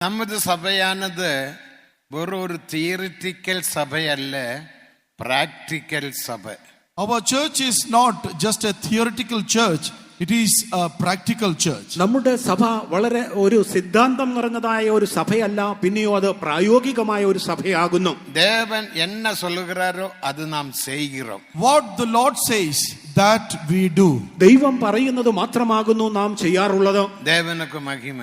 നമ്മുടെ സഭയാണത് വെറൊരു theoretical സഭയല്ല, practical സഭ. Our church is not just a theoretical church, it is a practical church. നമ്മുടെ സഭ വളരെ ഒരു സിദ്ധാന്തം നിറഞ്ഞതായ ഒരു സഭയല്ല, പിന്നെയോ അത് പ്രായോഗികമായ ഒരു സഭയാകുന്നു. ദേവൻ എന്നെ சொல்லுகிறாரோ അത് നാം ചെയ്യുகிறோம். What the Lord says, that we do. ദൈവം പറയുന്നത് മാത്രമാകുന്നു നാം ചെയ്യാറുള്ളത്. ദേവനുക്ക് മഹിമ.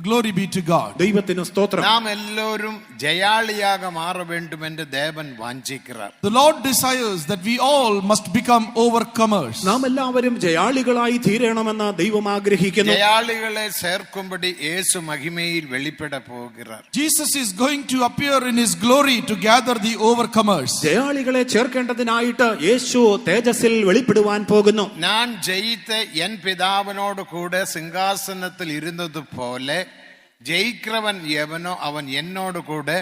Glory be to God. ദൈവത്തിന് സ്തോത്രം. നാം എല്ലാവരും ജയാളിയാക മാറ വേണ്ടുമെന്ന് ദേവൻ വാഞ്ചിക്கிறார். The Lord desires that we all must become overcomers. നാം എല്ലാവരും ജയാളികളായി തീരണമെന്ന് ദൈവം ആഗ്രഹിക്കുന്നു. ജയാളികളെ ചേർക്കുമ്പടി യേശു മഹിമയിൽ വെളിപ്പെട പോകുகிறார். Jesus is going to appear in his glory to gather the overcomers. ജയാളികളെ ചേർക്കേണ്ടതിനായിട്ട് യേശു തേജസ്സിൽ വെളിപ്പെടുവാൻ പോകുന്നു. ഞാൻ ജയിത്ത എൻ പിതാവിനോട് കൂടെ സിംഹാസനത്തിൽ ഇരുന്നതുപോലെ ജയിக்கிறവൻ എവനോ അവൻ എന്നോട് കൂടെ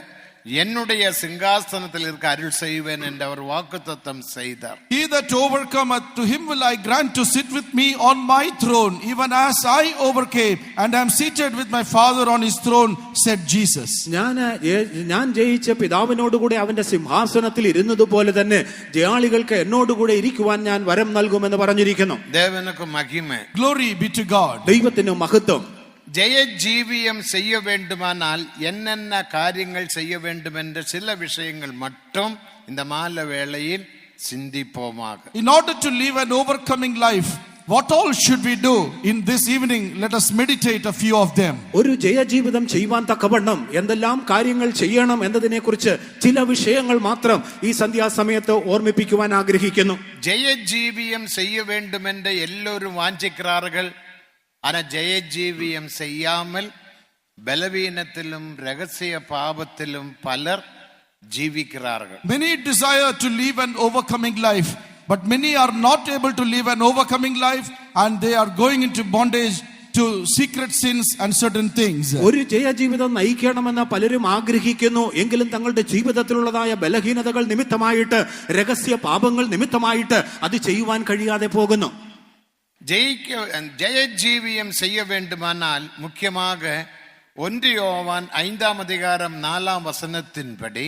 என்னுடைய சிங்காசனத்தில் இருக்க அருள் செய்வேன் என்று அவர் வாக்குத்தத்தம் செய்தார். He that overcometh, to him will I grant to sit with me on my throne, even as I overcame and am seated with my Father on his throne, said Jesus. ഞാൻ ജയിച്ച പിതാവിനോടുകൂടെ അവന്റെ സിംഹാസനത്തിൽ ഇരുന്നതുപോലെ തന്നെ ജയാളികൾക്ക് എന്നോടുകൂടെ ഇരിക്കുവാൻ ഞാൻ വരം നൽകുമെന്ന് പറഞ്ഞിരിക്കുന്നു. ദേവനുക്ക് മഹിമ. Glory be to God. ദൈവത്തിന് മഹത്വം. ജയജീവിയം ചെയ്യ വേണ്ടുമാനാൽ என்னென்ன காரியங்கள் செய்ய வேண்டும் என்ற சில விஷயங்கள் மட்டும் இந்த மாலை வேளையில் சிந்திப்போமாக. In order to live an overcoming life, what all should we do? In this evening, let us meditate a few of them. ഒരു ജയജീവിതം ചെയ്യുവാൻ തക്കവണ്ണം എന്തെല്ലാം കാര്യങ്ങൾ ചെയ്യണം എന്നതിനെക്കുറിച്ച് ചില വിഷയങ്ങൾ മാത്രം ഈ സന്ധ്യാസമയത്ത് ഓർമ്മിപ്പിക്കുവാൻ ആഗ്രഹിക്കുന്നു. ജയജീവിയം ചെയ്യ വേണ്ടുമെന്ന് എല്ലാവരും വാഞ്ചിക്கிறார்கள். ஆனா ஜெயஜீவியம் செய்யாமல் பலவீனத்திலும் ரகசிய பாவத்திலும் பலர் ஜீவிக்கிறார்கள். Many desire to live an overcoming life, but many are not able to live an overcoming life, and they are going into bondage to secret sins and certain things. ഒരു ജയജീവിതം നയിക്കണമെന്ന് പലരും ആഗ്രഹിക്കുന്നു, എങ്കിലും തങ്ങളുടെ ജീവിതത്തിലുള്ളതായ ബലഹീനതകൾ നിമിത്തമായിട്ട്, രഹസ്യ പാപങ്ങൾ നിമിത്തമായിട്ട് അത് ചെയ്യുവാൻ കഴിയാതെ പോകുന്നു. ஜெயஜீவியம் செய்ய வேண்டுமானால் முக்கியமாக 1 யோவான் 5ஆம் அதிகாரம் 4ஆம் வசனத்தின்படி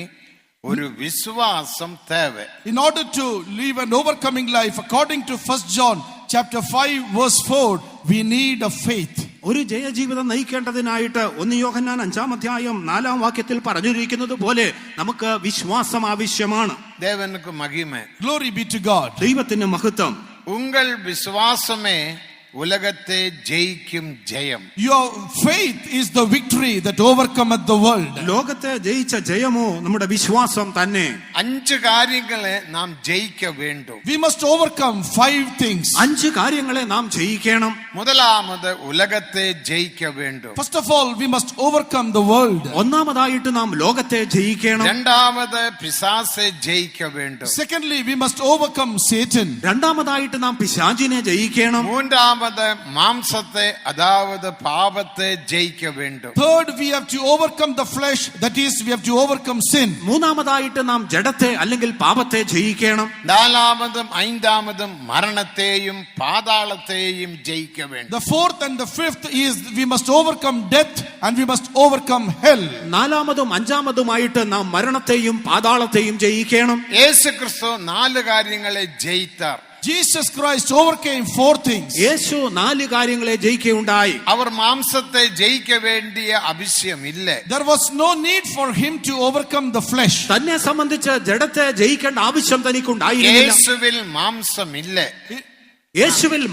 ஒரு விசுவாசம் தேவை. In order to live an overcoming life, according to 1 John chapter 5 verse 4, we need a faith. ഒരു ജയജീവിതം നയിക്കേണ്ടതിനായിട്ട് 1 യോഹന്നാൻ 5ആം അധ്യായം 4ആം വാക്യത്തിൽ പറഞ്ഞിരിക്കുന്നത് പോലെ നമുക്ക് വിശ്വാസം ആവശ്യമാണ്. ദേവനുക്ക് മഹിമ. Glory be to God. ദൈവത്തിന് മഹത്വം. உங்கள் விசுவாசமே உலகத்தை ஜெயிக்கும் ஜெயம். Your faith is the victory that overcometh the world. ലോകത്തെ ജയിച്ച ജയമോ നമ്മുടെ വിശ്വാസം തന്നെ. 5 കാര്യങ്ങളെ നാം ജയിക്ക வேண்டும். We must overcome 5 things. 5 കാര്യങ്ങളെ നാം ജയിക്കണം. முதலாவது உலகத்தை ஜெயிக்க வேண்டும். First of all, we must overcome the world. ഒന്നാമതായിട്ട് നാം ലോകത്തെ ജയിക്കണം. இரண்டாவது பிசாசை ஜெயிக்க வேண்டும். Secondly, we must overcome Satan. രണ്ടാമതായിട്ട് നാം പിശാചിനെ ജയിക്കണം. மூன்றாவது மாம்சத்தை அதாவது பாவத்தை ஜெயிக்க வேண்டும். Third, we have to overcome the flesh, that is, we have to overcome sin. മൂന്നാമതായിട്ട് നാം ജഡത്തെ അല്ലെങ്കിൽ പാപത്തെ ജയിക്കണം. നാലാമതും അഞ്ചാമതും മരണത്തെയും പാതാളത്തെയും ജയിக்க வேண்டும். The fourth and the fifth is we must overcome death and we must overcome hell. നാലാമതും അഞ്ചാമതുമായിട്ട് നാം മരണത്തെയും പാതാളത്തെയും ജയിക്കണം. യേശു ക്രിസ്തു 4 കാര്യങ്ങളെ ജയിത്താർ. Jesus Christ overcame 4 things. യേശു 4 കാര്യങ്ങളെ ജയിക്കുകയുണ്ടായി. അവർ മാംസത്തെ ജയിക്ക വേണ്ടിയ ആവശ്യമില്ല. There was no need for him to overcome the flesh. തന്നെ സംബന്ധിച്ച് ജഡത്തെ ജയിക്കേണ്ട ആവശ്യം തനിക്കുണ്ടായിരുന്നില്ല. യേശുവിൽ മാംസമില്ല. യേശുവിൽ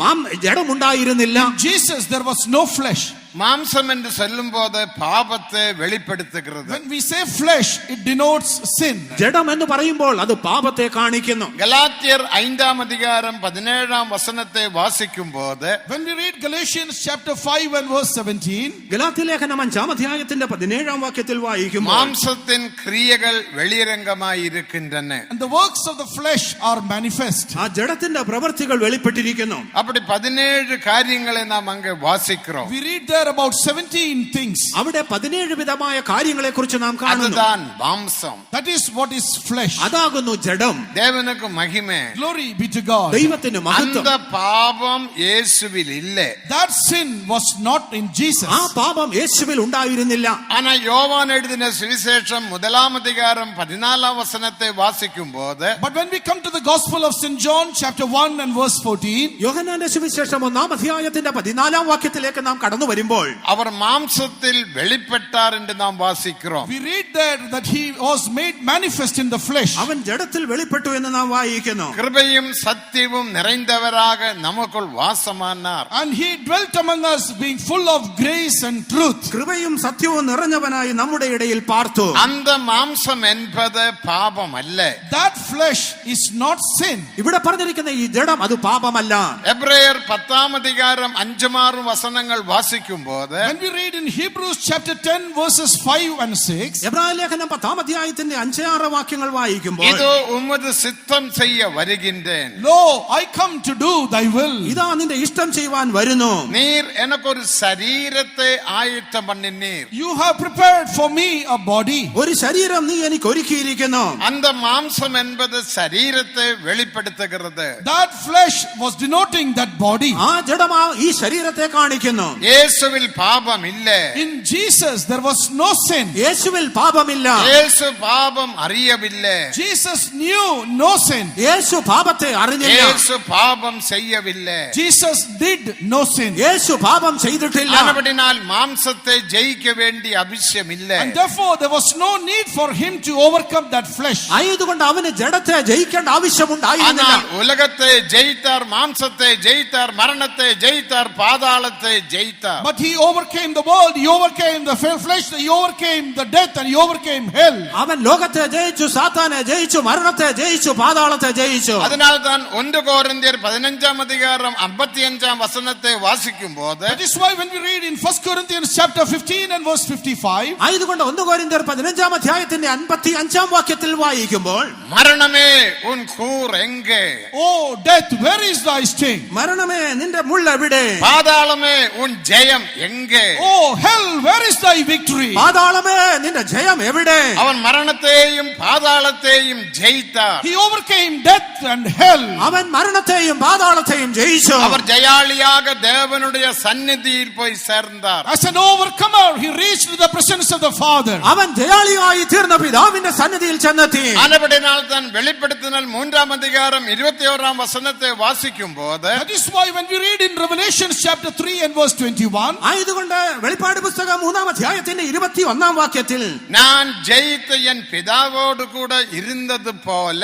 ജഡമുണ്ടായിരുന്നില്ല. Jesus, there was no flesh. മാംസം എന്ന് சொல்லும்போது പാപത്തെ വെളിപ്പെടുത്തുகிறது. When we say flesh, it denotes sin. ജഡം എന്ന് പറയുമ്പോൾ അത് പാപത്തെ കാണിക്കുന്നു. ഗലാത്യർ 5ആം അധികാരം 17ആം വസനത്തെ വാസിക്കുമ്പോൾ, when we read Galatians chapter 5 and verse 17, Galatia ലേഖനം 5ആം അധ്യായത്തിന്റെ 17ആം വാക്യത്തിൽ വായിക്കുമ്പോൾ, മാംസത്തിൻ ക്രിയകൾ വെളിരംഗമായി ഇരിക്കുന്നன. and the works of the flesh are manifest. ആ ജഡത്തിന്റെ പ്രവൃത്തികൾ വെളിപ്പെട്ടിരിക്കുന്നു. அப்படி 17 കാര്യങ്ങളെ നാം അങ്ങ് വാസിக்கிறோம். We read there there about 17 things. അവിടെ 17 വിധമായ കാര്യങ്ങളെ കുറിച്ച് നാം കാണുന്നു. அதுதான் மாம்சம். That is what is flesh. അതാകുന്നു ജഡം. தேவனுக்கு மகிமை. Glory be to God. ദൈവത്തിന് മഹത്വം. அந்த பாவம் இயேசுவில் இல்லை. That sin was not in Jesus. ആ പാപം യേശുവിൽ ഉണ്ടായിരുന്നില്ല. ஆனா யோவான் எழுதின சுவிசேஷம் 1-14 வாசிக்கும்போது, But when we come to the Gospel of St. John chapter 1 and verse 14, യോഹന്നാന്റെ സുവിശേഷം 1-14 നാം കടന്നു വരുമ്പോൾ அவர் மாம்சத்தில் வெளிப்பட்டார் என்று நாம் வாசிக்கிறோம். we read there that he was made manifest in the flesh. അവൻ ജഡത്തിൽ വെളിപ്പെട്ടു എന്ന് നാം വായിക്കുന്നു. கிருபையும் சத்தியமும் நிறைந்தவராக நமக்குள் வாசமானார். And he dwelt among us, being full of grace and truth. കൃപയും സത്യവും നിറഞ്ഞവനായി നമ്മുടെ ഇടയിൽ പാർത്തു. அந்த மாம்சம் என்பது பாபம் அல்ல. That flesh is not sin. ഇവിടെ പറഞ്ഞിരിക്കുന്ന ഈ ജഡം അത് പാപമല്ല. എബ്രായർ 10-5 വാസിക്കുമ്പോൾ, When we read in Hebrews chapter 10 verses 5 and 6, എബ്രായ ലേഖനം 10-6 വായിക്കുമ്പോൾ, இதோ உமது சித்தம் செய்ய வருகின்றேன். Lo, I come to do thy will. ഇതാ നിന്റെ ഇഷ്ടം ചെയ്യുവാൻ വരുന്നു. நீர் எனக்கு ஒரு சரீரத்தை ஆயத்தம் பண்ணினீர். You have prepared for me a body. ഒരു ശരീരം നീ എനിക്ക് ഒരുക്കിയിരിക്കുന്നു. அந்த மாம்சம் என்பது சரீரத்தை வெளிப்படுத்துகிறது. That flesh was denoting that body. ആ ജഡം ഈ ശരീരത്തെ കാണിക്കുന്നു. இயேசுவில் பாபம் இல்ல. In Jesus there was no sin. യേശുവിൽ പാപമില്ല. இயேசு பாபம் அறியவில்லை. Jesus knew no sin. യേശു പാപത്തെ അറിഞ്ഞില്ല. இயேசு பாபம் செய்யவில்லை. Jesus did no sin. യേശു പാപം ചെയ്തിട്ടില്ല. ஆனபடியால் மாம்சத்தை ஜெயிக்க வேண்டிய அவசியம் இல்லை. And therefore there was no need for him to overcome that flesh. ആയതുകൊണ്ട് അവന് ജഡത്തെ ജയിക്കേണ്ട ആവശ്യമുണ്ടായിരുന്നില്ല. ஆனால் உலகத்தை ஜெயித்தார், மாம்சத்தை ஜெயித்தார், மரணத்தை ஜெயித்தார், பாதாளத்தை ஜெயித்தார். But he overcame the world, he overcame the flesh, he overcame the death, and he overcame hell. അവൻ ലോകത്തെ ജയിച്ചു, സാത്താനെ ജയിച്ചു, മരണത്തെ ജയിച്ചു, പാതാളത്തെ ജയിച്ചു. அதனால்தான் 1 Corinthians 15-55 வாசிக்கும்போது, That is why when we read in 1 Corinthians chapter 15 and verse 55, ആയതുകൊണ്ട് 1 കൊരിന്ത്യർ 15 വായിക്കുമ്പോൾ, மரணமே உன் கூர் எங்கே? oh death, where is thy sting? മരണമേ നിന്റെ മുള്ള എവിടെ? பாதாளமே உன் ஜெயம் எங்கே? Oh hell, where is thy victory? പാതാളമേ നിന്റെ ജയം എവിടെ? அவன் மரணத்தையும் பாதாளத்தையும் ஜெயித்தார். He overcame death and hell. അവൻ മരണത്തെയും പാതാളത്തെയും ജയിച്ചു. அவர் ஜெயாளியாக தேவனுடைய சந்நிதியில் போய் சேர்ந்தார். As an overcomer, he reached the presence of the Father. അവൻ ജയാളിയായി തീർന്ന പിതാവിന്റെ സന്നിധിയിൽ ചെന്നെത്തി. ஆனபடியால் தான் வெளிப்படுத்தினல் 3-21 வாசிக்கும்போது, That is why when we read in Revelation chapter 3 and verse 21, ആയതുകൊണ്ട് വെളിപ്പാട് പുസ്തകം 3-1 நான் ஜெயித்த என் பிதாவோடு கூட இருந்தது போல,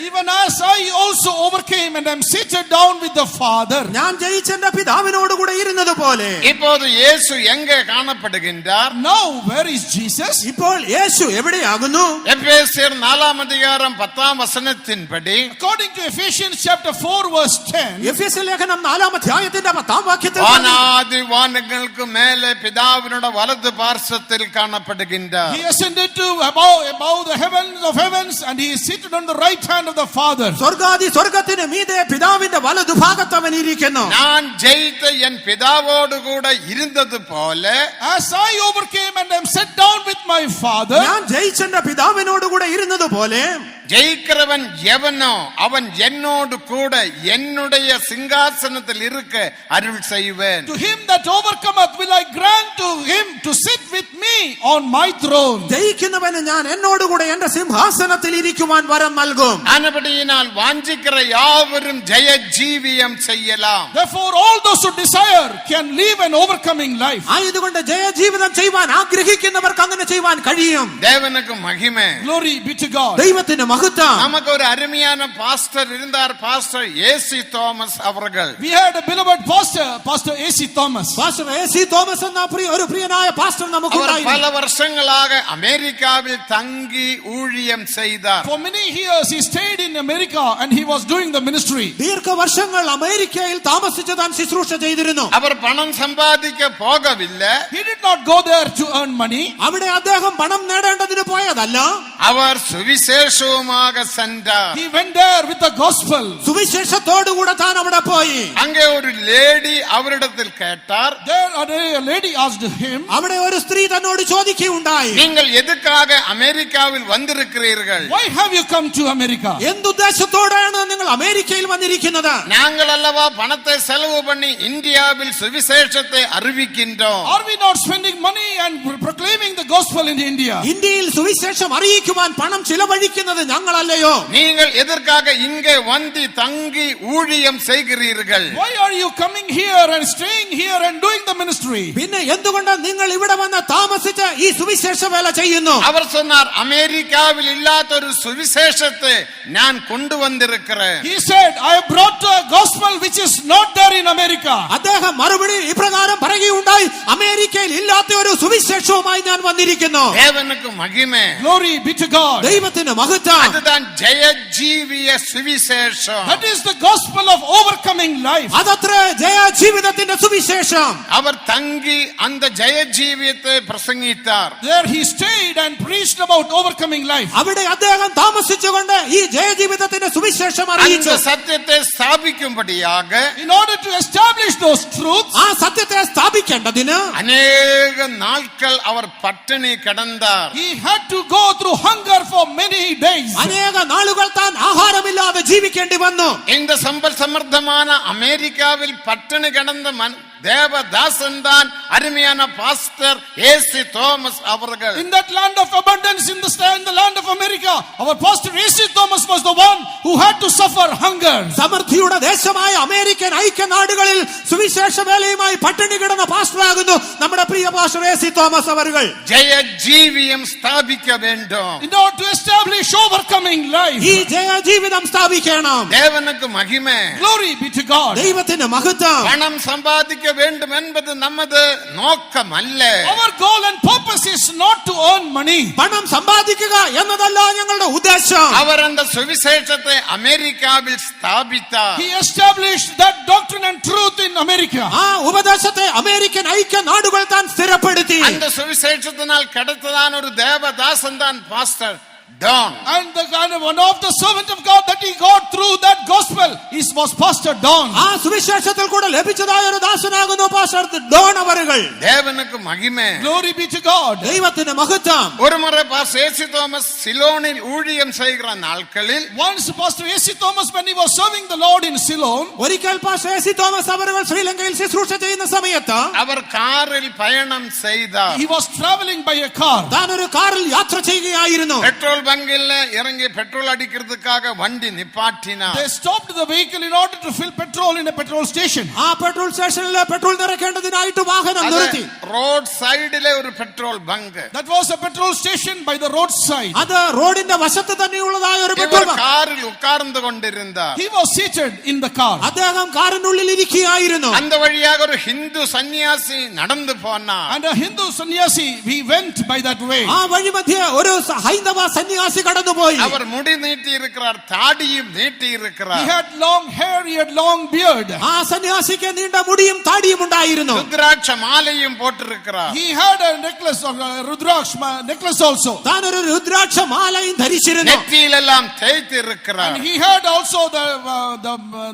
even as I also overcame and am seated down with the Father. ഞാൻ ജയിച്ച എന്റെ പിതാവിനോട് കൂടെ ഇരുന്നത് പോലെ. இப்போது இயேசு எங்கே காணப்படுகின்றார்? Now where is Jesus? ഇപ്പോൾ യേശു എവിടെയാകുന്നു? எபேசியர் 4-10 படி, According to Ephesians chapter 4 verse 10, എഫെസ്യ ലേഖനം 4-10 வானாதி வானங்களுக்கு மேலே பிதாவினோட வலது பார்சத்தில் காணப்படுகின்றார். he ascended to above the heavens of heavens, and he is seated on the right hand of the Father. സ്വർഗാദി സ്വർഗത്തിന് മീതെ പിതാവിന്റെ വലതുഭാഗത്ത് അവൻ ഇരിക്കുന്നു. நான் ஜெயித்த என் பிதாவோடு கூட இருந்தது போல, As I overcame and am set down with my Father, ഞാൻ ജയിച്ച എന്റെ പിതാവിനോട് കൂടെ ഇരുന്നത് പോലെ ஜெயிக்கிறவன் எவனோ அவன் என்னோடு கூட என்னுடைய சிங்காசனத்தில் இருக்க அருள் செய்வேன். to him that overcometh will I grant to him to sit with me on my throne. ജയിക്കുന്നവന് ഞാൻ എന്നോട് കൂടെ എന്റെ സിംഹാസനത്തിൽ ഇരിക്കുവാൻ വരം നൽകും. ஆனபடியினால் வாஞ்சிக்கிற யாவரும் ஜெய ஜீவியம் செய்யலாம். Therefore all those who desire can live an overcoming life. ആയതുകൊണ്ട് ജയജീവിതം ചെയ്യുവാൻ ആഗ്രഹിക്കുന്നവർക്ക് അങ്ങനെ ചെയ്യുവാൻ കഴിയും. தேவனுக்கு மகிமை. Glory be to God. ദൈവത്തിന് മഹത്വം. நமக்கு ஒரு அருமையான பாஸ்டர் இருந்தார், பாஸ்டர் ஏசி തോമസ് அவர்கள். We had a beloved pastor, Pastor A.C. Thomas. Pastor AC. Thomas എന്ന ഒരു പ്രിയനായ പാസ്റ്റർ அவர் നമുക്കുണ്ടായിരുന്നു. பல வருஷங்களாக அமெரிக்காவில் தங்கி ஊழியம் செய்தார். For many years he stayed in America and he was doing the ministry. ദീർഘവർഷങ്ങൾ അമേരിക്കയിൽ താമസിച്ച് താൻ ശുശ്രൂഷ ചെയ്തിരുന്നു. அவர் பணம் சம்பாதிக்க போகவில்லை. He did not go there to earn money. അവിടെ അദ്ദേഹം പണം നേടേണ്ടതിന് പോയതല്ല. அவர் சுவிசேஷமும் சுவிசேஷமாக சென்றார். He went there with the gospel. സുവിശേഷത്തോടുകൂടെ താൻ അവിടെ പോയി. அங்கே ஒரு லேடி அவரிடத்தில் கேட்டார். There a lady asked him, അവിടെ ഒരു സ്ത്രീ തന്നോട് ചോദിക്കുകയുണ്ടായി, நீங்கள் எதுக்காக அமெரிக்காவில் வந்திருக்கிறீர்கள்? why have you come to America? എന്തുദ്ദേശത്തോടെയാണ് നിങ്ങൾ അമേരിക്കയിൽ വന്നിരിക്കുന്നത്? நாங்கள் அல்லவா பணத்தை செலவு பண்ணி இந்தியாவில் சுவிசேஷத்தை அறிவிக்கின்றோம். Are we not spending money and proclaiming the gospel in India? ഇന്ത്യയിൽ സുവിശേഷം അറിയിക്കുവാൻ പണം ചിലവഴിക്കുന്നത് ഞങ്ങളല്ലയോ? நீங்கள் எதற்காக இங்கே வந்து தங்கி ஊழியம் செய்கிறீர்கள்? Why are you coming here and staying here and doing the ministry? പിന്നെ എന്തുകൊണ്ടാണ് നിങ്ങൾ ഇവിടെ വന്ന് താമസിച്ച് ഈ സുവിശേഷ വേല ചെയ്യുന്നു? அவர் சொன்னார், அமெரிக்காவில் இல்லாத ஒரு சுவிசேஷத்தை நான் கொண்டு வந்திருக்கிறேன். He said, I have brought a gospel which is not there in America. അദ്ദേഹം മറുപടി ഇപ്രകാരം പറയുകയുണ്ടായി, അമേരിക്കയിൽ ഇല്ലാത്ത ഒരു സുവിശേഷവുമായി ഞാൻ വന്നിരിക്കുന്നു. தேவனுக்கு மகிமை. Glory be to God. ദൈവത്തിന് മഹത്വം. அதுதான் ஜெயஜீவிய சுவிசேஷம். That is the gospel of overcoming life. അതത്ര ജയ ജീവിതത്തിന്റെ സുവിശേഷം. அவர் தங்கி அந்த ஜெயஜீவியத்தை பிரசங்கித்தார். There he stayed and preached about overcoming life. അവിടെ അദ്ദേഹം താമസിച്ചുകൊണ്ട് ഈ ജയജീവിതത്തിന്റെ സുവിശേഷം அந்த അറിയിച്ചു. சத்தியத்தை ஸ்தாபிக்கும்படியாக In order to establish those truths, ആ സത്യത്തെ സ്ഥാപിക്കേണ്ടതിന് அநேக நாட்கள் அவர் பட்டினி கிடந்தார். he had to go through hunger for many days. അനേക നാളുകൾ താൻ ആഹാരമില്ലാതെ ജീവിക്കേണ്ടി വന്നു. இந்த சம்பல் சமர்த்தமான அமெரிக்காவில் பட்டினி கிடந்த தேவதாசன் தான் அருமையான பாஸ்டர் ஏசி தோமஸ் அவர்கள். In that land of abundance, in the land of America, our pastor A.C. Thomas was the one who had to suffer hunger. സമൃദ്ധിയുടെ ദേശമായ അമേരിക്കൻ ഐക്യനാടുകളിൽ സുവിശേഷ വേലയുമായി പട്ടിണി കിടന്ന പാസ്റ്ററാകുന്നു നമ്മുടെ പ്രിയ പാസ്റ്റർ എ.സി. തോമസ് അവர்கள். ஜெயஜீவியம் ஸ்தாபிக்க வேண்டும். In order to establish overcoming life. ഈ ജയജീവിതം സ്ഥാപിക്കണം. தேவனுக்கு மகிமை. Glory be to God. ദൈവത്തിന് മഹത്വം. பணம் சம்பாதிக்க வேண்டும் என்பது நமது நோக்கம் அல்ல. Our goal and purpose is not to earn money. പണം സമ്പാദിക്കുക എന്നതല്ല ഞങ്ങളുടെ ഉദ്ദേശം. அவர் அந்த சுவிசேஷத்தை அமெரிக்காவில் ஸ்தாபித்தார். He established that doctrine and truth in America. ആ ഉപദേശത്തെ അമേരിക്കൻ ഐക്യനാടുകൾ താൻ സ്ഥിരപ്പെടുത്തി. அந்த சுவிசேஷத்தினால் கிடைத்ததான ஒரு தேவதாசன் தான் pastor Don. And one of the servant of God that he got through that gospel was Pastor Don. ആ സുവിശേഷത്തിൽ കൂടെ ലഭിച്ചതായ ഒരു ദാസനാകുന്നു പാസ്റ്റർ ഡോൺ അവர்கள். தேவனுக்கு மகிமை. Glory be to God. ദൈവത്തിന് മഹത്വം. ஒரு முறை பாஸ்டர் ஏசி தோமஸ் சிலோனில் ஊழியம் செய்கிற நாட்களில் Once Pastor A.C. Thomas, when he was serving the Lord in Ceylon, ഒരിക്കൽ പാസ്റ്റർ എ.സി. തോമസ് അവர்கள் ശ്രീലങ്കയിൽ ശുശ്രൂഷ ചെയ്യുന്ന സമയത്ത് அவர் காரில் பயணம் செய்தார். he was traveling by a car. താൻ ഒരു കാറിൽ യാത്ര ചെയ്യുകയായിരുന്നു. பெட்ரோல் பங்கில் இறங்கி பெட்ரோல் அடிக்கிறதுக்காக வண்டி நிப்பாட்டினார். They stopped the vehicle in order to fill petrol in a petrol station. ആ പെട്രോൾ സ്റ്റേഷനിൽ പെട്രോൾ നിറയ്ക്കേണ്ടതിനായിട്ട് വാഹനം നിർത്തി. റോഡ് സൈഡിലെ ഒരു petrol bunk. That was a petrol station by the roadside. അത് റോഡിന്റെ വശത്ത് തന്നെയുള്ളതായ ഒരു പെട്രോൾ ബങ്ക്. കാറിൽ ഉட்கார்ந்து கொண்டிருந்தார். He was seated in the car. അദ്ദേഹം കാറിനുള്ളിൽ ഇരിക്കുകയായിരുന്നു. அந்த வழியாக ஒரு ஹிந்து சன்னியாசி நடந்து போனார். And a Hindu sannyasi, he went by that way. ആ വഴിമധ്യേ ഒരു ഹൈന്ദവ സന്യാസി കടന്നുപോയി. அவர் முடி நீட்டி இருக்கிறார், தாடியும் நீட்டி இருக்கிறார். He had long hair, he had long beard. ആ സന്യാസിക്ക് നീണ്ട മുടിയും താടിയും ഉണ്ടായിരുന്നു. രുദ്രാക്ഷ മാലയും പോട്ടിരിக்கிறார். He had a necklace of Rudraksha necklace also. താൻ ഒരു രുദ്രാക്ഷ മാലയും ധരിച്ചിരുന്നു. നെറ്റിയിലെല്ലാം തേയ്ത്ത് இருக்கிறார். And he had also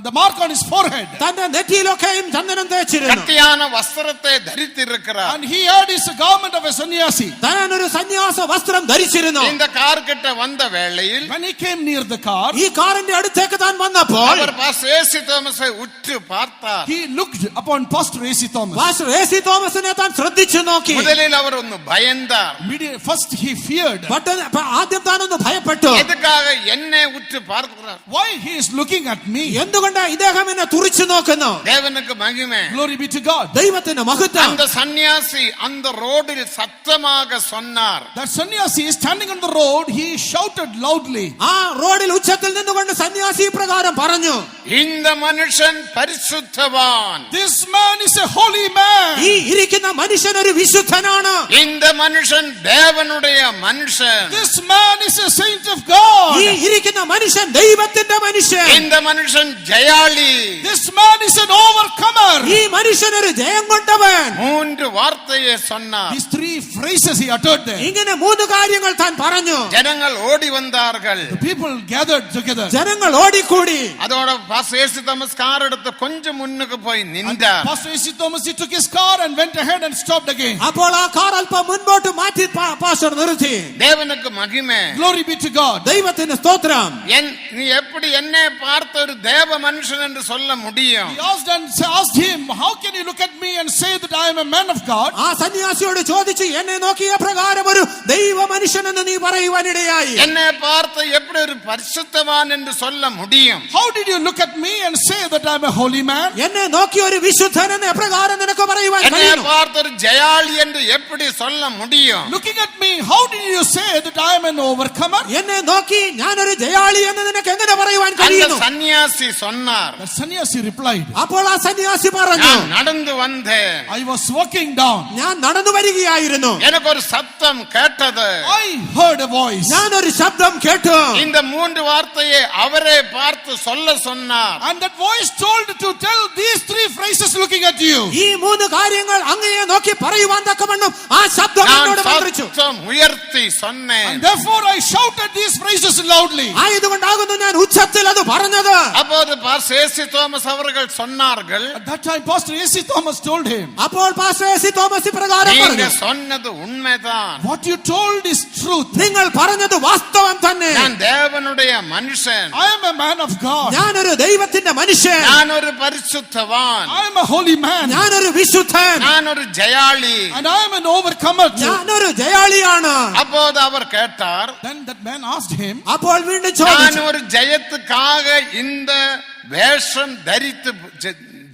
the mark on his forehead. തന്റെ നെറ്റിയിലൊക്കെയും ചന്ദനം തേച്ചിരുന്നു. கட்டியான வஸ்திரத்தை தரித்திருக்கிறார். And he had his garment of a sannyasi. താൻ ഒരു സന്യാസ വസ്ത്രം ധരിച്ചിരുന്നു. இந்த கார் கிட்ட வந்த வேளையில் When he came near the car, ഈ കാറിന്റെ അടുത്തേക്ക് താൻ വന്നപ്പോൾ அவர் பாஸ்டர் ஏசி തോമஸை உற்று பார்த்தார். he looked upon Pastor A.C. Thomas. Pastor AC. തോമസിനെ താൻ ശ്രദ്ധിച്ചു നോക്കി. முதலில் அவர் ഒന്ന് பயந்தார். First he feared. ആദ്യം താനൊന്ന് ഭയപ്പെട്ടു. எதுக்காக என்னை உற்று பார்க்கிறார்? Why he is looking at me? എന്തുകൊണ്ട് ഇദ്ദേഹം എന്നെ തുറിച്ചു നോക്കുന്നു? தேவனுக்கு மகிமை. Glory be to God. ദൈവത്തിന് മഹത്വം. அந்த சன்னியாசி அந்த ரோடில் சத்தமாக சொன்னார். That sannyasi is standing on the road, he shouted loudly. ആ റോഡിൽ ഉച്ചത്തിൽ നിന്നുകൊണ്ട് സന്യാസി പ്രകാരം പറഞ്ഞു, இந்த மனுஷன் பரிசுத்தவான். This man is a holy man. ഈ ഇരിക്കുന്ന മനുഷ്യൻ ഒരു വിശുദ്ധനാണ്. இந்த மனுஷன் தேவனுடைய மனுஷன். This man is a saint of God. ഈ ഇരിക്കുന്ന മനുഷ്യൻ ദൈവത്തിന്റെ മനുഷ്യൻ. இந்த മനുഷ്യൻ ജയാളി. This man is an overcomer. ഈ മനുഷ്യൻ ഒരു ജയം കൊണ്ടവൻ. மூன்று வார்த்தையை சொன்னார். These three phrases he uttered there. ഇങ്ങനെ മൂന്ന് കാര്യങ്ങൾ താൻ പറഞ്ഞു. ஜனங்கள் ஓடி வந்தார்கள். The people gathered together. ജനങ്ങൾ ഓടിക്കൂടി. அதோட பாஸ்டர் ஏசி தாமஸ் கார் எடுத்து கொஞ்சம் முன்னுக்கு போய் நின்றார். Pastor A.C. Thomas, he took his car and went ahead and stopped again. അപ്പോൾ ആ കാർ അല്പം മുൻപോട്ട് മാറ്റി പാസ്റ്റർ നിർത്തി. தேவனுக்கு மகிமை. Glory be to God. ദൈവത്തിന് സ്തോത്രം. நீ எப்படி என்னை பார்த்த ஒரு தேவ மனுஷன் என்று சொல்ல முடியும்? He asked him, how can you look at me and say that I am a man of God? ആ സന്യാസിയോട് ചോദിച്ചു, എന്നെ നോക്കിയ പ്രകാരം ഒരു ദൈവ മനുഷ്യനെന്ന് നീ പറയുവാനിടയായി. என்னை பார்த்து எப்படி ஒரு பரிசுத்தவான் என்று சொல்ல முடியும்? How did you look at me and say that I am a holy man? എന്നെ നോക്കി ഒരു വിശുദ്ധനെന്ന് എപ്രകാരം നിനക്ക് പറയുവാൻ என்னை കഴിയും? பார்த்து ஒரு ஜெயாளி என்று எப்படி சொல்ல முடியும்? Looking at me, how did you say that I am an overcomer? എന്നെ നോക്കി ഞാനൊരു ജയാളി എന്ന് നിനക്ക് എങ്ങനെ പറയുവാൻ அந்த കഴിയുന്നു? சன்னியாசி சொன்னார், The sannyasi replied, അപ്പോൾ ആ സന്യാസി പറഞ്ഞു, நான் நடந்து வந்தேன், I was walking down. ഞാൻ നടന്നു വരികയായിരുന്നു. எனக்கு ஒரு சத்தம் கேட்டது. I heard a voice. ഞാനൊരു ശബ്ദം കേട്ടു. இந்த 3 வார்த்தையை அவரே பார்த்து சொல்ல சொன்னார். And that voice told to tell these 3 phrases looking at you. ഈ 3 കാര്യങ്ങൾ അങ്ങയെ നോക്കി പറയുവാൻ തക്കവണ്ണം ആ ശബ്ദം நான் എന്നോട് മന്ത്രിച്ചു. சத்தம் உயர்த்தி சொன்னேன். And therefore I shouted these phrases loudly. ആയതുകൊണ്ടാകുന്നു ഞാൻ ഉച്ചത്തിൽ അത് പറഞ്ഞത്. அப்போது பாஸ்டர் ஏசி தோமஸ் அவர்கள் சொன்னார்கள், At that time, Pastor A.C. Thomas told him, അപ്പോൾ പാസ്റ്റർ എ.സി. തോമസ് ഇപ്രകാരം நீங்க പറഞ്ഞു, சொன்னது உண்மைதான். what you told is truth. നിങ്ങൾ പറഞ്ഞത് വാസ്തവം തന്നെ. நான் தேவனுடைய மனுஷன், I am a man of God. ഞാനൊരു ദൈവത്തിന്റെ മനുഷ്യൻ. நான் ஒரு பரிசுத்தவான், I am a holy man. ഞാനൊരു വിശുദ്ധൻ. நான் ஒரு ஜெயாளி. And I am an overcomer too. ഞാനൊരു ജയാളിയാണ്. அப்போது அவர் கேட்டார், Then that man asked him, അപ്പോൾ വീണ്ടും நான் ചോദിച്ചു, ஒரு ஜெயத்துக்காக இந்த வேஷம் தரித்து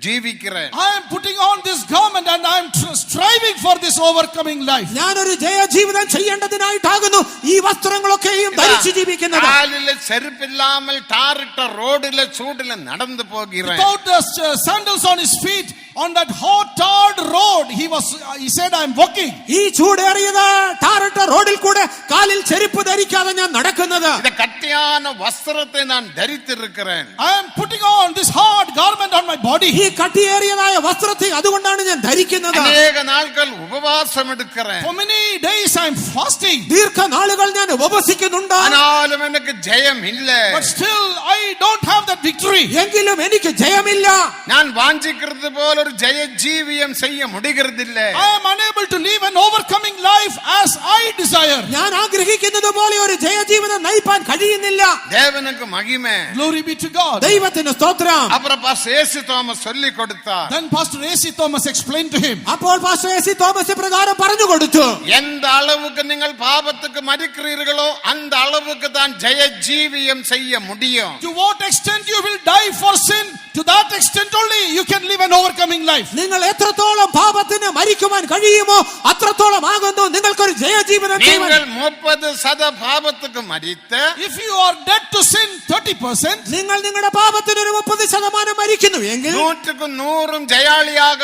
ജീവിக்கிறேன். I am putting on this garment and I am striving for this overcoming life. ഞാനൊരു ജയജീവിതം ചെയ്യേണ്ടതിനായിട്ടാകുന്നു ഈ വസ്ത്രങ്ങളൊക്കെയും ധരിച്ചു ജീവിക്കുന്നത്. കാലിലെ ചെരുപ്പില്ലാமல் ടാറിട്ട റോഡിലെ ചൂടിലെ നടന്നു പോകുகிறேன். Without the sandals on his feet, on that hot tarred road, he said, I am walking. ഈ ചൂടേറിയത് ടാറിട്ട റോഡിൽ കൂടെ കാലിൽ ചെരുപ്പ് ധരിക്കാതെ ഞാൻ നടക്കുന്നത്. இந்த கட்டியான வஸ்திரத்தை நான் தரித்திருக்கிறேன். I am putting on this hard garment on my body. ഈ കട്ടിയേറിയതായ വസ്ത്രത്തെ അതുകൊണ്ടാണ് ഞാൻ ധരിക്കുന്നത്. അനേക നാളുകൾ ഉപവാസം എടുக்கிறேன். For many days I am fasting. ദീർഘനാളുകൾ ഞാൻ ഉപവസിക്കുന്നുണ്ട്. ആനാലും എനിക്ക് ജയമില്ല. But still I don't have that victory. എങ്കിലും എനിക്ക് ജയമില്ല. ഞാൻ വാഞ്ചിക്കുന്നത് പോലെ ഒരു ജയജീവിയം ചെയ്യ മുടിகிறதில்ல. I am unable to live an overcoming life as I desire. ഞാൻ ആഗ്രഹിക്കുന്നത് പോലെ ഒരു ജയജീവിതം നയിപ്പാൻ കഴിയുന്നില്ല. ദേവനുക്ക് മഹിമ. Glory be to God. ദൈവത്തിന് സ്തോത്രം. അப்புறம் പാസ്റ്റർ ഏസി തോമസ് சொல்லி கொடுத்தார். Then Pastor A.C. Thomas explained to him, അപ്പോൾ പാസ്റ്റർ എ.സി. തോമസ് പ്രകാരം പറഞ്ഞു കൊടുത്തു, எந்த அளவுக்கு நீங்கள் பாவத்துக்கு மரிக்கிறீர்களோ அந்த அளவுக்கு தான் ஜெயஜீவியம் செய்ய முடியும். to what extent you will die for sin, to that extent only you can live an overcoming life. നിങ്ങൾ എത്രത്തോളം പാപത്തിന് മരിക്കുവാൻ കഴിയുമോ അത്രത്തോളം ആകുന്നു നിങ്ങൾക്കൊരു ജയജീവിതം ചെയ്യുവാൻ. நீங்கள் 30% പാപத்துக்கு മരിത്ത്, If you are dead to sin 30%, നിങ്ങൾ നിങ്ങളുടെ പാപത്തിന് ഒരു 30% മരിക്കുന്നു എങ്കിൽ 100% ജയാളിയാക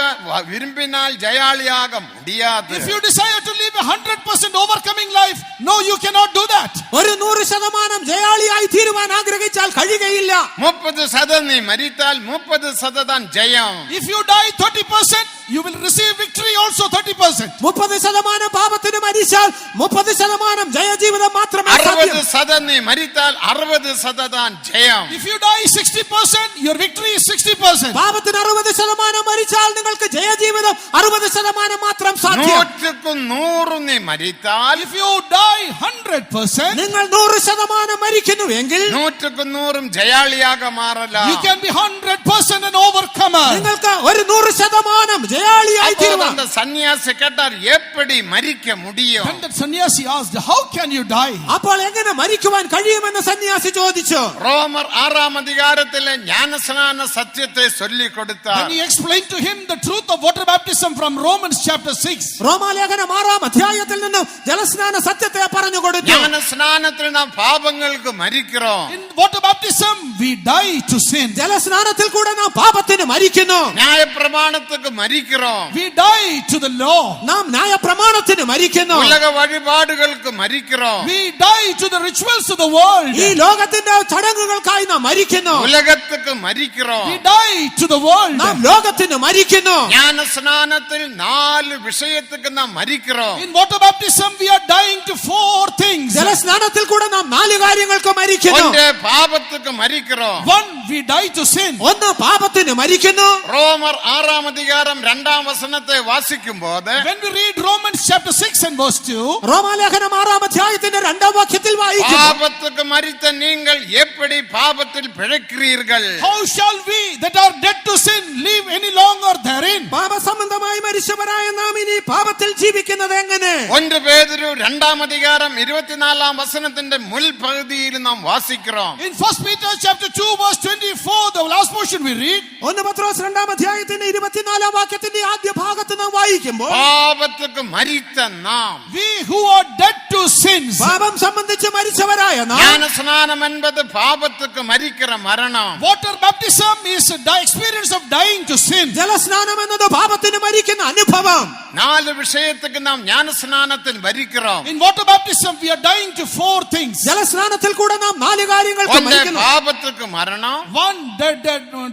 വിരുമ്പിനാൽ ജയാളിയാക முடியாது. if you desire to live 100% overcoming life, no, you cannot do that. ഒരു 100% ജയാളിയായി തീരുവാൻ ആഗ്രഹിച്ചാൽ കഴിയുകയില്ല. 30% നീ മരിത്താൽ 30% தான் ജയം. If you die 30%, you will receive victory also 30%. 30% പാപത്തിന് മരിച്ചാൽ 30% ജയജീവിതം മാത്രമേ സാധ്യം. 60% നീ മരിത്താൽ 60% தான் ജയം. If you die 60%, your victory is 60%. പാപത്തിന് 60% മരിച്ചാൽ നിങ്ങൾക്ക് ജയജീവിതം 60% മാത്രം സാധ്യം. 100% നീ മരിത്താൽ, If you die 100%, നിങ്ങൾ 100% മരിക്കുന്നു എങ്കിൽ 100% ജയാളിയാക മാറല. you can be 100% an overcomer. നിങ്ങൾക്ക് ഒരു 100% ജയാളിയായി അപ്പോൾ തീരുവാൻ. அந்த സന്യാസി கேட்டார், எப்படி மரிக்க முடியும்? Then that sannyasi asked, how can you die? അപ്പോൾ എങ്ങനെ മരിക്കുവാൻ കഴിയുമെന്ന് സന്യാസി ചോദിച്ചു. റോമർ 6 അധികാരത്തിലെ ജ്ഞാനസ്നാന സത്യത്തെ ചൊല്ലി കൊടുത്താർ. Then he explained to him the truth of water baptism from Romans chapter 6. റോമാലേഖനം 6 അധ്യായത്തിൽ നിന്ന് ജലസ്നാന സത്യത്തെ പറഞ്ഞു കൊടുത്തു. ജ്ഞാനസ്നാനത്തിൽ നാം പാപങ്ങൾക്ക് മരിக்கிறோம். In water baptism, we die to sin. ജലസ്നാനത്തിൽ കൂടെ നാം പാപത്തിന് മരിക്കുന്നു. ന്യായപ്രമാണத்துக்கு മരിக்கிறோம். We die to the law. നാം ന്യായപ്രമാണത്തിന് മരിക്കുന്നു. ഉലക വഴിപാടുകൾക്ക് മരിக்கிறோം. We die to the rituals of the world. ഈ ലോകത്തിന്റെ ചടങ്ങുകൾക്കായി നാം മരിക്കുന്നു. ഉലകத்துக்கு മരിக்கிறோം. We die to the world. നാം ലോകത്തിന് മരിക്കുന്നു. ജ്ഞാനസ്നാനത്തിൽ 4 വിഷയத்துக்கு നാം മരിக்கிறோം. In water baptism, we are dying to 4 things. ജലസ്നാനത്തിൽ കൂടെ നാം 4 കാര്യങ്ങൾക്ക് മരിക്കുന്നു. ஒன்று பாவத்துக்கு மரிக்கிறோம். One, we die to sin. ഒന്ന് പാപത്തിന് മരിക്കുന്നു. ரோமர் 6ஆம் அதிகாரம் 2ஆம் வசனத்தை வாசிக்கும் போது When we read Romans chapter 6 and verse 2, റോമാലേഖനം 6ആം അധ്യായത്തിന്റെ 2ആം വാക്യത്തിൽ വായിക്കുന്നു, பாவத்துக்கு மரித்த நீங்கள் எப்படி பாவத்தில் பிழைக்கிறீர்கள்? how shall we that are dead to sin live any longer therein? പാപസംബന്ധമായി മരിച്ചവരായ നാം ഇനി പാപത്തിൽ ജീവിക്കുന്നത് എങ്ങനെ? 1 പേതുരു 2ആം அதிகாரம் 24ആം വസനത്തിന്റെ മുൽപകുതിയിൽ നാം വാസിக்கிறோം. In 1 Peter chapter 2 verse 24, the last portion we read, 1 പത്രോസ് 2ആം അധ്യായത്തിന്റെ 24ആം വാക്യത്തിന്റെ ആദ്യ ഭാഗത്ത് നാം വായിക്കുമ്പോൾ, பாவத்துக்கு மரித்த நாம், we who are dead to sins. പാപം സംബന്ധിച്ച് മരിച്ചവരായ നാം, ஞானஸ்நானம் என்பது பாவத்துக்கு மரிக்கிற மரணம். Water baptism is the experience of dying to sin. ജലസ്നാനം എന്നത് പാപത്തിന് മരിക്കുന്ന അനുഭവം. 4 விஷயத்துக்கு நாம் ஞானஸ்நானத்தில் மரிக்கிறோம். In water baptism we are dying to 4 things. ജലസ്നാനത്തിൽ കൂടെ നാം 4 കാര്യങ്ങൾക്ക് ஒன்று മരിക്കുന്നു. பாவத்துக்கு மரணம், One,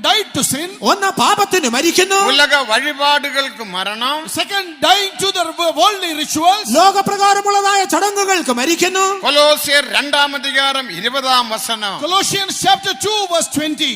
died to sin. ഒന്ന് പാപത്തിന് മരിക്കുന്നു. உலக வழிபாடுகளுக்கு மரணம், Second, dying to the worldly rituals. ലോകപ്രകാരമുള്ളതായ ചടങ്ങുകൾക്ക് മരിക്കുന്നു. கொலோசியர் 2ஆம் அதிகாரம் 20ஆம் வசனம், Colossians chapter 2 verse 20.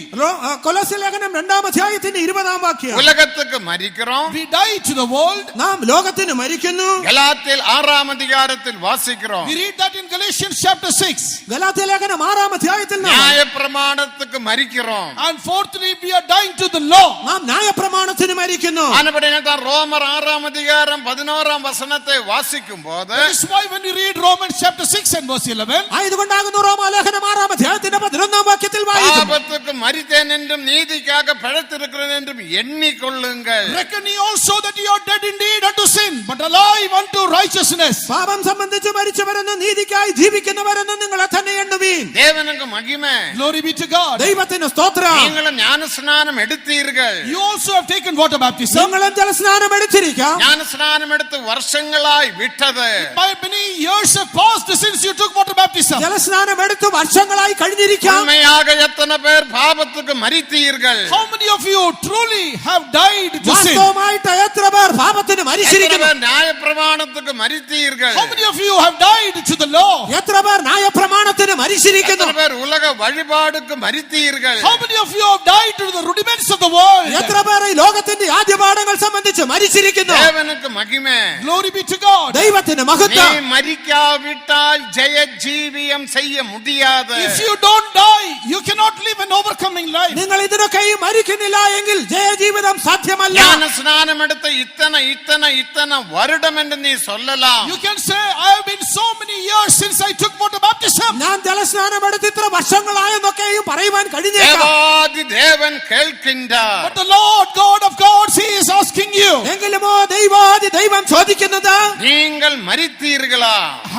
കൊലോസ്യ ലേഖനം 2ആം അധ്യായത്തിന്റെ 20ആം വാക്യം, உலகத்துக்கு மரிக்கிறோம். We die to the world. നാം ലോകത്തിന് മരിക്കുന്നു. கலாத்தியர் 6ஆம் அதிகாரத்தில் வாசிக்கிறோம். We read that in Galatians chapter 6. Galatia ലേഖനം 6ആം അധ്യായത്തിൽ நியாயப்பிரமாணத்துக்கு மரிக்கிறோம். And fourthly, we are dying to the law. നാം ന്യായപ്രമാണത്തിന് മരിക്കുന്നു. ஆனபடியால் ரோமர் 6ஆம் அதிகாரம் 11ஆம் வசனத்தை வாசிக்கும் போது That is why when we read Romans chapter 6 and verse 11, ആയതുകൊണ്ടാകുന്നു റോമാലേഖനം 6ആം അധ്യായത്തിന്റെ 11ആം വാക്യത്തിൽ വായിക്കുന്നു, பாவத்துக்கு மரித்தேன் என்றும் நீதிக்காக பிழைத்திருக்கிறேன் என்றும் எண்ணிக்கொள்ளுங்கள். reckon ye also that ye are dead indeed unto sin, but alive unto righteousness. പാപം സംബന്ധിച്ച് മരിച്ചവരെന്ന് നീതിക്കായി ജീവിക്കുന്നവരെന്ന് നിങ്ങളെ തന്നെ എണ്ണുവീൻ. தேவனுக்கு மகிமை. Glory be to God. ദൈവത്തിന് സ്തോത്രം. நீங்களும் ஞானஸ்நானம் எடுத்தீர்கள். You also have taken water baptism. നിങ്ങളും ജലസ്നാനം എടുത്തിരിക്കാം. ஞானஸ்நானம் எடுத்து வருஷங்களாய் விட்டது. By many years have passed since you took water baptism. ജലസ്നാനം എടുത്ത് വർഷങ്ങളായി കഴിഞ്ഞിരിക്കാം. உண்மையாக எத்தனை பேர் பாவத்துக்கு மரித்தீர்கள்? How many of you truly have died to sin? വാസ്തവമായിട്ട് എത്ര പേർ പാപത്തിന് எத்தனை മരിച്ചിരിക്കുന്നു? பேர் நியாயப்பிரமாணத்துக்கு மரித்தீர்கள்? How many of you have died to the law? എത്ര പേർ ന്യായപ്രമാണത്തിന് മരിച്ചിരിക്കുന്നു? எத்தனை பேர் உலக வழிபாடுக்கு மரித்தீர்கள்? How many of you have died to the rudiments of the world? എത്ര പേർ ഈ ലോകത്തിന്റെ ആദ്യപാഠങ്ങൾ സംബന്ധിച്ച് മരിച്ചിരിക്കുന്നു? தேவனுக்கு மகிமை. Glory be to God. ദൈവത്തിന് நீ മഹത്വം. மரிக்காவிட்டால் ஜெய ஜீவியம் செய்ய முடியாது. If you don't die, you cannot live an overcoming life. നിങ്ങൾ ഇതിനൊക്കെയും മരിക്കുന്നില്ല എങ്കിൽ ജയജീവിതം സാധ്യമല്ല. ஞான ஸ்நானம் எடுத்து இத்தனை வருடம் என்று நீ சொல்லலாம். You can say, I have been so many years since I took water baptism. ഞാൻ ജലസ്നാനം എടുത്ത് ഇത്ര വർഷങ്ങളായെന്നൊക്കെയും പറയുവാൻ കഴിഞ്ഞേക്കാം. தேவாதி தேவன் கேட்கின்றார். But the Lord God of gods, He is asking you, എങ്കിലുമോ ദൈവാദി ദൈവം ചോദിക്കുന്നത്, நீங்கள் மரித்தீர்களா?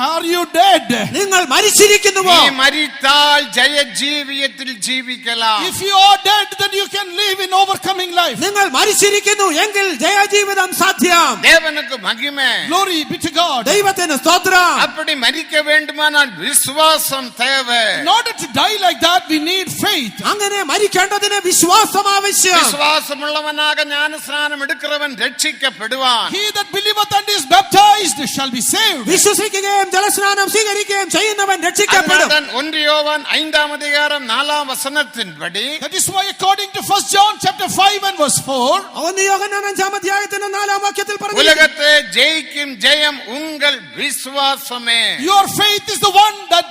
are you dead? നിങ്ങൾ മരിച്ചിരിക്കുന്നുവോ? நீ மரித்தால் ஜெய ஜீவியத்தில் ஜீவிக்கலாம். If you are dead, then you can live in overcoming life. നിങ്ങൾ മരിച്ചിരിക്കുന്നു എങ്കിൽ ജയജീവിതം സാധ്യം. தேவனுக்கு மகிமை. Glory be to God. ദൈവത്തിന് സ്തോത്രം. அப்படி மரிக்க வேண்டுமானால் விசுவாசம் தேவை. In order to die like that, we need faith. അങ്ങനെ മരിക്കേണ്ടതിന് വിശ്വാസം ആവശ്യം. விசுவாசமுள்ளவனாக ஞானஸ்நானம் எடுக்கிறவன் ரட்சிக்கப்படுவான். He that believeth and is baptized shall be saved. വിശ്വസിക്കുകയും ജലസ്നാനം സ്വീകരിക്കുകയും ചെയ്യുന്നവൻ രക്ഷിക്കപ്പെടും. அதனால்தான் 1 யோவான் 5ஆம் அதிகாரம் 4ஆம் வசனத்தின்படி That is why according to 1 John chapter 5 and verse 4, 1 യോഹന്നാൻ 5ആം അധ്യായത്തിന്റെ 4ആം വാക്യത്തിൽ പറഞ്ഞു, உலகத்தை ஜெயிக்கும் ஜெயம் உங்கள் விசுவாசமே. your faith is the one that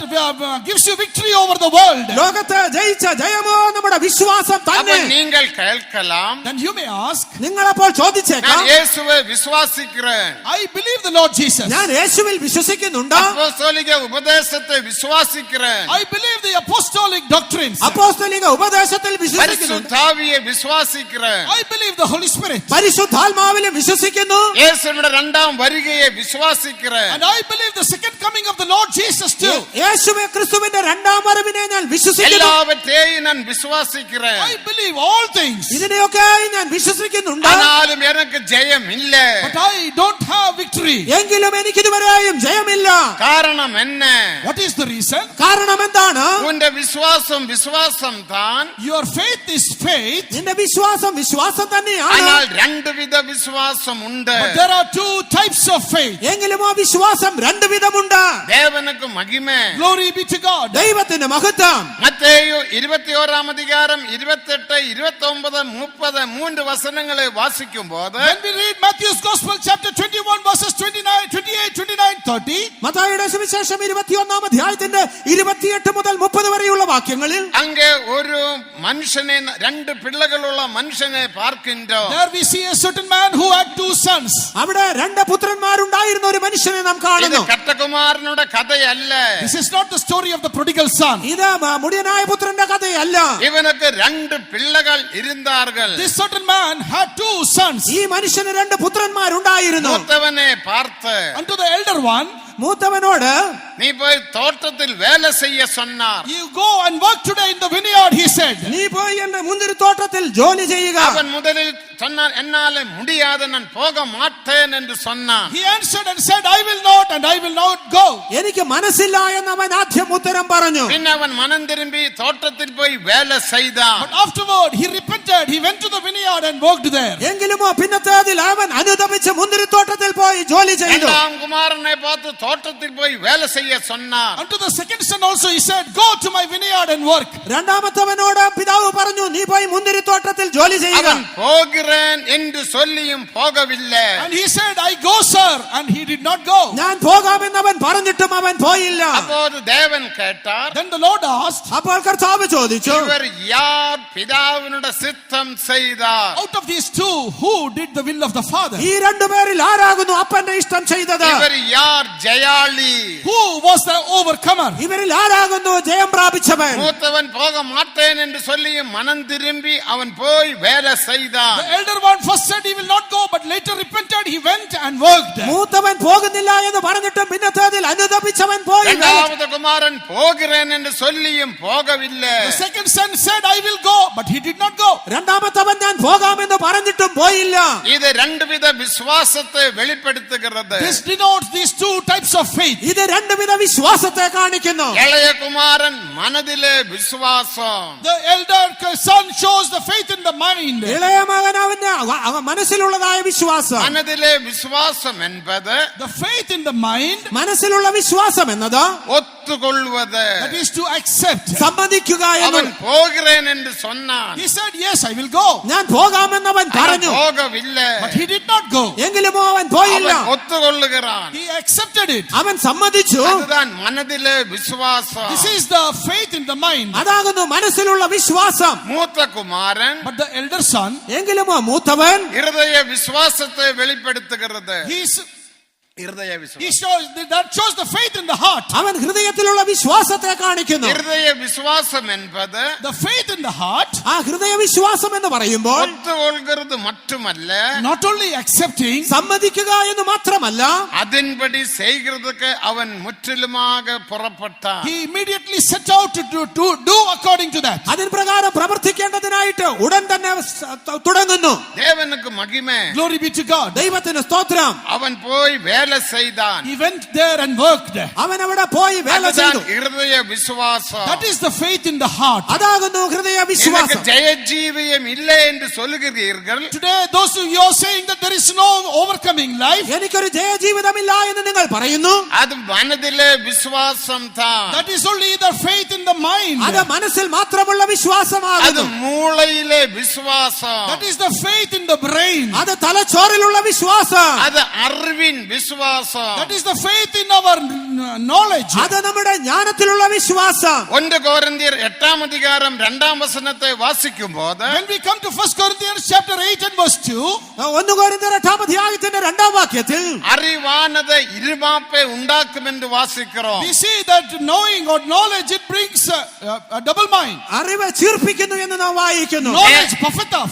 gives you victory over the world. ലോകത്തെ ജയിച്ച ജയമോ നമ്മുടെ വിശ്വാസം அப்ப തന്നെ. நீங்கள் கேட்கலாம், Then you may ask, നിങ്ങളപ്പോൾ ചോദിച്ചേക്കാം, நான் இயேசுவை விசுவாசிக்கிறேன், I believe the Lord Jesus. ഞാൻ യേശുവിൽ വിശ്വസിക്കുന്നുണ്ടോ? அப்போஸ்தலிக உபதேசத்தை விசுவாசிக்கிறேன், I believe the apostolic doctrines. അപ്പോസ്തലിക ഉപദേശത്തിൽ വിശ്വസിക്കുന്നുണ്ട്. பரிசுத்தாவியை விசுவாசிக்கிறேன், I believe the Holy Spirit. പരിശുദ്ധാത്മാവിലും വിശ്വസിക്കുന്നു. இயேசுவின் 2ஆம் வருகையை விசுவாசிக்கிறேன். And I believe the second coming of the Lord Jesus too. യേശുവേ ക്രിസ്തുവിന്റെ രണ്ടാം വരവിനെ ഞാൻ വിശ്വസിക്കുന്നു. எல்லாவற்றையும் நான் விசுவாசிக்கிறேன். I believe all things. ഇതിനെയൊക്കെ ഞാൻ വിശ്വസിക്കുന്നുണ്ട്. ஆனாலும் எனக்கு ஜெயம் இல்ல. But I don't have victory. എങ്കിലും എനിക്കിതുവരെയും ജയമില്ല. காரணம் என்ன? What is the reason? കാരണം എന്താണ്? உன்னுடைய விசுவாசம் தான். Your faith is faith. നിന്റെ വിശ്വാസം വിശ്വാസം തന്നെയാണ്. ஆனால் 2 വിധ விசுவாசம் உண்டு. But there are 2 types of faith. എങ്കിലും ആ വിശ്വാസം രണ്ട് വിധമുണ്ട്. தேவன் தேவனுக்கு மகிமை. Glory be to God. ദൈവത്തിന്റെ മഹത്വം. மத்தேயு 21 அதிகாரம் 28, 29, 30 மூன்று வசனங்களை வாசிக்கும் போது When we read Matthew's Gospel chapter 21 verses 29, 28, 29, 30, മത്തായിയുടെ സുവിശേഷം 21-ാം അധ്യായത്തിന്റെ 28 മുതൽ 30 വരെയുള്ള വാക്യങ്ങളിൽ அங்கே ஒரு மனுஷனை ரெண்டு பிள்ளைகளுள்ள மனுஷனை பார்க்கின்றோம். there we see a certain man who had two sons. അവിടെ രണ്ട് പുത്രന്മാരുണ്ടായിരുന്ന ഒരു മനുഷ്യനെ നാം இது കാണുന്നു. கட்டகுமாரனுடைய கதை அல்ல. This is not the story of the prodigal son. ഇത് മുടിയനായ പുത്രന്റെ കഥയല്ല. இவனுக்கு ரெண்டு பிள்ளைகள் இருந்தார்கள். This certain man had two sons. ഈ മനുഷ്യന് രണ്ട് പുത്രന്മാരുണ്ടായിരുന്നു. மூத்தவனை பார்த்து Unto the elder one, മൂത്തവനോട് நீ போய் தோட்டத்தில் வேலை செய்ய சொன்னார். you go and work today in the vineyard, he said. നീ പോയി എന്റെ മുന്തിരിത്തോട്ടത്തിൽ ജോലി ചെയ്യുക. அவன் முதலில் சொன்னான், என்னால முடியாது, நான் போக மாட்டேன் என்று சொன்னான். He answered and said, I will not and I will not go. എനിക്ക് മനസ്സില്ല എന്ന് അവൻ ആദ്യം ഉത്തരം പറഞ്ഞു. பின் அவன் மனம் திரும்பி தோட்டத்தில் போய் வேலை செய்தான். But afterward he repented. He went to the vineyard and worked there. എങ്കിലുമോ പിന്നത്തേതിൽ അവൻ അനുതപിച്ച് മുന്തിരിത്തോട്ടത്തിൽ പോയി ജോലി ചെയ്തു. இரண்டாம் குமாரனை பார்த்து தோட்டத்தில் போய் வேலை செய்ய சொன்னான். Unto the second son also he said, go to my vineyard and work. രണ്ടാമത്തവനോട് പിതാവ് പറഞ്ഞു, നീ പോയി മുന്തിരിത്തോട്ടത്തിൽ ജോലി ചെയ്യുക. அவன் போகிறேன் என்று சொல்லியும் போகவில்லை. And he said, I go, sir, and he did not go. ഞാൻ പോകാമെന്ന് അവൻ പറഞ്ഞിട്ടും അവൻ പോയില്ല. அப்போது தேவன் கேட்டார், Then the Lord asked, അപ്പോൾ കർത്താവ് ചോദിച്ചു, இவர் யார் பிதாவினுடைய சித்தம் செய்தார்? out of these two, who did the will of the Father? ഈ രണ്ടുപേരിൽ ആരാകുന്നു അപ്പന്റെ ഇഷ്ടം ചെയ്തത്? இவர் யார் ஜெயாளி? Who was the overcomer? ഇവരിൽ ആരാകുന്നു ജയം പ്രാപിച്ചവൻ? மூத்தவன் போக மாட்டேன் என்று சொல்லியும் மனம் திரும்பி அவன் போய் வேலை செய்தான். The elder one first said he will not go, but later repented. He went and worked. മൂത്തവൻ പോകുന്നില്ല എന്ന് പറഞ്ഞിട്ടും പിന്നത്തേതിൽ അനുതപിച്ചവൻ പോയി. இரண்டாவது குமாரன் போகிறேன் என்று சொல்லியும் போகவில்லை. The second son said, I will go, but he did not go. രണ്ടാമത്തവൻ ഞാൻ പോകാമെന്ന് പറഞ്ഞിട്ടും പോയില്ല. இது ரெண்டு வித விசுவாசத்தை வெளிப்படுத்துகிறது. This denotes these two types of faith. ഇത് രണ്ടുവിധ വിശ്വാസത്തെ കാണിക്കുന്നു. இளைய குமாரன் மனதிலே விசுவாசம், The elder son shows the faith in the mind. ഇളയ മകൻ അവന്റെ മനസ്സിലുള്ളതായ വിശ്വാസം. மனதிலே விசுவாசம் என்பது The faith in the mind, മനസ്സിലുള്ള വിശ്വാസം എന്നത് ஒத்துக்கொள்வது. that is to accept. സമ്മതിക്കുക அவன் എന്ന്. போகிறேன் என்று சொன்னான், He said, yes, I will go. ഞാൻ പോകാമെന്നവൻ அவன் പറഞ്ഞു. போகவில்லை. But he did not go. എങ്കിലുമോ അവൻ പോയില്ല. அவன் ஒத்துக்கொள்ளுகிறான். He accepted it. അവൻ സമ്മതിച്ചു. அதுதான் மனதிலே விசுவாசம். This is the faith in the mind. അതാകുന്നു മനസ്സിലുള്ള വിശ്വാസം. மூத்த குமாரன் But the elder son, എങ്കിലുമോ മൂത്തവൻ இருதய விசுவாசத்தை வெளிப்படுத்துகிறது. இருதய he விசுவாசம், shows that shows the faith in the heart. അവൻ ഹൃദയത്തിലുള്ള വിശ്വാസത്തെ കാണിക്കുന്നു. இருதய விசுவாசம் என்பது The faith in the heart, ആ ഹൃദയ വിശ്വാസം എന്ന് പറയുമ്പോൾ ஒத்துக்கொள்கிறது மட்டுமல்ல, not only accepting, സമ്മതിക്കുക എന്ന് മാത്രമല്ല, அதன்படி செய்கிறதுக்கு அவன் முற்றிலுமாக புறப்பட்டான். he immediately set out to do according to that. അതിൻ പ്രകാരം പ്രവർത്തിക്കേണ്ടതിനായിട്ട് ഉടൻ തന്നെ തുടങ്ങുന്നു. தேவனுக்கு மகிமை. Glory be to God. ദൈവത്തിന് സ്തോത്രം. அவன் போய் வேலை செய்தான். He went there and worked. അവൻ അവിടെ പോയി വേല அதுதான் ചെയ്തു. இருதய விசுவாசம். That is the faith in the heart. അതാകുന്നു ഹൃദയ எனக்கு വിശ്വാസം. ஜெயஜீவியம் இல்லை என்று சொல்லுகிறீர்கள். Today, those of you are saying that there is no overcoming life, എനിക്കൊരു ജയജീവിതമില്ല എന്ന് നിങ്ങൾ പറയുന്നു. அது மனதிலே விசுவாசம் தான். that is only the faith in the mind. അത് മനസ്സിൽ മാത്രമുള്ള அது വിശ്വാസമാകുന്നു. மூளையிலே விசுவாசம். That is the faith in the brain. അത് തലച്ചോറിലുള്ള വിശ്വാസം. அது அறிவின் விசுவாசம். That is the faith in our knowledge. അത് നമ്മുടെ ജ്ഞാനത്തിലുള്ള വിശ്വാസം. 1 கொரிந்தியர் 8 அதிகாரம் 2 வசனத்தை வாசிக்கும் போது When we come to 1 Corinthians chapter 8 and verse 2, 1 കൊരിന്ത്യർ 8 അധ്യായത്തിന്റെ 2 വാക്യത്തിൽ அறிவானதை இருமாப்பை ഉണ്ടാക്കും என்று வாசிக்கிறோம். we see that knowing or knowledge, it brings a double mind. അറിവ് ചീർപ്പിക്കുന്നു എന്ന് നാം വായിക്കുന്നു. Knowledge puffeth up,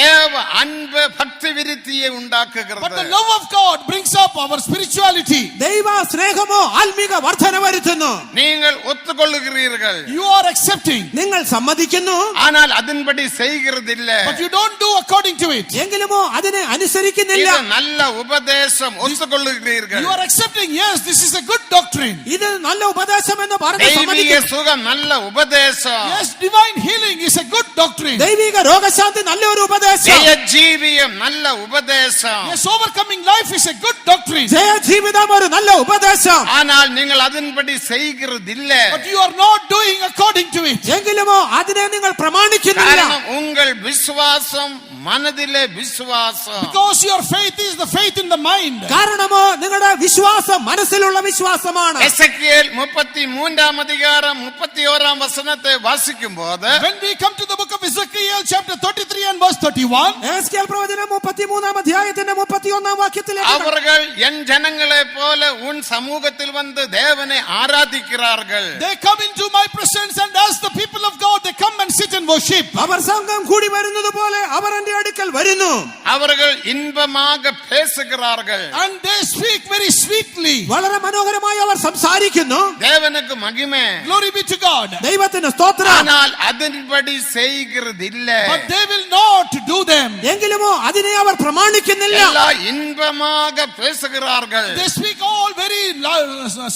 தேவ அன்பு பக்தி விருத்தியை but the உண்டாக்குகிறது. love of God brings up our spirituality. ദൈവ സ്നേഹമോ ആത്മീക വർധന വരുത്തുന്നു. நீங்கள் ஒத்துக்கொள்ளுகிறீர்கள், You are accepting, നിങ്ങൾ സമ്മതിക്കുന്നു, ஆனால் அதன்படி செய்கிறதில்லை. but you don't do according to it. എങ്കിലുമോ അതിനെ അനുസരിക്കുന്നില്ല. இது நல்ல உபதேசம், ஒத்துக்கொள்ளுகிறீர்கள். You are accepting, yes, this is a good doctrine. ഇത് നല്ല ഉപദേശം എന്ന് പറഞ്ഞ് தெய்வீக സമ്മതിക്കുന്നു. சுகம் நல்ல உபதேசம். Yes, divine healing is a good doctrine. ദൈവിക രോഗശാന്തി നല്ലൊരു ഉപദേശം. ஜெயஜீவியம் நல்ல உபதேசம். Yes, overcoming life is a good doctrine. ജയജീവിതം ഒരു നല്ല ഉപദേശം. ஆனால் ஆனால் நீங்கள் அதன்படி செய்கிறதில்லை. But you are not doing according to it. എങ്കിലുമോ അതിനെ നിങ്ങൾ പ്രമാണിക്കുന്നില്ല. காரணம் உங்கள் விசுவாசம் மனதிலே விசுவாசம். Because your faith is the faith in the mind. കാരണമോ നിങ്ങളുടെ വിശ്വാസം മനസ്സിലുള്ള വിശ്വാസമാണ്. എസെക്കിയേൽ 33 அதிகாரம் 31 വചനത്തെ വാസിക്കുമ്പോൾ When we come to the book of Ezekiel chapter 33 and verse 31, Ezekiel പ്രവചനം 33 അധ്യായത്തിന്റെ 31 വാക്യത്തിലേക്ക് அவர்கள் என் ஜனங்களை போல உன் சமூகத்தில் வந்து தேவனை ஆராதிக்கிறார்கள். they come into my presence and as the people of God they come and sit and worship. അവർ സംഘം കൂടി വരുന്നത് പോലെ അവർ എന്റെ അടുക്കൽ വരുന്നു. அவர்கள் இன்பமாக பேசுகிறார்கள். And they speak very sweetly. വളരെ മനോഹരമായി അവർ സംസാരിക്കുന്നു. தேவனுக்கு மகிமை. Glory be to God. ദൈവത്തിന് സ്തോത്രം. ஆனால் அதன்படி செய்கிறதில்லை. But they will not do them. എങ്കിലുമോ അതിനെ അവർ പ്രമാണിക്കുന്നില്ല. எல்லாம் இன்பமாக பேசுகிறார்கள். They speak all very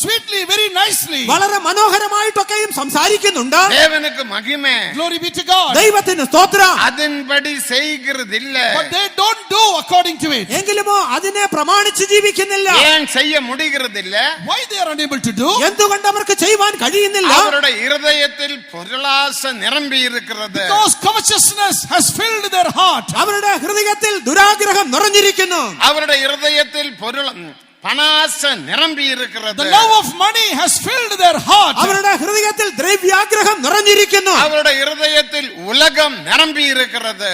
sweetly, very nicely. വളരെ മനോഹരമായിട്ടൊക്കെയും സംസാരിക്കുന്നുണ്ട്. தேவனுக்கு மகிமை. Glory be to God. ദൈവത്തിന് സ്തോത്രം. அதன்படி செய்கிறதில்லை. But they don't do according to it. എങ്കിലുമോ അതിനെ പ്രമാണിച്ച് ജീവിക്കുന്നില്ല. ஏன் செய்ய முடிகிறதில்லை? Why they are unable to do? എന്തുകൊണ്ട് അവർക്ക് ചെയ്യുവാൻ കഴിയുന്നില്ല? அவருடைய இருதயத்தில் பொருளாசை நிரம்பி இருக்கிறது. Because covetousness has filled their heart. അവരുടെ ഹൃദയത്തിൽ ദുരാഗ്രഹം നിറഞ്ഞിരിക്കുന്നു. அவருடைய இருதயத்தில் பணாச நிரம்பி The இருக்கிறது. love of money has filled their heart. അവരുടെ ഹൃദയത്തിൽ ദ്രവ്യാഗ്രഹം നിറഞ്ഞിരിക്കുന്നു. அவருடைய இருதயத்தில் உலகம் நிரம்பி இருக்கிறது.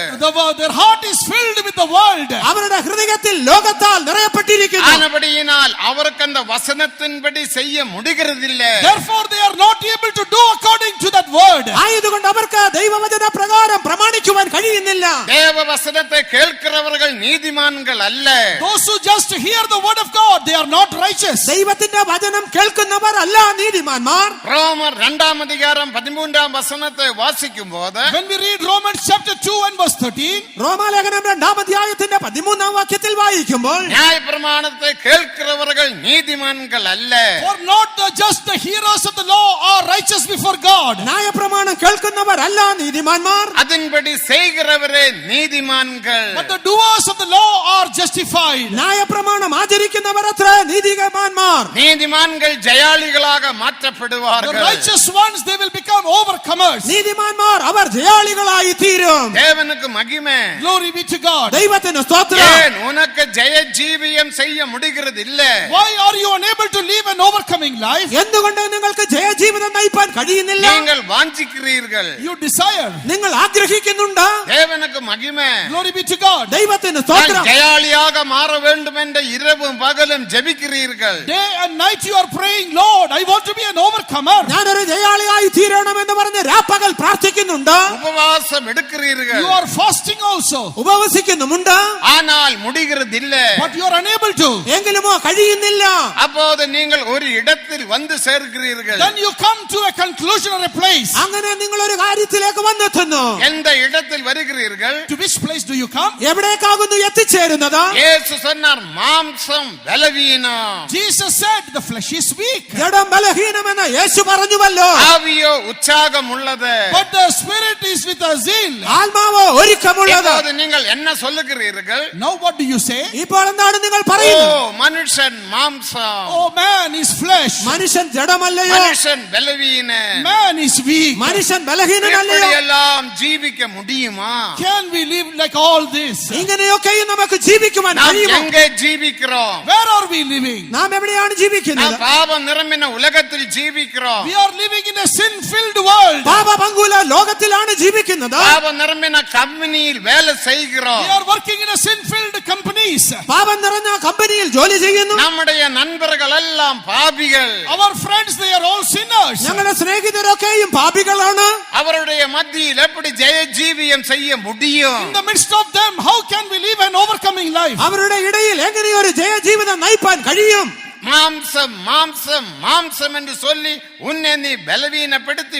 Their heart is filled with the world. അവരുടെ ഹൃദയത്തിൽ ലോകത്താൽ നിറയപ്പെട്ടിരിക്കുന്നു. ஆனபடியினால் அவருக்கு அந்த வசனத்தின்படி செய்ய முடிகிறதில்லை. Therefore they are not able to do according to that word. ആയതുകൊണ്ട് അവർക്ക് ദൈവവചന പ്രകാരം പ്രമാണിക്കുവാൻ കഴിയുന്നില്ല. தேவ வசனத்தை கேட்கிறவர்கள் நீதிமான்கள் அல்ல. Those who just hear the word of God, they are not righteous. ദൈവത്തിന്റെ വചനം കേൾക്കുന്നവർ അല്ല നീതിമാന്മാർ. ரோமர் 2 அதிகாரம் 13 வசனத்தை வாசிக்கும்போது When we read Romans chapter 2 and verse 13, റോമാലേഖനം 2 അധ്യായത്തിന്റെ 13 വാക്യത്തിൽ വായിക്കുമ്പോൾ நியாயப்பிரமாணத்தை கேட்கிறவர்கள் நீதிமான்கள் அல்ல. for not just the hearers of the law are righteous before God. ന്യായപ്രമാണം കേൾക്കുന്നവർ അല്ല നീതിമാന്മാർ. அதன்படி செய்கிறவரே நீதிமான்கள். But the doers of the law are justified. ന്യായപ്രമാണം ആചരിക്കുന്നവർ അത്ര നീതിമാന്മാർ. நீதிமான்கள் ஜெயாளிகளாக The மாற்றப்படுவார்கள். righteous ones, they will become overcomers. നീതിമാന്മാർ അവർ ജയാളികളായി തീരും. தேவனுக்கு மகிமை. Glory be to God. ദൈവത്തിന് സ്തോത്രം. ஏன் உனக்கு ஜெய ஜீவியம் செய்ய முடிகிறது இல்ல? Why are you unable to live an overcoming life? എന്തുകൊണ്ട് നിങ്ങൾക്ക് ജയജീവിതം നയിപ്പാൻ കഴിയുന്നില്ല? நீங்கள் வாஞ்சிக்கிறீர்கள். You desire. നിങ്ങൾ ആഗ്രഹിക്കുന്നുണ്ട്. தேவனுக்கு மகிமை. Glory be to God. ദൈവത്തിന് நான் സ്തോത്രം. ஜெயாளியாக மாற வேண்டும் என்ற இரவும் பகலும் ஜெபிக்கிறீர்கள். Day and night you are praying, Lord, I want to be an overcomer. ഞാനൊരു ജയാളിയായി തീരണമെന്ന് പറഞ്ഞ് രാപ്പകൽ പ്രാർത്ഥിക്കുന്നുണ്ട്. உபவாசம் எடுக்கிறீர்கள். You are fasting also. ഉപവസിക്കുന്നുമുണ്ട്. ஆனால் முடிகிறது இல்ல. But you are unable to. എങ്കിലുമോ കഴിയുന്നില്ല. அப்போது நீங்கள் ஒரு இடத்தில் வந்து சேர்க்கிறீர்கள். Then you come to a conclusion or a place. അങ്ങനെ നിങ്ങൾ ഒരു കാര്യത്തിലേക്ക് വന്നെത്തുന്നു. எந்த இடத்தில் வருகிறீர்கள்? To which place do you come? എവിടേക്കാകുന്നു എത്തിച്ചേരുന്നത്? இயேசு சொன்னார் மாம்சம் பலவீனம். Jesus said the flesh is weak. ജഡം ബലഹീനമെന്ന് യേശു പറഞ്ഞുവല്ലോ. ஆவியோ உற்சாகம் உள்ளது. But the spirit is with a zeal. ആത്മാവ് ഒരുക്കമുള്ളത്. இப்போது நீங்கள் என்ன சொல்லுகிறீர்கள்? Now what do you say? ഇപ്പോൾ എന്താണ് നിങ്ങൾ ஓ പറയുന്നത്? மனுஷன் மாம்சம். Oh, man is flesh. മനുഷ്യൻ ജഡമല്ലയോ? மனுஷன் பலவீனன். Man is weak. മനുഷ്യൻ ബലഹീനനല്ലയോ? எப்படியெல்லாம் ஜீவிக்க முடியுமா? Can we live like all this? ഇങ്ങനെയൊക്കെയും നമുക്ക് ജീവിക്കുവാൻ நாம் കഴിയുമോ? எங்கே ஜீவிக்கிறோம்? Where are we living? നാം എവിടെയാണ് நாம் ജീവിക്കുന്നത്? பாவம் நிரம்பின உலகத்தில் ஜீவிக்கிறோம். We are living in a sin-filled world. പാപപങ്കുല ലോകത്തിലാണ് ജീവിക്കുന്നത്. பாவம் நிரம்பின கம்பெனியில் வேலை செய்கிறோம். We are working in a sin-filled companies. പാപം നിറഞ്ഞ കമ്പനിയിൽ ജോലി ചെയ്യുന്നു. நம்முடைய நண்பர்கள் எல்லாம் பாவிகள். Our friends, they are all sinners. ഞങ്ങളുടെ സ്നേഹിതരൊക്കെയും പാപികളാണ്. அவருடைய மத்தியில் எப்படி ஜெய ஜீவியம் செய்ய முடியும்? In the midst of them, how can we live an overcoming life? അവരുടെ ഇടയിൽ എങ്ങനെ ഒരു ജയജീവിതം നയിപ്പാൻ കഴിയും? மாம்சம் மாம்சம் மாம்சம் என்று சொல்லி உன்னை நீ பலவீனப்படுத்தி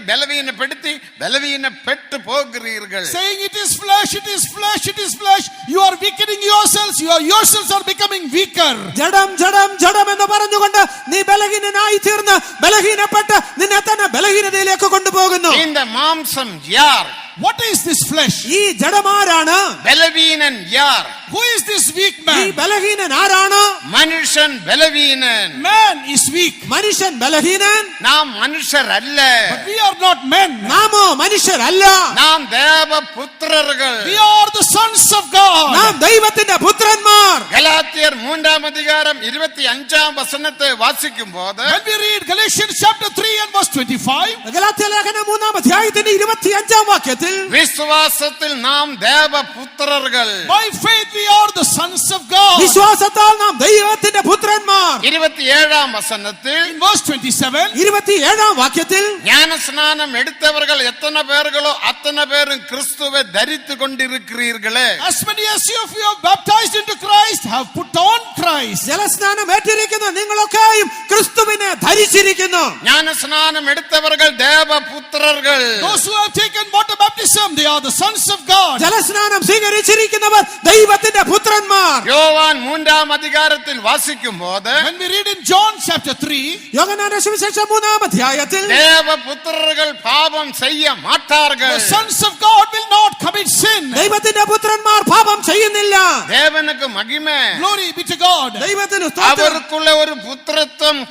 பலவீனப்பட்டு போகிறீர்கள். Saying it is flesh, it is flesh, it is flesh. You are weakening yourselves. You yourselves are becoming weaker. ജഡം ജഡം ജഡം എന്ന് പറഞ്ഞുകൊണ്ട് നീ ബലഹീനനായി തീർന്ന് ബലഹീനപ്പെട്ട് നിന്നെ തന്നെ ബലഹീനതയിലേക്ക് കൊണ്ടുപോകുന്നു. இந்த மாம்சம் யார்? What is this flesh? ഈ ജഡമാരാണ്? பலவீனன் யார்? Who is this weak ഈ man? ബലഹീനൻ ആരാണ്? മനുഷ്യൻ ബലവീനൻ. Man is weak. മനുഷ്യൻ ബലഹീനൻ. നാം മനുഷ്യരല്ല. But we are not men. നാമോ മനുഷ്യരല്ല. നാം ദേവപുത്രர்கள். We are the sons of God. നാം ദൈവത്തിന്റെ പുത്രന്മാർ. ഗലാത്യർ 3-ാം വസനത്തെ വാസിക്കുമ്പോൾ When we read Galatians chapter 3 and verse 25, Galatia ലേഖനം 3-ാം 25-ാം വാക്യത്തിൽ വിശ്വാസത്തിൽ നാം ദേവപുത്രர்கள். by faith we are the sons of God. വിശ്വാസത്താൽ നാം ദൈവത്തിന്റെ പുത്രന്മാർ. 27-ാം വസനത്തിൽ In verse 27, 27-ാം വാക്യത്തിൽ ஞானஸ்நானம் எடுத்தவர்கள் எத்தனை பேர்களோ அத்தனை பேரும் கிறிஸ்துவை தரித்து கொண்டிருக்கிறீர்களே. as many as you have baptized into Christ have put on Christ. ജലസ്നാനം ഏറ്റിരിക്കുന്ന നിങ്ങളൊക്കെയും ക്രിസ്തുവിനെ ധരിച്ചിരിക്കുന്നു. ஞானஸ்நானம் எடுத்தவர்கள் தேவபுத்திரர்கள். Those who have taken water baptism, they are the sons of God. ജലസ്നാനം സ്വീകരിച്ചിരിക്കുന്നവർ ദൈവത്തിന്റെ പുത്രന്മാർ. യോവാൻ 3-ാം അധികാരത്തിൽ വാസിക്കുമ്പോൾ When we read in John chapter 3, യോഹന്നാന്റെ സുവിശേഷം 3-ാം അധ്യായത്തിൽ தேவபுத்திரர்கள் பாவம் செய்ய the மாட்டார்கள். sons of God will not commit sin. ദൈവത്തിന്റെ പുത്രന്മാർ പാപം ചെയ്യുന്നില്ല. தேவனுக்கு மகிமை. Glory be to God. ദൈവത്തിന് സ്തോത്രം. அவருக்குள்ள ஒரு புத்திரத்துவம்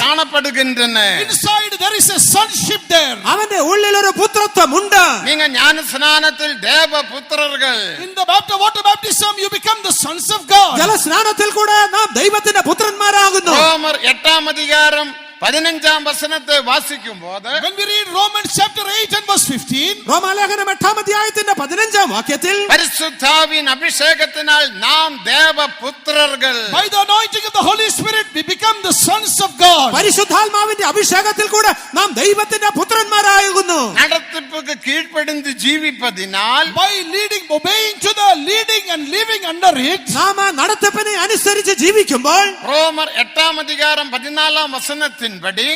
കാണപ്പെടുகின்றன. Inside there is a sonship there. അവന്റെ ഉള്ളിൽ ഒരു പുത്രത്വം ഉണ്ട്. நீங்க ஞானஸ்நானத்தில் தேவபுத்திரர்கள். In the water baptism you become the sons of God. ജലസ്നാനത്തിൽ കൂടെ നാം ദൈവത്തിന്റെ പുത്രന്മാരാകുന്നു. റോമർ 8-ാം അധികാരം 15-ാം വസനത്തെ വാസിക്കുമ്പോൾ When we read Romans chapter 8 and verse 15, റോമാലേഖനം 8-ാം അധ്യായത്തിന്റെ 15-ാം വാക്യത്തിൽ പരിശുദ്ധാവിൻ അഭിഷേകത്തിനാൽ നാം ദേവപുത്രர்கள். by the anointing of the Holy Spirit we become the sons of God. പരിശുദ്ധാത്മാവിന്റെ അഭിഷേകത്തിൽ കൂടെ നാം ദൈവത്തിന്റെ പുത്രന്മാരാകുന്നു. നടത്തിப்புക്ക് കീഴ്പ്പെടുന്ന് ജീവിപ്പതിനാൽ By obeying to the leading and living under it, നാം ആ നടത്തിപ്പിനെ അനുസരിച്ച് ജീവിക്കുമ്പോൾ റോമർ 8-ാം അധികാരം 14-ാം വസനത്തിൻപടി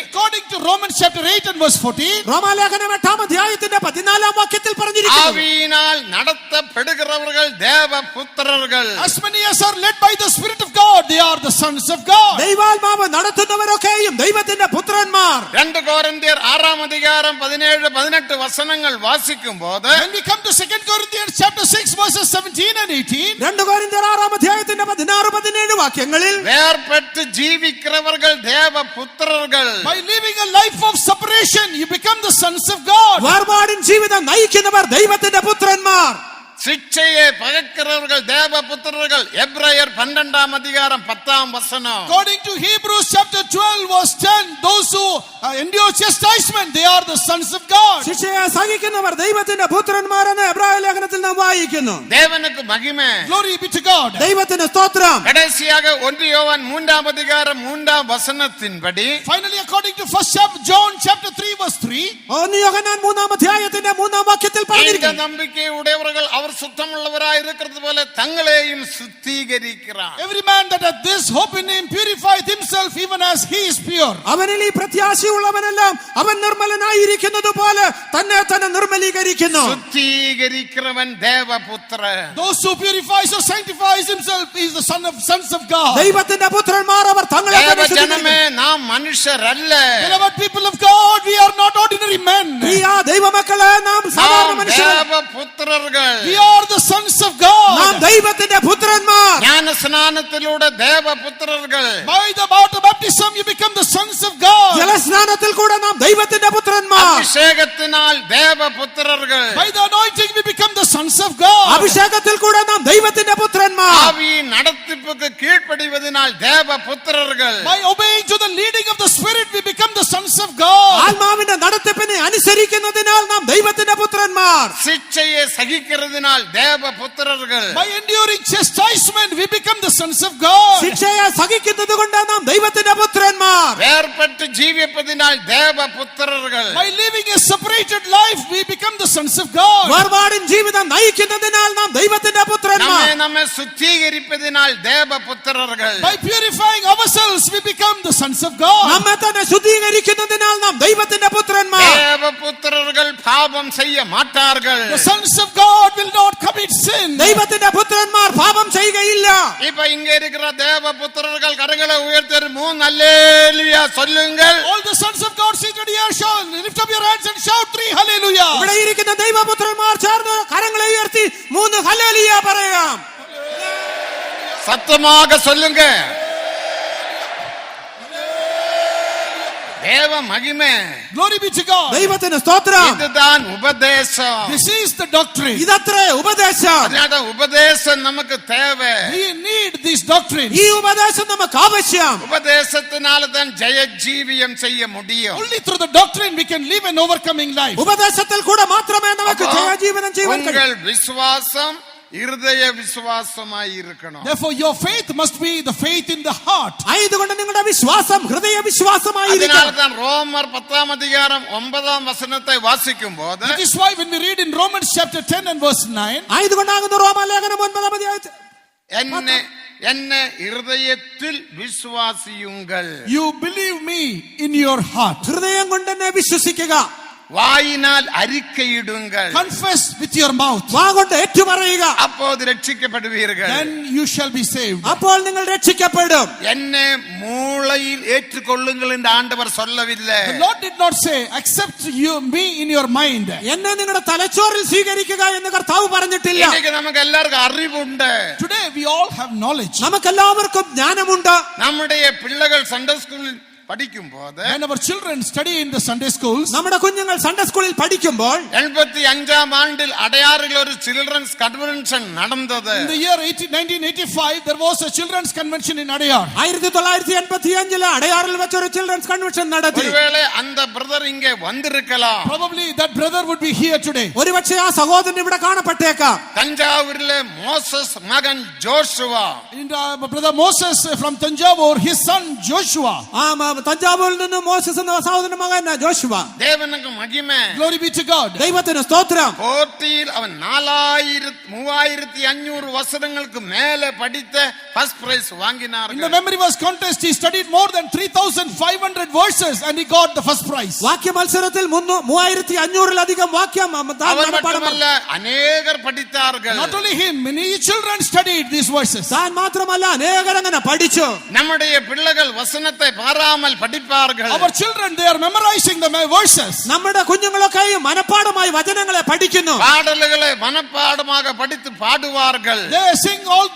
according to Romans chapter 8 and verse 14, റോമാലേഖനം 8-ാം അധ്യായത്തിന്റെ 14-ാം വാക്യത്തിൽ പറഞ്ഞിരിക്കുന്നു, ஆவியினால் நடத்தப்படுகிறவர்கள் தேவபுத்திரர்கள். as many as are led by the Spirit of God, they are the sons of God. ദൈവാത്മാവ് നടത്തുന്നവരൊക്കെയും ദൈവത്തിന്റെ പുത്രന്മാർ. 2 കൊരിന്ത്യർ 6-ാം അധികാരം 17-18 വസനങ്ങൾ വാസിക്കുമ്പോൾ When we come to 2 Corinthians chapter 6 verses 17 and 18, 2 കൊരിന്ത്യർ 6-ാം അധ്യായത്തിന്റെ 16-17 വാക്യങ്ങളിൽ വേർപെട്ട് ജീവിக்கிறவர்கள் தேவபுத்திரர்கள். by living a life of separation you become the sons of God. വേർപാടിൻ ജീവിതം നയിക്കുന്നവർ ദൈവത്തിന്റെ പുത്രന്മാർ. சிக்ஷையை பகைக்கிறவர்கள் தேவபுத்திரர்கள். எபிரேயர் 12-ாம் அதிகாரம் 10-ாம் வசனம். According to Hebrews chapter 12 verse 10, those who endure chastisement, they are the sons of God. ശിക്ഷയെ സഹിക്കുന്നവർ ദൈവത്തിന്റെ പുത്രന്മാരെന്ന് എബ്രായ ലേഖനത്തിൽ നാം വായിക്കുന്നു. தேவனுக்கு மகிமை. Glory be to God. ദൈവത്തിന് സ്തോത്രം. கடைசியாக 1 யோவான் 3-ாம் அதிகாரம் 3-ாம் வசனத்தின்படி Finally, according to 1 John chapter 3 verse 3, 1 യോഹന്നാൻ 3-ാം അധ്യായത്തിന്റെ 3-ാം വാക്യത്തിൽ இந்த പറഞ്ഞിരിക്കുന്നു, நம்பிக்கை உடையவர்கள் அவர் சுத்தமுள்ளவராய் இருக்கிறது போல தங்களையும் சுத்திகரிக்கிறார். every man that hath this hope in him purifieth himself even as he is pure. അവനിൽ ഈ പ്രത്യാശയുള്ളവനെല്ലാം അവൻ നിർമ്മലനായിരിക്കുന്നത് പോലെ തന്നെ തന്നെ നിർമ്മലീകരിക്കുന്നു. சுத்திகரிக்கிறவன் தேவபுத்திரன். Those who purifies or sanctifies himself is the sons of God. ദൈവത്തിന്റെ പുത്രന്മാർ അവർ തങ്ങളെ തന്നെ ശുദ്ധീകരിക്കുന്നു. தேவஜனமே நாம் மனுஷர் அல்ல. Beloved people of God, we are not ordinary men. പ്രിയ ദൈവമക്കളെ, നാം സാധാരണ நாம் മനുഷ്യരല്ല. தேவபுத்திரர்கள். We are the sons of God. നാം ദൈവത്തിന്റെ പുത്രന്മാർ. ஞானஸ்நானத்திலൂടെ தேவபுத்திரர்கள். By the water baptism you become the sons of God. ജലസ്നാനത്തിൽ കൂടെ നാം ദൈവത്തിന്റെ പുത്രന്മാർ. அபிஷேகத்தினால் தேவபுத்திரர்கள். By the anointing we become the sons of God. അഭിഷേകത്തിൽ കൂടെ നാം ദൈവത്തിന്റെ പുത്രന്മാർ. ஆவியின் நடத்திப்புக்கு கீழ்ப்படிவதனால் தேவபுத்திரர்கள். By obeying to the leading of the Spirit we become the sons of God. ആത്മാവിന്റെ നടത്തിപ്പിനെ അനുസരിക്കുന്നതിനാൽ നാം ദൈവത്തിന്റെ പുത്രന്മാർ. சிக்ஷையை சகிக்கிறதுனால் தேவபுத்திரர்கள். By enduring chastisement we become the sons of God. ശിക്ഷയെ സഹിക്കുന്നത് കൊണ്ട് നാം ദൈവത്തിന്റെ പുത്രന്മാർ. வேர்பட்டு ஜீவிப்பதினால் தேவபுத்திரர்கள். By living a separated life we become the sons of God. വേർപാടിൻ ജീവിതം നയിക്കുന്നതിനാൽ നാം ദൈവത്തിന്റെ പുത്രന്മാർ. നമ്മെ சுத்திகரிப்பதினால் தேவபுத்திரர்கள். By purifying ourselves we become the sons of God. നമ്മെ തന്നെ ശുദ്ധീകരിക്കുന്നതിനാൽ നാം ദൈവത്തിന്റെ പുത്രന്മാർ. தேவபுத்திரர்கள் பாவம் செய்ய மாட்டார்கள். The sons of God will not commit sin. ദൈവത്തിന്റെ പുത്രന്മാർ പാപം ചെയ്യുകയില്ല. இப்ப இங்க இருக்கிற தேவபுத்திரர்கள் கரங்களை உயர்த்தி 3 அல்லேலூயா சொல்லுங்கள். All the sons of God seated here shall lift up your hands and shout 3 hallelujah. ഇവിടെ ഇരിക്കുന്ന ദൈവപുത്രന്മാർ ചേർന്ന് കരങ്ങളെ ഉയർത്തി 3 ഹല്ലേലൂയ പറയാം. சத்தமாக சொல்லுங்க. தேவ மகிமை. Glory be to God. ദൈവത്തിന് സ്തോത്രം. இதுதான் உபதேசம். This is the doctrine. ഇതത്രേ ഉപദേശം. அதனால உபதேசம் நமக்கு தேவை. We need these doctrines. ഈ ഉപദേശം നമുക്ക് ആവശ്യം. உபதேசத்தினால தான் ஜெய ஜீவியம் செய்ய முடியும். Only through the doctrine we can live an overcoming life. ഉപദേശത്തിൽ കൂടെ മാത്രമേ നമുക്ക് ജയജീവനം ചെയ്യാൻ കഴിയൂ. உங்கள் விசுவாசம் இருதய விசுவாசமாய் இருக்கணும். Therefore your faith must be the faith in the heart. ആയതുകൊണ്ട് നിങ്ങളുടെ വിശ്വാസം ഹൃദയ വിശ്വാസമായിരിക്കണം. அதனால தான் ரோமர் 10 அதிகாரம் 9 വചനത്തെ വാസിക്കുമ്പോൾ That is why when we read in Romans chapter 10 and verse 9, ആയതുകൊണ്ടാകുന്നു റോമാലേഖനം 9 അധ്യായത്തിൽ എന്നെ ഹൃദയത്തിൽ വിശ്വാസിയുங்கள். you believe me in your heart. ഹൃദയം കൊണ്ട് എന്നെ വിശ്വസിക്കുക. വായിനാൽ அறிக்கையிடுங்கள். Confess with your mouth. വാ കൊണ്ട് ഏറ്റുപറയുക. அப்போது രക്ഷിക്കപ്പെടുவீர்கள். Then you shall be saved. അപ്പോൾ നിങ്ങൾ രക്ഷിക്കപ്പെടും. എന്നെ മൂളയിൽ ഏറ്റുകൊള്ളുங்கள் എന്ന് ആണ്ടവർ சொல்லவில்லை. The Lord did not say accept you me in your mind. എന്നെ നിങ്ങളുടെ തലച്ചോറിൽ സ്വീകരിക്കുക എന്ന് കർത്താവ് പറഞ്ഞിട്ടില്ല. இன்னைக்கு நமக்கு எல்லாருக்கும் அறிவுண்டு. Today we all have knowledge. നമുക്കെല്ലാവർക്കും ജ്ഞാനമുണ്ട്. நம்முடைய பிள்ளைகள் சண்டே ஸ்கூலில் പഠിക്കുമ്പോൾ When our children study in the Sunday schools, നമ്മുടെ കുഞ്ഞുങ്ങൾ സൺഡേ സ്കൂളിൽ പഠിക്കുമ്പോൾ 85 ആണ്ടിൽ അടയാറിൽ ഒരു ചിൽഡ്രൻസ് കൺവെൻഷൻ നടന്നത്. in the year 1985 there was a children's convention in Adayar. 1985 അടയാറിൽ വെച്ച് ഒരു ചിൽഡ്രൻസ് കൺവെൻഷൻ നടത്തി. ഒരുവേളை அந்த பிரதர் இங்கே வந்திருக்கலாம். Probably that brother would be here today. ഒരുപക്ഷേ ആ സഹോദരൻ ഇവിടെ കാണപ്പെട്ടേക്കാം. തഞ്ചാവൂരിലെ മോസസ് മകൻ Joshua, In brother Moses from Tanjavur, his son Joshua. തഞ്ചാവൂരിൽ നിന്ന് മോശസ് എന്ന സഹോദരന്റെ മകൻ ജോഷുവ. ദേവനുക്ക് മഹിമ. Glory be to God. ദൈവത്തിന് സ്തോത്രം. പോർട്ടിയിൽ അവൻ 3500 വർഷങ്ങൾക്ക് മേലെ പഠിച്ച് ഫസ്റ്റ് പ്രൈസ് വാങ്ങിനാർ. In the memory verse contest he studied more than 3500 verses and he got the first prize. വാക്യ മത്സരത്തിൽ 3500-ലധികം വാക്യം അവൻ മാത്രമല്ല അനേകർ പഠിത്താர்கள். Not only him, many children studied these verses. താൻ മാത്രമല്ല അനേകർ അങ്ങനെ പഠിച്ചു. നമ്മുടെ പിള്ളകൾ വചനത്തെ പാരാമൽ പഠിപ്പാர்கள். Our children, they are memorizing the verses. നമ്മുടെ കുഞ്ഞുങ്ങളൊക്കെയും മനപ്പാഠമായി വചനങ്ങളെ പഠിക്കുന്നു. പാടലുകളെ മനപ്പാഠமாக പഠിத்து പാടുവാர்கள்.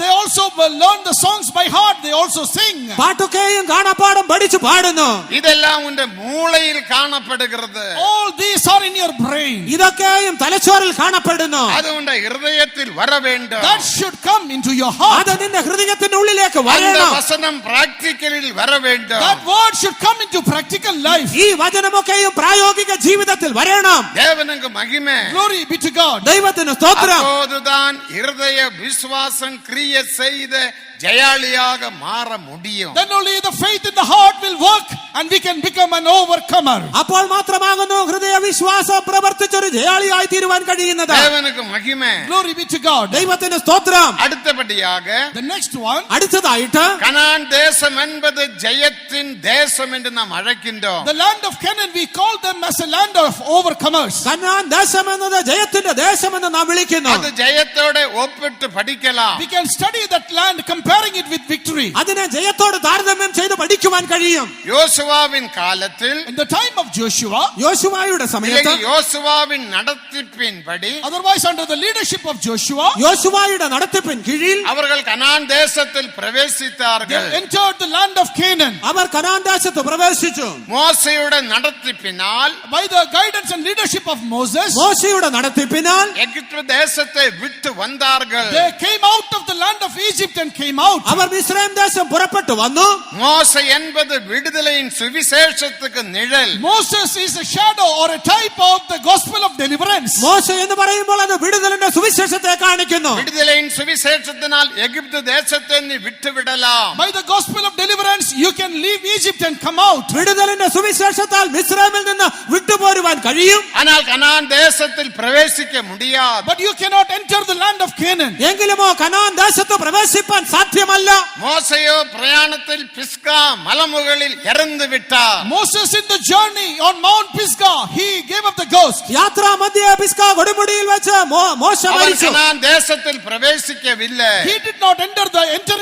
They also learn the songs by heart. They also sing. പാട്ടൊക്കെയും കാണാപ്പാഠം പഠിച്ചു പാടുന്നു. ഇതെല്ലാം ഉന്റെ മൂളയിൽ കാണപ്പെടുகிறது. All these are in your brain. ഇതൊക്കെയും തലച്ചോറിൽ കാണപ്പെടുന്നു. അതുകൊണ്ട് ഹൃദയത്തിൽ വര வேண்டும். That should come into your heart. അത് നിന്റെ ഹൃദയത്തിന്റെ ഉള്ളിലേക്ക് அந்த വരണം. വചനം പ്രാക്ടിക്കലിൽ വര வேண்டும். That word should come into practical life. ഈ വചനമൊക്കെയും പ്രായോഗിക ജീവിതത്തിൽ വരണം. ദേവനുക്ക് മഹിമ. Glory be to God. ദൈവത്തിന് സ്തോത്രം. அப்போதுதான் இருதய விசுவாசம் கிரியை செய்து ஜெயாளியாக மாற முடியும். Then only the faith in the heart will work and we can become an overcomer. അപ്പോൾ മാത്രമാകുന്നു ഹൃദയ വിശ്വാസം പ്രവർത്തിച്ചൊരു ജയാളിയായി തീരുവാൻ കഴിയുന്നത്. ദേവനുക്ക് മഹിമ. Glory be to God. ദൈവത്തിന് സ്തോത്രം. അടുത്തപടിயாக The next one, അടുത്തതായിട്ട് കനാൻ ദേശം என்பது ஜெயத்தின் தேசம் என்று நாம் அழைக்கின்றோம். the land of Canaan, we call them as a land of overcomers. Canaan ദേശം എന്നത് ജയത്തിന്റെ ദേശമെന്ന് നാം വിളിക്കുന്നു. அது ஜெயத்தோட ஒப்பிட்டு படிக்கலாம். We can study that land comparing it with victory. അതിനെ ജയത്തോട് താരതമ്യം ചെയ്ത് പഠിക്കുവാൻ കഴിയും. யோசுவாவின் காலத்தில், In the time of Joshua, യോശുവായുടെ സമയത്ത്, யோசுவாவின் நடத்திப்பின்படி, otherwise under the leadership of Joshua, യോശുവായുടെ നടത്തിപ്പിൻ കീഴിൽ அவர்கள் கனான் தேசத்தில் they பிரவேசித்தார்கள். entered the land of Canaan. അവർ കനാൻ ദേശത്ത് പ്രവേശിച്ചു. மோசேயோட நடத்திப்பினால் By the guidance and leadership of Moses, മോശയുടെ നടത്തിപ്പിനാൽ எகிப்து தேசத்தை விட்டு வந்தார்கள். they came out of the land of Egypt and came out. അവർ മിസ്രൈം ദേശം പുറപ്പെട്ടു വന്നു. மோசே என்பது விடுதலையின் சுவிசேஷத்துக்கு நிழல். Moses is a shadow or a type of the gospel of deliverance. മോശ എന്ന് പറയുമ്പോൾ അത് വിടുതലിന്റെ സുവിശേഷത്തെ കാണിക്കുന്നു. விடுதலையின் சுவிசேஷத்தினால் எகிப்து தேசத்தை நீ விட்டு விடலாம். By the gospel of deliverance, you can leave Egypt and come out. വിടുതലിന്റെ സുവിശേഷത്താൽ മിസ്രൈമിൽ നിന്ന് വിട്ടുപോരുവാൻ കഴിയും. ஆனால் கனான் தேசத்தில் பிரவேசிக்க முடியாது. But you cannot enter the land of Canaan. എങ്കിലുമോ കനാൻ ദേശത്ത് പ്രവേശിപ്പാൻ സാധ്യമല്ല. மோசேயோ பிரயாணத்தில் பிஸ்கா மலமுகளில் இறந்து விட்டார். Moses in the journey on Mount Pisgah, he gave up the ghost. യാത്രാ മധ്യേ പിസ്കാ കൊടുമുടിയിൽ വെച്ച് മോശ அவன் മരിച്ചു. கனான் தேசத்தில் பிரவேசிக்கவில்லை. He did not enter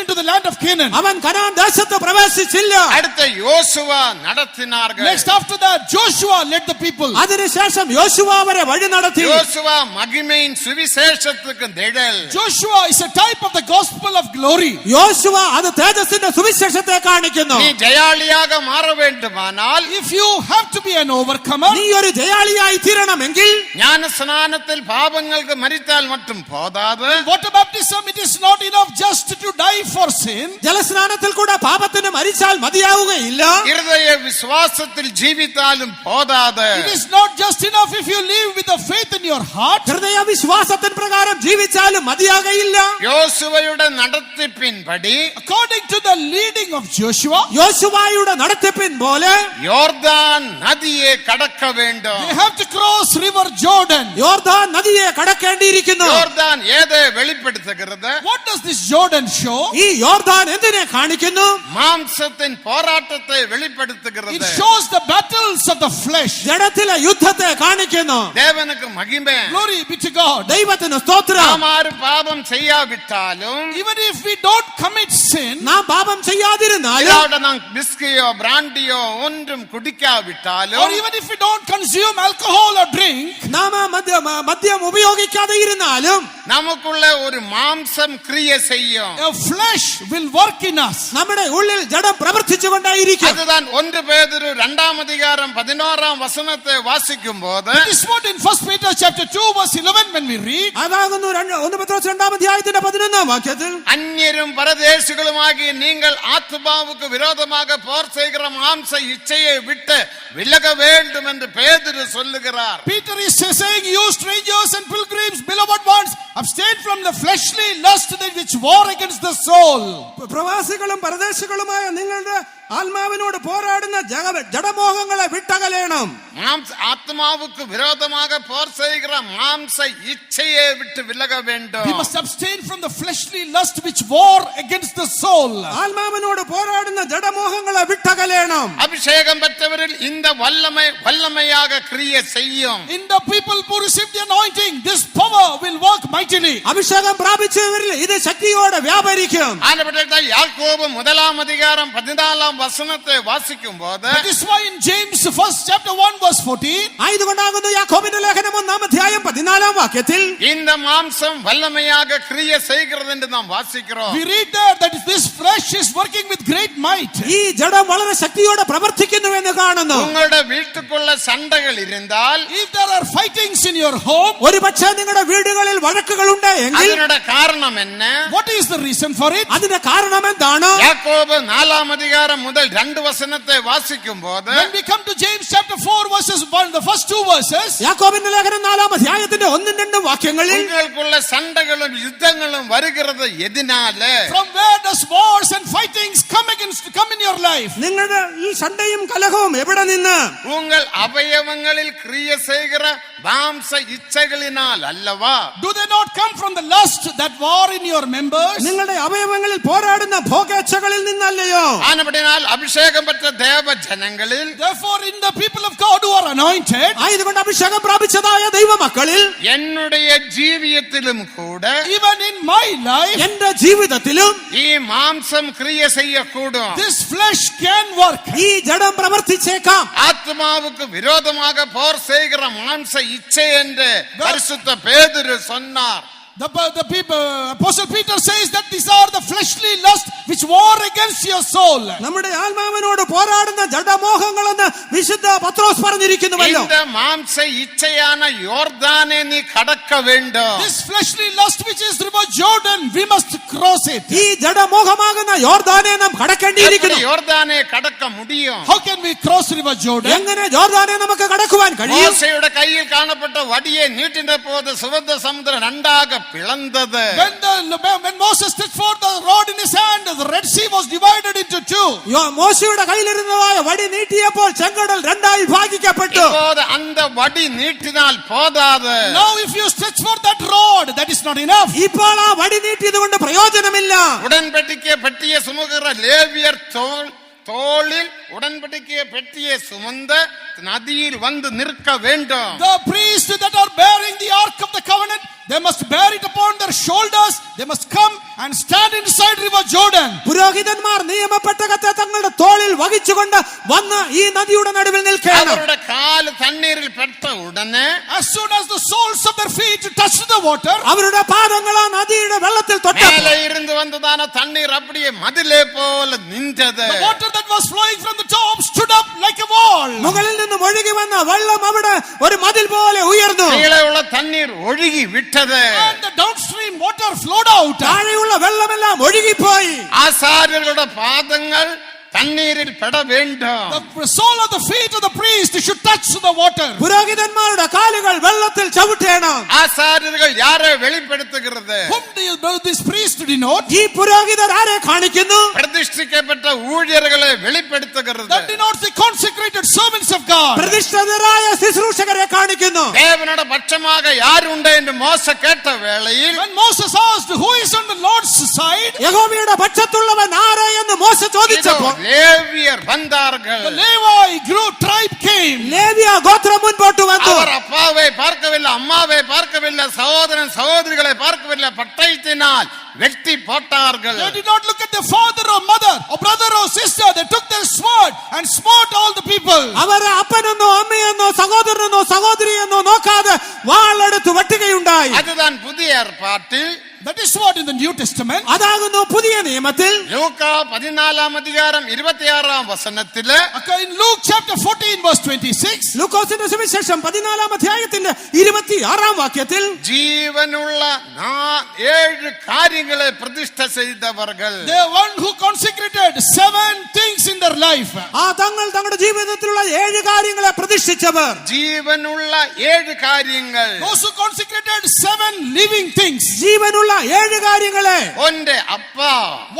into the land of Canaan. അവൻ കനാൻ ദേശത്ത് പ്രവേശിച്ചില്ല. அடுத்த யோசுவா நடத்தினார்கள். Next after that, Joshua led the people. അതിനുശേഷം യോശുവ അവരെ വഴി നടത്തി. യോശുവ മഹിമയിൻ സുവിശേഷത്തിற்கு നിഴൽ. Joshua is a type of the gospel of glory. യോശുവ അത് തേജസ്സിന്റെ സുവിശേഷത്തെ കാണിക്കുന്നു. നീ ജയാളിയാക മാറ വേണ്ടുമാനാൽ, If you have to be an overcomer, നീ ഒരു ജയാളിയായി തീരണമെങ്കിൽ ജ്ഞാനസ്നാനത്തിൽ പാപങ്ങൾക്ക് മരിച്ചാൽ മറ്റും പോതാതെ, water baptism, it is not enough just to die for sin. ജലസ്നാനത്തിൽ കൂടെ പാപത്തിന് മരിച്ചാൽ മതിയാവുകയില്ല. ഹൃദയ വിശ്വാസത്തിൽ ജീവിത്താലും പോതാതെ, It is not just enough if you live with the faith in your heart. ഹൃദയ വിശ്വാസത്തിൻ പ്രകാരം ജീവിച്ചാലും മതിയാകയില്ല. യോശുവയുടെ നടത്തിപ്പിൻപടി According to the leading of Joshua, യോശുവയുടെ നടത്തിപ്പിൻ പോലെ യോർദാൻ നദിയെ കടക്ക വേണ്ടും. they have to cross river Jordan. യോർദാൻ നദിയെ കടക്കേണ്ടിയിരിക്കുന്നു. യോർദാൻ ഏത് വെളിപ്പെടുത്തുகிறது? What does this Jordan show? ഈ യോർദാൻ എന്തിനെ കാണിക്കുന്നു? മാംസത്തിൻ പോരാട്ടത്തെ It വെളിപ്പെടുത്തുகிறது. shows the battles of the flesh. ജഡത്തിലെ യുദ്ധത്തെ കാണിക്കുന്നു. ദേവനുക്ക് മഹിമ. Glory be to God. ദൈവത്തിന് സ്തോത്രം. നാം ആരും പാപം ചെയ്യാവിട്ടാലും, Even if we don't commit sin, നാം പാപം ചെയ്യാതിരുന്നാലും, ഇതോടെ നാം വിസ്കിയോ ബ്രാൻഡിയോ ഒന്നും കുടിക്കാവിട്ടാലും, or even if we don't consume alcohol or drink, നാം മദ്യം ഉപയോഗിക്കാതെ ഇരുന്നാലും, നമുക്കുള്ള ഒരു മാംസം ക്രിയ ചെയ്യും. a flesh will work in us. നമ്മുടെ ഉള്ളിൽ ജഡം പ്രവർത്തിച്ചുകൊണ്ടേയിരിക്കും. അതുതാൻ 1 പേതുരു 2:11 വാസിക്കുമ്പോൾ, That is what in 1 Peter chapter 2 verse 11 when we read, അതാകുന്നു 1 പത്രോസ് 2-ാം അധ്യായത്തിന്റെ 11-ാം വാക്യത്തിൽ, അന്യരും പരദേശികളുമാകി നിങ്ങൾ ആത്മാവുക്ക് വിരോധமாக போர் செய்கிற மாம்ச இச்சையை விட்டு விலக வேண்டும் என்று பேதுரு சொல்லுகிறார். Peter is saying, you strangers and pilgrims, beloved ones, abstain from the fleshly lust that which war against the soul. പ്രവാസികളും പരദേശികളുമായ നിങ്ങളുടെ ആത്മാവിനോട് പോരാടുന്ന ജഡമോഹങ്ങളെ വിട്ടകലേണം. ஆத்மாவுக்கு விரோதமாக போர் செய்கிற மாம்ச இச்சையை விட்டு விலக வேண்டும். We must abstain from the fleshly lust which war against the soul. ആത്മാവിനോട് പോരാടുന്ന ജഡമോഹങ്ങളെ വിട്ടകലേണം. அபிஷேகம் பெற்றவரில் இந்த வல்லமையாக கிரியை செய்யும். In the people who receive the anointing, this power will work mightily. അഭിഷേകം പ്രാപിച്ചവരിൽ ഇത് ശക്തിയോടെ വ്യാപരിക്കും. ஆனபடியால் யாக்கோபு 1:14 വചനത്തെ വാസിക്കുമ്പോൾ, That is why in James 1st chapter 1 verse 14, ആയതുകൊണ്ടാകുന്നു യാക്കോബിന്റെ ലേഖനം 1-ാം അധ്യായം 14-ാം വാക്യത്തിൽ, இந்த மாம்சம் வல்லமையாக கிரியை செய்கிறது என்று நாம் வாசிக்கிறோம். we read there that this flesh is working with great might. ഈ ജഡം വളരെ ശക്തിയോടെ പ്രവർത്തിക്കുന്നുവെന്ന് കാണുന്നു. உங்களுடைய வீட்டுக்குள்ள சண்டைகள் இருந்தால், If there are fightings in your home, ഒരുപക്ഷെ നിങ്ങളുടെ വീടുകളിൽ വഴക്കുകളുണ്ട് എങ്കിൽ அதனுடைய காரணம் என்ன? what is the reason for it? അതിന്റെ കാരണം എന്താണ്? யாக்கோபு 4:1 முதல் 2 வசனத்தை வாசிக்கும்போது, When we come to James chapter 4 verses 1, the first 2 verses, യാക്കോബിന്റെ ലേഖനം 4-ാം അധ്യായത്തിന്റെ 1-2 വാക്യങ്ങളിൽ, உங்களுக்குள்ள சண்டைகளும் யுத்தங்களும் வருகிறது எதனால? from where does wars and fightings come in your life? നിങ്ങളുടെ ഈ സണ്ടയും കലഹവും എവിടെ നിന്ന്? உங்கள் அவயவங்களில் கிரியை செய்கிற மாம்ச இச்சைகளினால் அல்லவா? Do they not come from the lust that war in your members? നിങ്ങളുടെ അവയവങ്ങളിൽ പോരാടുന്ന ഭോഗേച്ഛകളിൽ നിന്നല്ലയോ? ஆனபடியால் அபிஷேகம் பெற்ற தேவ ஜனங்களில், Therefore in the people of God who are anointed, ആയതുകൊണ്ട് അഭിഷേകം പ്രാപിച്ചതായ ദൈവമക്കളിൽ, என்னுடைய ஜீவியத்திலும் கூட even in my life, എന്റെ ജീവിതത്തിലും ഈ மாம்சம் கிரியை செய்யக்கூடும். this flesh can work. ഈ ജഡം പ്രവർത്തിച്ചേക്കാം. ஆத்மாவுக்கு விரோதமாக போர் செய்கிற மாம்ச இச்சை என்று பரிசுத்த பேதுரு சொன்னார். The people, Apostle Peter says that these are the fleshly lust which war against your soul. നമ്മുടെ ആത്മാവിനോട് പോരാടുന്ന ജഡമോഹങ്ങളെന്ന് വിശുദ്ധ പത്രോസ് പറഞ്ഞിരിക്കുന്നുവല്ലോ. இந்த மாம்ச இச்சையான யோர்தானை நீ கடக்க வேண்டும். This fleshly lust which is river Jordan, we must cross it. ഈ ജഡമോഹമാകുന്ന യോർദാനെ നാം കടക്കേണ്ടിയിരിക്കുന്നു. യോർദാനെ கடக்க முடியும்? How can we cross river Jordan? എങ്ങനെ യോർദാനെ നമുക്ക് കടക്കുവാൻ കഴിയും? மோசேயுடைய கையில் காணப்பட்ட வடியை நீட்டின போது சுவந்த சமுத்திரம் இரண்டாக பிளந்தது. When Moses stretched forth the rod in his hand, the Red Sea was divided into two. മോശയുടെ കയ്യിലിരുന്നതായ വടി നീട്ടിയപ്പോൾ ചെങ്കടൽ രണ്ടായി ഭാഗിക്കപ്പെട്ടു. இப்போது அந்த வடி நீட்டினால் போதாது. Now if you stretch forth that rod, that is not enough. ഇപ്പോൾ ആ വടി നീട്ടിയത് കൊണ്ട് പ്രയോജനമില്ല. உடன்படிக்கை பெட்டியை சுமக்கிற லேவியர் தோளில் உடன்படிக்கை பெட்டியை சுமந்த நதியில் வந்து நிற்க வேண்டும். The priests that are bearing the ark of the covenant, they must bear it upon their shoulders. They must come and stand inside River Jordan. പുരോഹിതന്മാർ നിയമപ്പെട്ടകത്തെ തങ്ങളുടെ തോളിൽ വഹിച്ചുകൊണ്ട് വന്ന് ഈ നദിയുടെ നടുവിൽ നിൽക്കണം. അവരുടെ കാല് തണ്ണീരിൽ പെട്ട ഉടനെ As soon as the soles of their feet touched the water, അവരുടെ പാദങ്ങൾ ആ നദിയുടെ വെള്ളത്തിൽ തൊട്ടപ്പോൾ மேலே இருந்து வந்ததான தண்ணீர் அப்படியே மதிலே போல நின்றது. the water that was flowing from the top stood up like a wall. മുകളിൽ നിന്നും ഒഴുകി വന്ന വെള്ളം അവിടെ ഒരു മതിൽ പോലെ ഉയർന്നു. கீழே உள்ள தண்ணீர் ஒழுகி விட்டது. And the downstream water flowed out. താഴെയുള്ള വെള്ളമെല്ലാം ഒഴുകിപ്പോയി. ஆசாரியர்களுடைய பாதங்கள் தண்ணீரில் பட வேண்டும். The sole of the feet of the priest should touch the water. പുരോഹിതന്മാരുടെ കാലുകൾ വെള്ളത്തിൽ ചവിട്ടേണം. ஆசாரியர்கள் யாரை வெளிப்படுத்துகிறது? Whom do this priest denote? ഈ പുരോഹിതർ ആരെ കാണിക്കുന്നു? பிரதிஷ்டிக்கப்பட்ட ஊழியர்களை வெளிப்படுத்துகிறது. That denotes the consecrated servants of God. പ്രതിഷ്ഠിതരായ ശുശ്രൂഷകരെ കാണിക്കുന്നു. தேவனோட பட்சமாக யார் உண்டு என்று மோசே கேட்ட வேளையில் When Moses asked who is on the Lord's side, യഹോവയുടെ പക്ഷത്തുള്ളവൻ ആര് എന്ന് മോശ ചോദിച്ചപ്പോൾ லேவியர் வந்தார்கள். the Levi tribe came. ലേവ്യ ഗോത്രം മുൻപോട്ട് വന്നു. அவர் அப்பாவை பார்க்கவில்லை, அம்மாவை பார்க்கவில்லை, சகோதரன் சகோதரிகளை பார்க்கவில்லை, பட்டயத்தினால் வெட்டி போட்டார்கள். They did not look at their father or mother or brother or sister. They took their sword and smote all the people. അവർ അപ്പനെന്നോ അമ്മയെന്നോ സഹോദരനെന്നോ സഹോദരിയെന്നോ നോക്കാതെ വാളെടുത്ത് വെട്ടുകയുണ്ടായി. அதுதான் புதிய ஏற்பாட்டில். That is what in the New Testament. അതാകുന്നു പുതിയ നിയമത്തിൽ. Luka 14:26 In Luke chapter 14 verse 26. ലൂക്കോസിന്റെ സുവിശേഷം 14 അധ്യായത്തിന്റെ 26 വാക്യത്തിൽ ജീവനുള്ള 7 കാര്യങ്ങളെ പ്രതിഷ്ഠ ചെയ്തവർകൾ. The one who consecrated 7 things in their life. ആ തങ്ങളുടെ ജീവിതത്തിലുള്ള 7 കാര്യങ്ങളെ പ്രതിഷ്ഠിച്ചവർ. ജീവനുള്ള 7 കാര്യങ്ങൾ. Those who consecrated 7 living things. ജീവനുള്ള 7 കാര്യങ്ങളെ. ഒന്ന് അപ്പാ,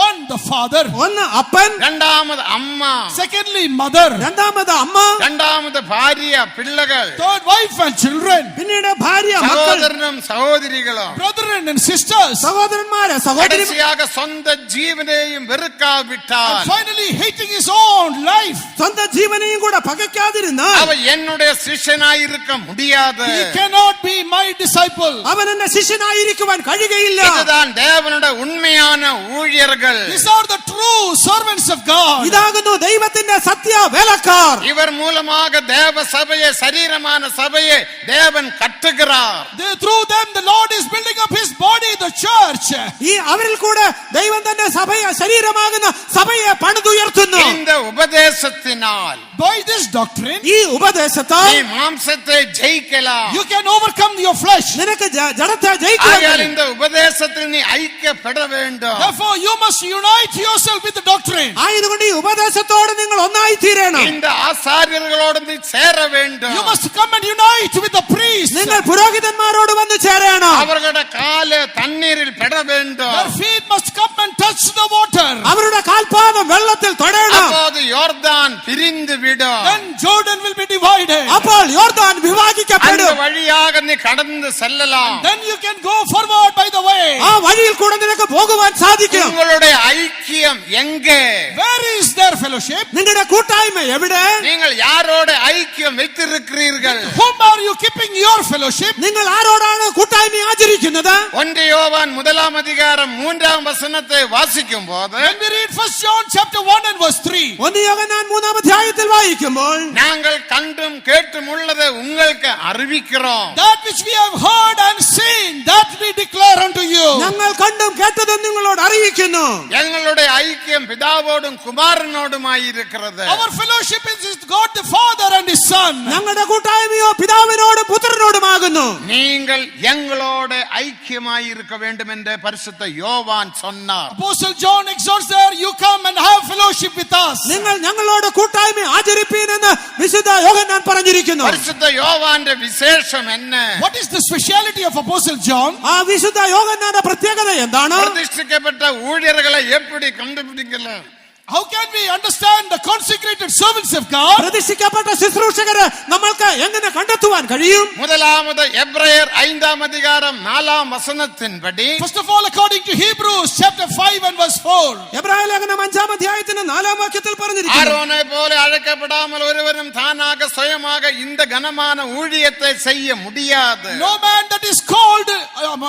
One, the father. ഒന്ന് അപ്പൻ. രണ്ടാമത് അമ്മ, Secondly, mother. രണ്ടാമത് അമ്മ. രണ്ടാമത് ഭാര്യ, പിള്ളകൾ, Third, wife and children. പിന്നീട് ഭാര്യ, മക്കൾ, സഹോദരനും സഹോദരികളും, Brethren and sisters. സഹോദരന്മാരെ, സഹോദരി. കടസിയാക സ്വന്തം ജീവനെയും വെറുക്കാവിട്ടാൽ, And finally, hating his own life. സ്വന്തം ജീവനെയും കൂടെ പകയ്ക്കാതിരുന്നാൽ അവ என்னுடைய ശിഷ്യനായിരിക്ക முடியாது. He cannot be my disciple. അവൻ എന്റെ ശിഷ്യനായിരിക്കുവാൻ കഴിയുകയില്ല. இதுதான் தேவனுடைய உண்மையான ஊழியர்கள். These are the true servants of God. ഇതാകുന്നു ദൈവത്തിന്റെ സത്യ വേലക്കാർ. இவர் மூலமாக தேவ சபையை, சரீரமான சபையை தேவன் கட்டுகிறார். Through them the Lord is building up his body, the church. ഈ അവരിൽ കൂടെ ദൈവം തന്റെ സഭയെ, ശരീരമാകുന്ന സഭയെ പണിതുയർത്തുന്നു. இந்த உபதேசத்தினால், By this doctrine, ഈ ഉപദേശത്താൽ நீ மாம்சத்தை ஜெயிக்கலாம். you can overcome your flesh. നിനക്ക് ജഡത്തെ ஆகையால் ജയിക്കാൻ. இந்த உபதேசத்தில் நீ ஐக்கியப்பட வேண்டும். Therefore, you must unite yourself with the doctrine. ആയതുകൊണ്ട് ഈ ഉപദേശത്തോട് നിങ്ങൾ ഒന്നായി തീരണം. இந்த ആസാര്യர்களോട് നീ ചേര வேண்டும். You must come and unite with the priest. നിങ്ങൾ പുരോഹിതന്മാരോട് വന്ന് ചേരണം. அவர்களுடைய காല് தண்ணீரில் பட வேண்டும். Their feet must come and touch the water. അവരുടെ കാൽപാദം വെള്ളത്തിൽ തൊടണം. அப்போது யோர்தான் பிரிந்து விடும். Then Jordan will be divided. അപ്പോൾ യോർദാൻ அந்த വിഭാഗിക്കപ്പെടും. வழியாக நீ கடந்து செல்லலாம். Then you can go forward by the way. ആ വഴിയിൽ കൂടെ നിനക്ക് പോകുവാൻ സാധിക്കും. உங்களுடைய ஐக்கியம் எங்கே? Where is their fellowship? നിങ്ങളുടെ കൂട്ടായ്മ എവിടെ? நீங்கள் யாரோட ஐக்கியம் வைத்திருக்கிறீர்கள்? Whom are you keeping your fellowship? നിങ്ങൾ ആരോടാണ് കൂട്ടായ്മ ആചരിക്കുന്നത്? 1 யோவான் 1:3 வாசிக்கும் போது, When we read 1 John chapter 1 and verse 3. 1 യോഹന്നാൻ 3 അധ്യായത്തിൽ വായിക്കുമ്പോൾ நாங்கள் கண்டும் கேட்டும் உள்ளதை உங்களுக்கு அறிவிக்கிறோம். That which we have heard and seen, that we declare unto you. ഞങ്ങൾ കണ്ടും കേട്ടതും നിങ്ങളോട് അറിയിക്കുന്നു. எங்களுடைய ஐக்கியம் பிதாவோடும் குமாரனோடுமாய் இருக்கிறது. Our fellowship is with God the Father and His Son. ഞങ്ങളുടെ കൂട്ടായ്മയോ പിതാവിനോടും പുത്രനോടുമാകുന്നു. நீங்கள் எங்களோட ஐக்கியமாய் இருக்க வேண்டும் என்று பரிசுத்த யோவான் சொன்னார். Apostle John exhorts there, you come and have fellowship with us. നിങ്ങൾ ഞങ്ങളോട് കൂട്ടായ്മ ആചരിപ്പീൻ എന്ന് വിശുദ്ധ യോഹന്നാൻ പറഞ്ഞിരിക്കുന്നു. பரிசுத்த யோவாന്റെ விசேஷம் என்ன? What is the speciality of Apostle John? ആ വിശുദ്ധ യോഹന്നാന്റെ പ്രത്യേകത എന്താണ്? பிரதிஷ்டிக்கப்பட்ட ஊழியர்களை எப்படி கண்டுபிடிக்கலாம்? How can we understand the consecrated servants of God? പ്രതിഷ്ഠിക്കപ്പെട്ട ശുശ്രൂഷകരെ നമ്മൾക്ക് എങ്ങനെ കണ്ടെത്തുവാൻ കഴിയും? முதலாவது எபிரேயர் 5ஆம் அதிகாரம் 4ஆம் வசனத்தின்படி, First of all, according to Hebrews chapter 5 and verse 4. എബ്രായ ലേഖനം 5ആം അധ്യായത്തിന്റെ 4ആം വാക്യത്തിൽ പറഞ്ഞിരിക്കുന്നു, ஆரோனை போல அழைக்கப்படாமல் ஒருவரும் தானாக சுயமாக இந்த கனமான ஊழியத்தை செய்ய முடியாது. No man that is called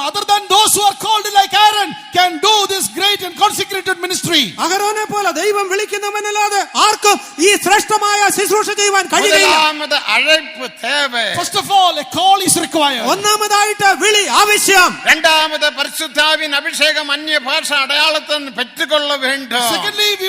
other than those who are called like Aaron can do this great and consecrated ministry. അഹരോനെ പോലെ ദൈവം വിളിക്കുന്നവനല്ലാതെ ആർക്കും ഈ ശ്രേഷ്ഠമായ ശുശ്രൂഷ ചെയ്യുവാൻ കഴിയില്ല. முதலாவது அழைப்பு தேவை. First of all, a call is required. ഒന്നാമതായിട്ട് വിളി ആവശ്യം. இரண்டாவது பரிசுத்தாவின் அபிஷேகம் அந்நிய பாஷை அடையாளத்தை பெற்றுக்கொள்ள வேண்டும். Secondly, he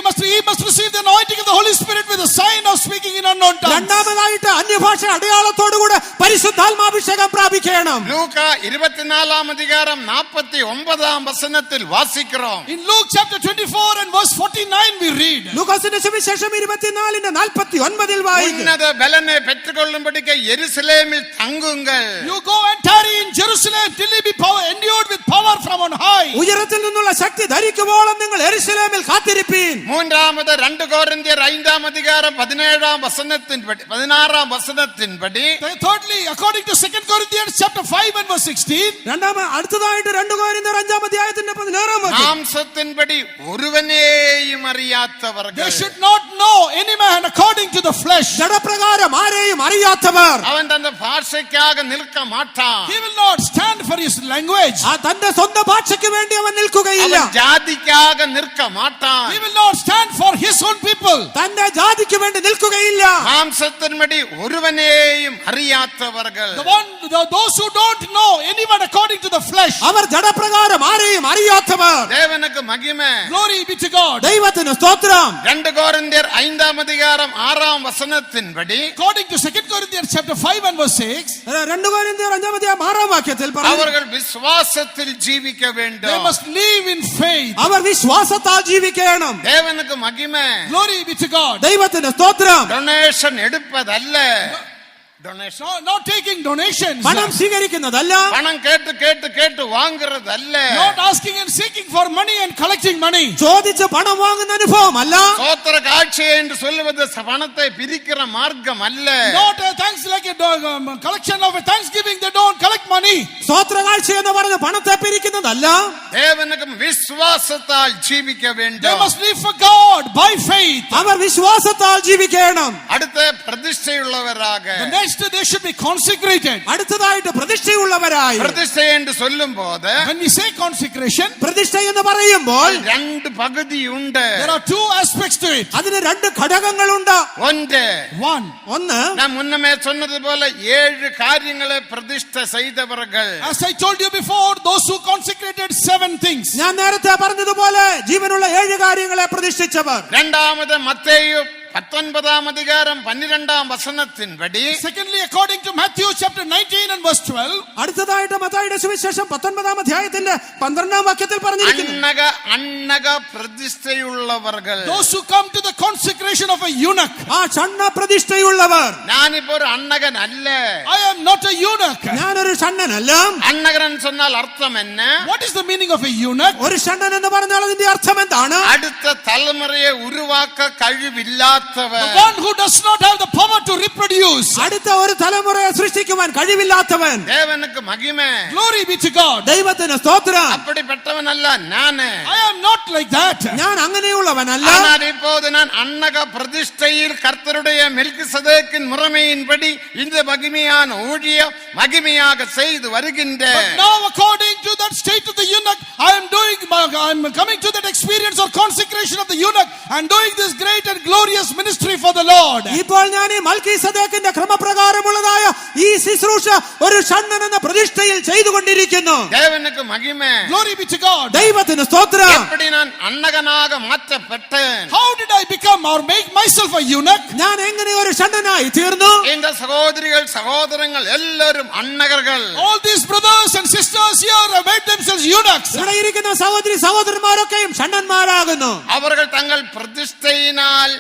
must receive the anointing of the Holy Spirit with the sign of speaking in unknown tongues. രണ്ടാമതായിട്ട് അന്യഭാഷ അടയാളത്തോടുകൂടെ പരിശുദ്ധാത്മാഭിഷേകം പ്രാപിക്കണം. லூக்கா 24ஆம் அதிகாரம் 49ஆம் வசனத்தில் வாசிக்கிறோம். In Luke chapter 24 and verse 49 we read, ലൂക്കോസിന്റെ സുവിശേഷം 24ന്റെ 49ൽ വായിക്കുന്നു, உன்னத பலனை பெற்றுக்கொள்ளும்படிக்கு எருசலேமில் தங்குங்கள். you go and tarry in Jerusalem till you be endued with power from on high. ഉയരത്തിൽ നിന്നുള്ള ശക്തി ധരിക്കുവോളം നിങ്ങൾ യെരൂശലേമിൽ കാത്തിരിപ്പീൻ. மூன்றாவது 2 கொரிந்தியர் 5ஆம் அதிகாரம் 16ஆம் வசனத்தின்படி, Thirdly, according to 2 Corinthians chapter 5 and verse 16, അടുത്തതായിട്ട് 2 കൊരിന്ത്യർ 5ആം അധ്യായത്തിന്റെ 16ആം വാക്യം, மாம்சத்தின்படி ஒருவனேயும் அறியாதவர்கள், they should not know any man according to the flesh. ജഡപ്രകാരം ആരെയും അറിയാത്തവർ, அவன் தந்த பாஷைக்காக நிற்க மாட்டான். He will not stand for his language. തന്റെ സ്വന്തം ഭാഷയ്ക്ക് വേണ്ടി അവൻ നിൽക്കുകയില്ല. அவன் ஜாதிக்காக நிற்க மாட்டான். He will not stand for his own people. തന്റെ ജാതിക്ക് വേണ്ടി നിൽക്കുകയില്ല. மாம்சத்தின்படி ஒருவனேயும் அறியாதவர்கள், Those who don't know anyone according to the flesh. അവർ ജഡപ്രകാരം ആരെയും അറിയാത്തവർ. தேவனுக்கு மகிமை. Glory be to God. ദൈവത്തിന് സ്തോത്രം. 2 கொரிந்தியர் 5ஆம் அதிகாரம் 6ஆம் வசனத்தின்படி, According to 2 Corinthians chapter 5 and verse 6, 2 കൊരിന്ത്യർ 5ആം അധ്യായം 6ആം വാക്യത്തിൽ പറഞ്ഞു, அவர்கள் விசுவாசத்தில் ஜீவிக்க they வேண்டும். must live in faith. അവർ വിശ്വാസത്താൽ ജീവിക്കണം. தேவனுக்கு மகிமை. Glory be to God. ദൈവത്തിന് സ്തോത്രം. டொனேஷன் எடுப்பதல்ல. Donation Not taking donations. പണം സ്വീകരിക്കുന്നതല്ല, பணம் கேட்டு கேட்டு கேட்டு வாங்குறதல்ல. Not asking and seeking for money and collecting money. ചോദിച്ച് പണം വാങ്ങുന്ന അനുഭവം അല്ല. சோத்திர காட்சி என்று சொல்லுவது பணத்தை பிரிக்கிற மார்க்கம் அல்ல. Not a thanks like a collection of a thanksgiving. They don't collect money. സ്തോത്രകാഴ്ച എന്ന് പറഞ്ഞ് പണത്തെ പിരിക്കുന്നതല്ല. தேவனுக்கு விசுவாசத்தால் ஜீவிக்க They வேண்டும். must live for God by faith. അവർ വിശ്വാസത്താൽ ജീവിക്കണം. அடுத்த பிரதிஷ்டையுள்ளவராக. They should be consecrated. അടുത്തതായിട്ട് പ്രതിഷ്ഠയുള്ളവരായി. பிரதிஷ்டை என்று சொல்லும் போது When we say consecration, പ്രതിഷ്ഠ എന്ന് പറയുമ്പോൾ ரெண்டு பகுதி உண்டு. there are two aspects to it. അതിന് 2 ഘടകങ്ങളുണ്ട്. ஒன்று, One, ഒന്ന്, நான் முன்னமே சொன்னது போல 7 காரியங்களை பிரதிஷ்டை செய்தவர்கள். as I told you before, those who consecrated 7 things. ഞാൻ നേരത്തെ പറഞ്ഞതുപോലെ ജീവനുള്ള 7 കാര്യങ്ങളെ പ്രതിഷ്ഠിച്ചവർ. இரண்டாவது மத்தேயு 19ஆம் அதிகாரம் 12ஆம் வசனத்தின்படி, Secondly, according to Matthew chapter 19 and verse 12, അടുത്തതായിട്ട് മത്തായിയുടെ സുവിശേഷം 19ആം അധ്യായത്തിന്റെ 12ആം വാക്യത്തിൽ പറഞ്ഞിരിക്കുന്നു, அன்னக பிரதிஷ்டையுள்ளவர்கள். those who come to the consecration of a eunuch. ആ ഷണ്ണ പ്രതിഷ്ഠയുള്ളവർ. நான் இப்போ ஒரு அன்னகன் அல்ல. I am not a eunuch. ഞാനൊരു ഷണ്ണനല്ല. அன்னகன் சொன்னால் அர்த்தம் என்ன? What is the meaning of a eunuch? ഒരു ഷണ്ണൻ എന്ന് പറഞ്ഞാൽ അതിന്റെ അർത്ഥം എന്താണ്? அடுத்த தலைமுறையை உருவாக்க കഴിവില്ലാത്തவர். The one who does not have the power to reproduce. അടുത്ത ഒരു തലമുറയെ സൃഷ്ടിക്കുവാൻ കഴിവില്ലാത്തവൻ. தேவனுக்கு மகிமை. Glory be to God. ദൈവത്തിന് സ്തോത്രം. அப்படிப்பட்டவன் அல்ல நானு. I am not like that. ഞാൻ അങ്ങനെയുള്ളവനല്ല. ஆனால் இப்போது நான் அன்னக பிரதிஷ்டையில் கர்த்தருடைய மெல்கிசதேக்கின் முறைமையின்படி இந்த மகிமையான ஊழியம் மகிமையாக செய்து வருகின்றேன். But now according to that state of the eunuch, I am coming to that experience or consecration of the eunuch and doing this great and glorious ministry for the Lord. ഇപ്പോൾ ഞാൻ ഈ മൽക്കീസദേക്കിന്റെ ക്രമപ്രകാരമുള്ളതായ ഈ ശുശ്രൂഷ ഒരു ഷണ്ണൻ എന്ന പ്രതിഷ്ഠയിൽ ചെയ്തുകൊണ്ടിരിക്കുന്നു. தேவனுக்கு மகிமை. Glory be to God. ദൈവത്തിന് സ്തോത്രം. எப்படி நான் அன்னகனாக மாற்றப்பட்டேன்? How did I become or make myself a eunuch? ഞാൻ എങ്ങനെ ഒരു ഷണ്ണനായി തീർന്നു? இந்த சகோதரிகள் சகோதரங்கள் எல்லாரும் அன்னகர்கள். All these brothers and sisters here have made themselves eunuchs. ഇവിടെ ഇരിക്കുന്ന സഹോദരി സഹോദരന്മാരൊക്കെയും ഷണ്ണന്മാരാകുന്നു. அவர்கள் தங்கள் பிரதிஷ்டையினால்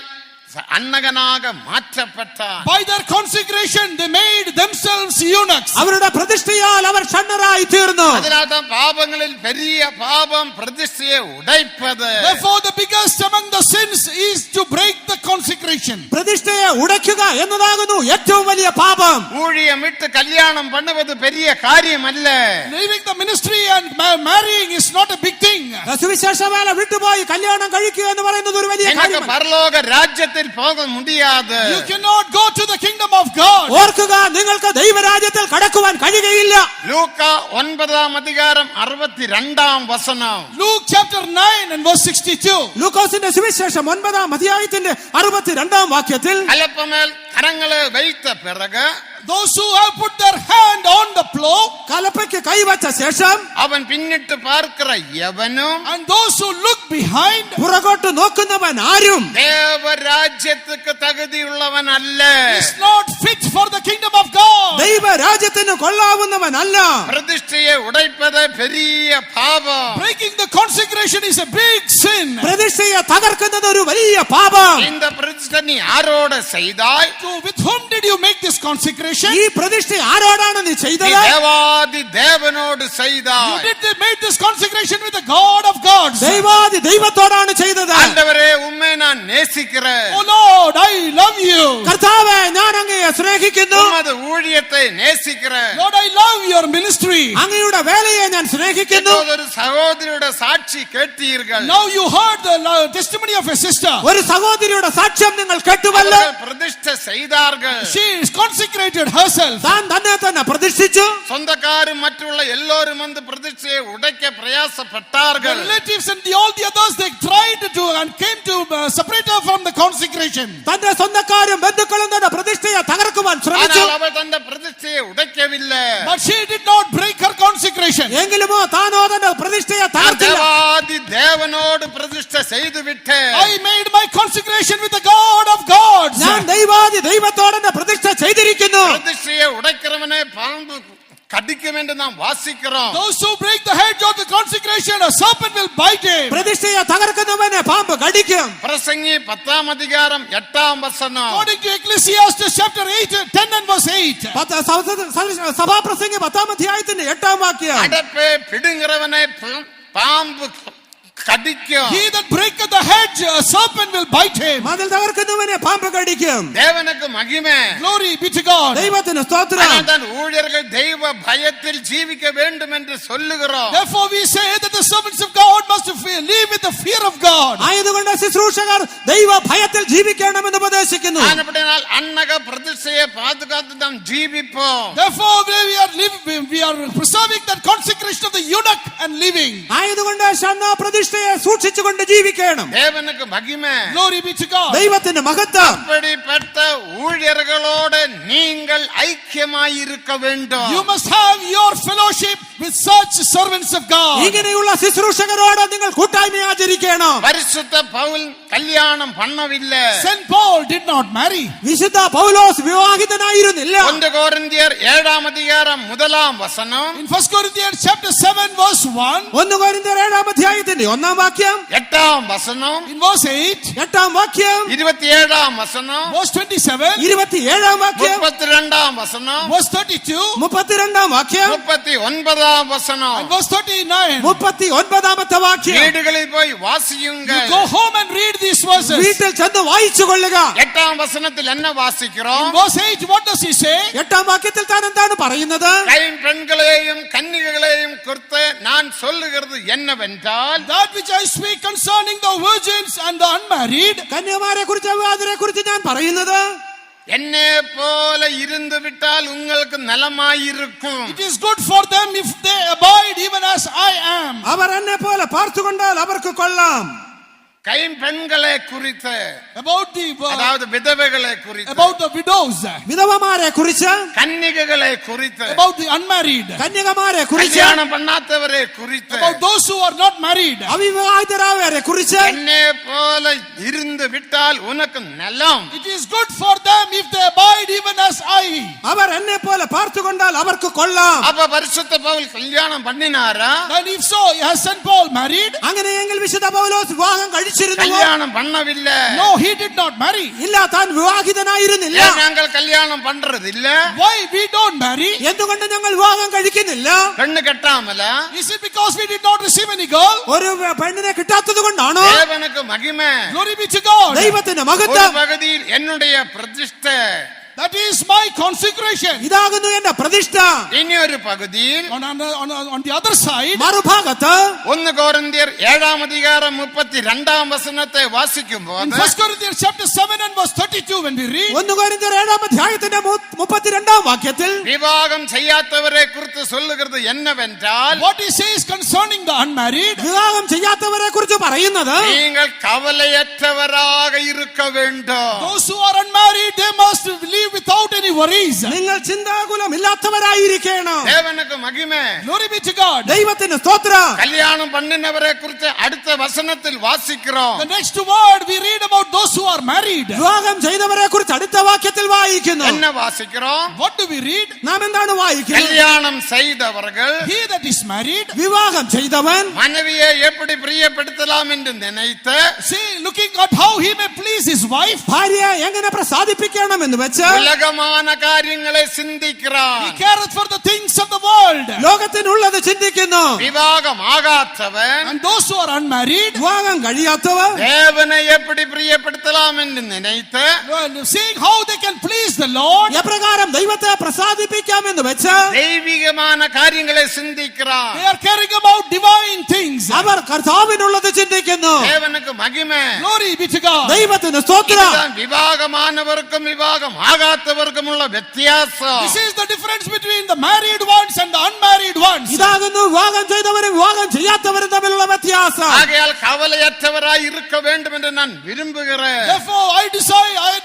அன்னகனாக மாற்றப்பட்டார். By their consecration they made themselves eunuchs. അവരുടെ പ്രതിഷ്ഠയാൽ അവർ ഷണ്ണ സമ്പന്നരായി തീർന്നു. അതിനർത്ഥം പാപങ്ങളിൽ പെരിയ പാപം പ്രതിഷ്ഠയെ ഉടയ്പത്. Therefore, the biggest among the sins is to break the consecration. പ്രതിഷ്ഠയെ ഉടയ്ക്കുക എന്നതാകുന്നു ഏറ്റവും വലിയ പാപം. ஊழியம் விட்டு கல்யாணம் பண்ணுவது பெரிய காரியமல்ல. Leaving the ministry and marrying is not a big thing. സുവിശേഷ വേല വിട്ടുപോയി കല്യാണം കഴിക്കുക എന്ന് പറയുന്നത് ഒരു വലിയ எனக்கு കാര്യമല്ല. பரலோக ராஜ்யத்தில் போக முடியாது. You cannot go to the kingdom of God. ഓർക്കുക, നിങ്ങൾക്ക് ദൈവരാജ്യത്തിൽ കടക്കുവാൻ കഴിയുകയില്ല. லூக்கா 9 அதிகாரம் 62 வசனம். Luke chapter 9 and verse 62. ലൂക്കോസിന്റെ സുവിശേഷം 9 അധ്യായത്തിന്റെ 62 വാക്യത്തിൽ கலப்பமேல் கரங்களை வைத்த பிறகு Those who have put their hand on the plow, കലപ്പയ്ക്ക് കൈവച്ച ശേഷം அவன் பின்னிட்டு பார்க்கிற எவனும் and those who look behind, പുറകോട്ട് നോക്കുന്നവൻ ആരും தேவராஜ்யத்துக்கு தகுதியுள்ளவன் அல்ல. is not fit for the kingdom of God. ദൈവരാജ്യത്തിന് കൊള്ളാവുന്നവൻ അല്ല. பிரதிஷ்டையை உடைப்பது பெரிய பாவம். Breaking the consecration is a big sin. പ്രതിഷ്ഠയെ തകർക്കുന്നത് ഒരു വലിയ പാപം. இந்த பிரதிஷ்டை நீ யாரோட செய்தாய்? So with whom did you make this consecration? ഈ പ്രതിഷ്ഠ ആരോടാണ് നീ நீ ചെയ്തത്? தேவாதி தேவனோடு You செய்தாய். did made this consecration with the God of gods. ദൈവാദി ദൈവത്തോടാണ് ചെയ്തത്. ஆண்டவரே உம்மை நான் நேசிக்கிறேன். Oh Lord, I love you. കർത്താവേ, ഞാൻ അങ്ങയെ സ്നേഹിക്കുന്നു. உமது ஊழியத்தை நேசிக்கிறேன். Lord, I love your ministry. അങ്ങയുടെ വേലയെ ഞാൻ സ്നേഹിക്കുന്നു. இப்போது ஒரு சகோதரியோட சாட்சி கேட்டீர்கள். Now you heard the testimony of a sister. ഒരു സഹോദരിയുടെ സാക്ഷ്യം നിങ്ങൾ കേട്ടുവല്ലോ. அவர்கள் பிரதிஷ்டை செய்தார்கள். She is consecrated herself. താൻ തന്നെ തന്നെ പ്രതിഷ്ഠിച്ചു. சொந்தக்காரும் மற்றுள்ள எல்லோரும் வந்து பிரதிஷ்டையை உடைக்க The பிரயாசப்பட்டார்கள். relatives and all the others, they tried to and came to separate her from the consecration. തന്റെ സ്വന്തക്കാരും ബന്ധുക്കളും തന്നെ പ്രതിഷ്ഠയെ തകർക്കുവാൻ ശ്രമിച്ചു. ஆனால் அவள் தந்த பிரதிஷ்டையை உடைக்கவில்லை. But she did not break her consecration. എങ്കിലുമോ താനോ തന്റെ പ്രതിഷ്ഠയെ நான் തകർത്തില്ല. தேவாதி தேவனோடு பிரதிஷ்டை செய்து விட்டேன். I made my consecration with the God of gods. ഞാൻ ദൈവാദി ദൈവത്തോടെ പ്രതിഷ്ഠ ചെയ്തിരിക്കുന്നു. பிரதிஷ்டையை உடைக்கிறவனே பாம்பு கடிக்கும் என்று நாம் வாசிக்கிறோம். Those who break the hedge of the consecration, a serpent will bite him. പ്രതിഷ്ഠയെ തകർക്കുന്നവനെ പാമ്പ് കടിക്കും. பிரசங்கி 10 அதிகாரம் 8 வசனம். According to Ecclesiastes chapter 8, 10 and verse 8. സഭാപ്രസംഗി 10 അധ്യായത്തിന്റെ 8 വാക്യം. அடப்பே பிடுங்கிறவனை பாம்பு கடிக்கும். He that breaketh the hedge, a serpent will bite him. മതിൽ തകർക്കുന്നവനെ പാമ്പ് കടിക്കും. தேவனுக்கு மகிமை. Glory be to God. ദൈവത്തിന് സ്തോത്രം. ஆனால் தான் ஊழியர்கள் தெய்வ பயத்தில் ஜீவிக்க வேண்டும் என்று சொல்லுகிறோம். Therefore we say that the servants of God must live with the fear of God. ആയതുകൊണ്ട് ശുശ്രൂഷകർ ദൈവ ഭയത്തിൽ ജീവിക്കണമെന്ന് ഉപദേശിക്കുന്നു. ஆனபடியால் அன்னக பிரதிஷ்டையை பாதுகாத்து நாம் ஜீவிப்போம். Therefore we are preserving that consecration of the eunuch and living. ആയതുകൊണ്ട് ഷണ്ണ പ്രതിഷ്ഠയെ സൂക്ഷിച്ചുകൊണ്ട് ജീവിക്കണം. தேவனுக்கு மகிமை. Glory be to God. ദൈവത്തിന് മഹത്വം. அப்படிப்பட்ட ஊழியர்களோடு நீங்கள் ஐக்கியமாய் இருக்க வேண்டும். You must have your fellowship with such servants of God. ഇങ്ങനെയുള്ള ശുശ്രൂഷകരോട് നിങ്ങൾ കൂട്ടായ്മ ആചരിക്കണം. பரிசுத்த பவுல் கல்யாணம் பண்ணவில்லை. Saint Paul did not marry. വിശുദ്ധ പൗലോസ് വിവാഹിതനായിരുന്നില്ല. 1 കൊരിന്ത്യർ 7 அதிகாரம் 1 வசனம். In 1 Corinthians chapter 7 verse 1. 1 കൊരിന്ത്യർ 7 അധ്യായത്തിന്റെ 1 വാക്യം. 8 വசനം. In verse 8. 8 വാക്യം. 27 വசനം. Verse 27. 27 വാക്യം. 32 വസനം. Verse 32. 32 വാക്യം. 39 വസനം. And verse 39. 39 വാക്യം. വീടുകളിൽ പോയി വാസിയുங்கள். Go home and read these verses. വീട്ടിൽ ചെന്ന് വായിച്ചു കൊള്ളുക. 8 വസനത്തിൽ என்ன வாசிக்கிறோம்? In verse 8 what does he say? 8 വാക്യത്തിൽ താൻ എന്താണ് പറയുന്നത്? பெண்களையும் கன்னிகைகளையும் குறித்து நான் சொல்லுகிறது என்னவென்றால், That which I speak concerning the virgins and the unmarried. കന്യമാരെ കുറിച്ച് വിവാഹിതരെ കുറിച്ച് ഞാൻ പറയുന്നത്, என்னை போல இருந்து விட்டால் உங்களுக்கு நலமாயிருக்கும். It is good for them if they abide even as I am. അവർ എന്നെ പോലെ പാർത്തുകൊണ്ടാൽ അവർക്ക് കൊള്ളാം. கைம்பெண்களை குறித்து, About the அதாவது விதவைகளை குறித்து, about the widows. വിധവമാരെ കുറിച്ച്, கன்னிகைகளை குறித்து, About the unmarried. കന്യകമാരെ കുറിച്ച്, கல்யாணம் பண்ணாதவரை குறித்து, About those who are not married. അവിവാഹിതരായവരെ കുറിച്ച്, என்னை போல இருந்து விட்டால் உனக்கு நலம். It is good for them if they abide even as I. അവർ എന്നെ പോലെ പാർത്തുകൊണ്ടാൽ അവർക്ക് കൊള്ളാം. அப்ப பரிசுத்த பவுல் கல்யாணம் பண்ணினாரா? Then if so, has Saint Paul married? അങ്ങനെയെങ്കിൽ വിശുദ്ധ പൗലോസ് വിവാഹം കഴിച്ചിരുന്നോ? കഴിച്ചിരുന്നു? கல்யாணம் பண்ணவில்லை. No, he did not marry. ഇല്ല, താൻ വിവാഹിതനായിരുന്നില്ല. ஏன் நாங்கள் கல்யாணம் பண்றது இல்ல? Why we don't marry? എന്തുകൊണ്ട് ഞങ്ങൾ വിവാഹം കഴിക്കുന്നില്ല? பெண்ணு கட்டாமலா? Is it because we did not receive any girl? ഒരു പെണ്ണിനെ കിട്ടാത്തത് കൊണ്ടാണോ? தேவனுக்கு மகிமை. Glory be to God. ദൈവത്തിന്റെ ஒரு മഹത്വം. பகுதியில் என்னுடைய பிரதிஷ்டை, That is my consecration. ഇതാകുന്നു എന്റെ പ്രതിഷ്ഠ. இனி ஒரு பகுதியில் On the other side, മറുഭാഗത്ത് 1 കൊരിന്ത്യർ 7 அதிகாரம் 32 വചനത്തെ വാസിക്കും in പോത് 1 Corinthians chapter 7 and verse 32, when we read, 1 കൊരിന്ത്യർ 7 അധ്യായത്തിന്റെ 32 വാക്യത്തിൽ விவாகம் செய்யாதவரை குறித்து சொல்லுகிறது என்னவென்றால், what he says concerning the unmarried, വിവാഹം ചെയ്യാത്തവരെ കുറിച്ച് പറയുന്നത്, நீங்கள் கவலையற்றவராக இருக்க வேண்டும். those who are unmarried, they must live without any worries. നിങ്ങൾ ചിന്താകുലം ഇല്ലാത്തവരായിരിക്കണം. தேவனுக்கு மகிமை. Glory be to God. ദൈവത്തിന് സ്തോത്രം. கல்யாணம் பண்ணினவரை குறித்து அடுத்த வசனத்தில் வாசிக்கிறோம். The next word we read about those who are married. വിവാഹം ചെയ്തവരെ കുറിച്ച് അടുത്ത വാക്യത്തിൽ വായിക്കുന്നു. என்ன வாசிக்கிறோம்? What do we read? നാം എന്താണ് വായിക്കുന്നത്? கல்யாணம் செய்தவர்கள் He that is married, വിവാഹം ചെയ്തവൻ மனைவியை எப்படி பிரியப்படுத்தலாம் என்று நினைத்து see, looking at how he may please his wife, ഭാര്യയെ എങ്ങനെ പ്രസാദിപ്പിക്കണം എന്ന് വെച്ച് உலகமான காரியங்களை சிந்திக்கிறான். he careth for the things of the world. ലോകത്തിനുള്ളത് ചിന്തിക്കുന്നു. விவாகம் ஆகாதவன் And those who are unmarried, വിവാഹം കഴിയാത്തവർ தேவனை எப்படி பிரியப்படுத்தலாம் என்று நினைத்து seeing how they can please the Lord, എപ്രകാരം ദൈവത്തെ പ്രസാദിപ്പിക്കാം എന്ന് വെച്ച് தெய்வீகமான காரியங்களை சிந்திக்கிறான். they are caring about divine things. അവർ കർത്താവിനുള്ളത് ചിന്തിക്കുന്നു. தேவனுக்கு மகிமை. Glory be to God. ദൈവത്തിന് സ്തോത്രം. இதுதான் விவாகமானவருக்கும் விவாகம் ஆகாதவருக்கும் உள்ள வித்தியாசம். This is the difference between the married ones and the unmarried ones. ഇതാകുന്നു വിവാഹം ചെയ്തവരും വിവാഹം ചെയ്യാത്തവരും തമ്മിലുള്ള വ്യത്യാസം. ஆகையால் கவலையற்றவராய் இருக்க வேண்டும் என்று நான் விரும்புகிறேன். Therefore, I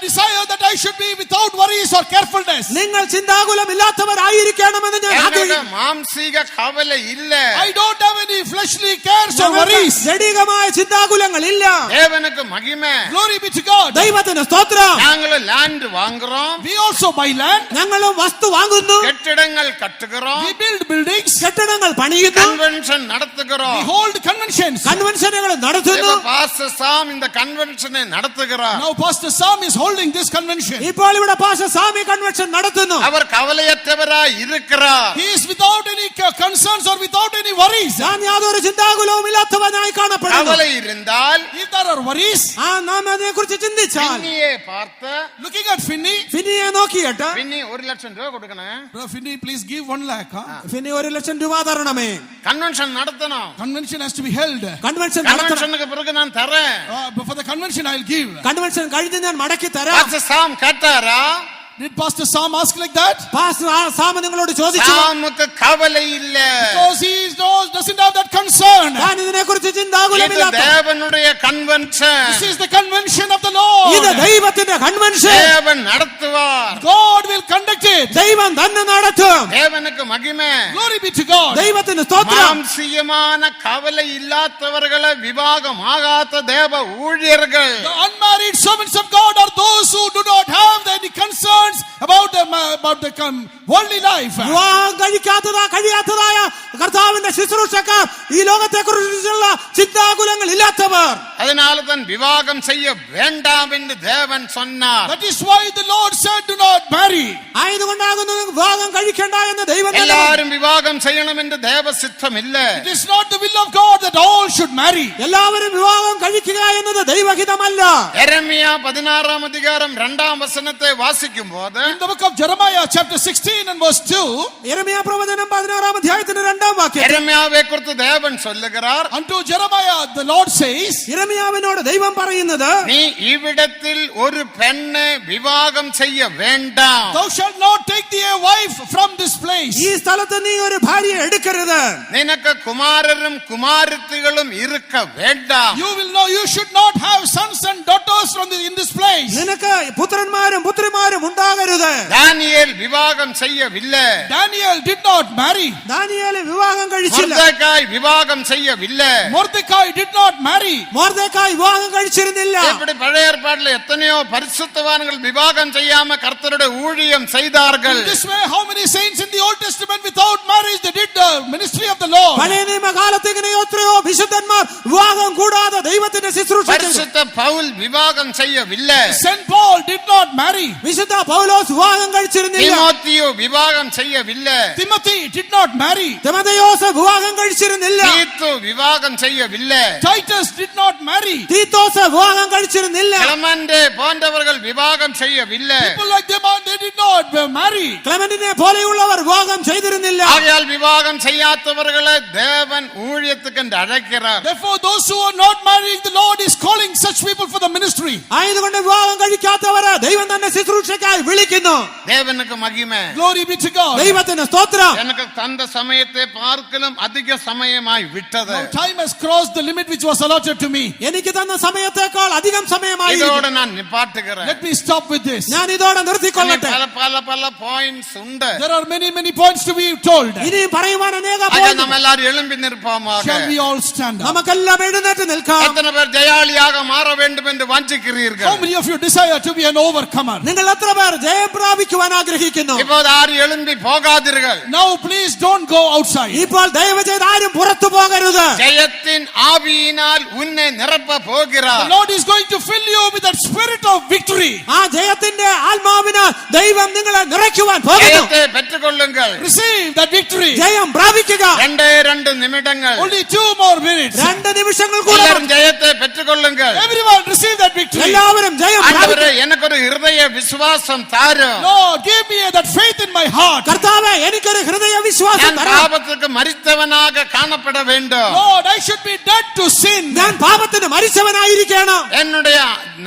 desire that I should be without worries or carefulness. നിങ്ങൾ ചിന്താകുലം ഇല്ലാത്തവരായിരിക്കണമെന്ന് ഞാൻ எனக்கு ആഗ്രഹിക്കുന്നു. மாம்சீக கவலை இல்ல. I don't have any fleshly cares or worries. ജഡികമായ ചിന്താകുലങ്ങൾ ഇല്ല. தேவனுக்கு மகிமை. Glory be to God. ദൈവത്തിന് സ്തോത്രം. நாங்களும் லேண்ட் வாங்குறோம், We also buy land. ഞങ്ങളും വസ്തു വാങ്ങുന്നു. கட்டிடங்கள் கட்டுகிறோம், We build buildings. കെട്ടിടങ്ങൾ പണിയുന്നു. கன்வென்ஷன் We நடத்துகிறோம். hold conventions. കൺവെൻഷനുകൾ നടത്തുന്നു. இப்ப பாஸ்டர் சாம் இந்த கன்வென்ஷனை நடத்துகிறார். Now Pastor Sam is holding this convention. ഇപ്പോൾ ഇവിടെ പാസ്റ്റർ സാമി കൺവെൻഷൻ നടത്തുന്നു. அவர் കവലയற்றവരായി இருக்கிறார். He is without any concerns or without any worries. ഞാൻ യാതൊരു ചിന്താകുലവും ഇല്ലാത്തവനായി കാണപ്പെടുന്നു. கவலை இருந்தால் If there are worries, നാം അതിനെ കുറിച്ച് ചിന്തിച്ചാൽ, பின்னியை பார்த்து looking at Finney, ഫിനിയെ നോക്കിയിട്ട്, பின்னி 1 லட்சம் ரூபாய் கொடுக்கணும், Brother Finney, please give 1 lakh. Fini 1 ലക്ഷം രൂപ തരണമേ. கன்வென்ஷன் நடத்தணும். Convention has to be held. Convention നടത്തണം. கன்வென்ஷனுக்கு பிறகு நான் தரேன். But for the convention, I'll give. Convention കഴിഞ്ഞ് ഞാൻ മടക്കി തരാം. பாஸ்டர் சாம் கேட்டாரா? Did Pastor Sam ask like that? Pastor സാമ നിങ്ങളോട് ചോദിച്ചു. சாமுக்கு கவலை இல்ல. Because he doesn't have that concern. ഞാൻ ഇതിനെ കുറിച്ച് இது ചിന്താകുലമില്ലാത്ത. தேவனுடைய convention. This is the convention of the Lord. ഇത് ദൈവത്തിന്റെ കൺവെൻഷൻ. தேவன் நடத்துவார். God will conduct it. ദൈവം തന്നെ നടത്തും. தேவனுக்கு மகிமை. Glory be to God. ദൈവത്തിന് സ്തോത്രം. மாம்சீகமான கவலை இல்லாதவர்களை விவாகம் ஆகாத தேவ ஊழியர்கள். The unmarried servants of God are those who do not have any concerns about the worldly life. വിവാഹം കഴിയാത്തതായ കർത്താവിന്റെ ശുശ്രൂഷക്കാർ ഈ ലോകത്തെ കുറിച്ചുള്ള ചിന്താകുലങ്ങൾ ഇല്ലാത്തവർ. அதனால தான் விவாகம் செய்ய வேண்டாம் என்று தேவன் சொன்னார். That is why the Lord said, do not marry. ആയതുകൊണ്ടാകുന്നു വിവാഹം കഴിക്കേണ്ട എന്ന് ദൈവം തന്നെ. எல்லாரும் விவாகம் செய்யணும் என்று தேவ சித்தம் இல்ல. It is not the will of God that all should marry. എല്ലാവരും വിവാഹം കഴിക്കുക എന്നത് ദൈവഹിതമല്ല. യെരമ്യാ 16 அதிகாரம் 2 வசனத்தை வாசிக்கும் போது In the book of Jeremiah chapter 16 and verse 2, യെരമ്യാ പ്രവചനം 16 അധ്യായത്തിന്റെ 2 വാക്യം. യെരമ്യാவை குறித்து தேவன் சொல்லுகிறார், unto Jeremiah the Lord says, യെരമ്യാവിനോട് ദൈവം പറയുന്നത്, நீ இவ்விடத்தில் ஒரு பெண்ணை விவாகம் செய்ய வேண்டாம். thou shalt not take thee a wife from this place. ഈ സ്ഥലത്ത് നീ ഒരു ഭാര്യയെ എടുക്കരുത്. നിനക്ക് കുമാരരും കുമാരത്തികളും இருக்க വേണ്ടാം. You should not have sons and daughters in this place. നിനക്ക് പുത്രന്മാരും പുത്രിമാരും ഉണ്ടാകരുത്. தானியேல் விவாகம் செய்யவில்லை. Daniel did not marry. Daniel വിവാഹം കഴിച്ചില്ല. மொர்தெகாய் விவாகம் செய்யவில்லை. Mordecai did not marry. Mordecai വിവാഹം കഴിച്ചിരുന്നില്ല. இப்படி பழைய ஏற்பாட்டில் எத்தனையோ பரிசுத்தவான்கள் விவாகம் செய்யாம கர்த்தருடைய ஊழியம் செய்தார்கள். In this way, how many saints in the Old Testament without marriage they did the ministry of the Lord. പഴയ നിയമകാലത്ത് ഇങ്ങനെ എത്രയോ വിശുദ്ധന്മാർ വിവാഹം കൂടാതെ ദൈവത്തിന്റെ ശുശ്രൂഷ ചെയ്തു. பரிசுத்த பவுல் விவாகம் செய்யவில்லை. Saint Paul did not marry. വിശുദ്ധ പൗലോസ് വിവാഹം കഴിച്ചിരുന്നില്ല. தீமோத்தேயு விவாகம் செய்யவில்லை. Timothy did not marry. തിമോഥെയോസ് വിവാഹം കഴിച്ചിരുന്നില്ല. தீத்து விவாகம் செய்யவில்லை. Titus did not marry. Titus വിവാഹം കഴിച്ചിരുന്നില്ല. கிளமண்டே போன்றவர்கள் விவாகம் செய்யவில்லை. People like them, they did not marry. ക്ലെമന്റിനെ പോലെയുള്ളവർ വിവാഹം ചെയ്തിരുന്നില്ല. ஆகையால் விவாகம் செய்யாதவர்களை தேவன் ஊழியத்துக்கு என்று அழைக்கிறார். Therefore those who are not marrying, the Lord is calling such people for the ministry. ആയതുകൊണ്ട് വിവാഹം കഴിക്കാത്തവരെ ദൈവം തന്നെ ശുശ്രൂഷയ്ക്കായി വിളിക്കുന്നു. தேவனுக்கு மகிமை. Glory be to God. ദൈവത്തിന് സ്തോത്രം. எனக்கு தந்த சமயத்தை பார்க்கலும் அதிக சமயமாய் விட்டது. Now time has crossed the limit which was allotted to me. എനിക്ക് തന്ന സമയത്തേക്കാൾ അധികം സമയമായി. இதோட நான் நிப்பாட்டுகிறேன். Let me stop with this. ഞാൻ ഇതോടെ നിർത്തിക്കൊള്ളട്ടെ. പല പോയിന്റ്സ് ഉണ്ട്. There are many points to be told. ഇനിയും പറയുവാൻ അനേക നാം എല്ലാവരും എഴുമ്പി നിൽപ്പோமாக. Shall we all stand up? നമുക്കെല്ലാം എഴുന്നേറ്റ് നിൽക്കാം. എത്ര പേർ ജയാളിയാക മാറ வேண்டும் என்று വാഞ്ചിக்கிறீர்கள்? How many of you desire to be an overcomer? നിങ്ങൾ എത്ര പേർ ജയം പ്രാപിക്കുവാൻ ആഗ്രഹിക്കുന്നു? ഇപ്പോൾ ആരും എഴുമ്പി പോകാതിരുകൾ. Now please don't go outside. ഇപ്പോൾ ദയവ് ചെയ്ത് ആരും പുറത്തു പോകരുത്. ജയത്തിൻ ആവിയിനാൽ ഉന്നെ നിറപ്പ പോകുகிறார். The Lord is going to fill you with that spirit of victory. ആ ജയത്തിന്റെ ആത്മാവിനാൽ ദൈവം നിങ്ങളെ നിറയ്ക്കുവാൻ പോകുന്നു. ജയത്തെ പെറ്റുകൊള്ളുங்கள். Receive that victory. ജയം പ്രാപിക്കുക. രണ്ട് നിമിഷങ്ങൾ. Only 2 more minutes. 2 നിമിഷങ്ങൾ കൂടെ. എല്ലാവരും ജയത്തെ പെറ്റുകൊള്ളുங்கள். Everyone receive that victory. എല്ലാവരും ജയം പ്രാപിക്കുക. ആണ്ടവരേ എനിക്കൊരു ഹൃദയ വിശ്വാസം താരും. Lord, give me that faith in my heart. കർത്താവേ എനിക്കൊരു ഹൃദയ വിശ്വാസം ഞാൻ തരണം. പാപത്തിற்கு മരിച്ചവനാക കാണപ്പെட வேண்டும். Lord, I should be dead to sin. ഞാൻ പാപത്തിന് മരിച്ചവനായിരിക്കണം. என்னுடைய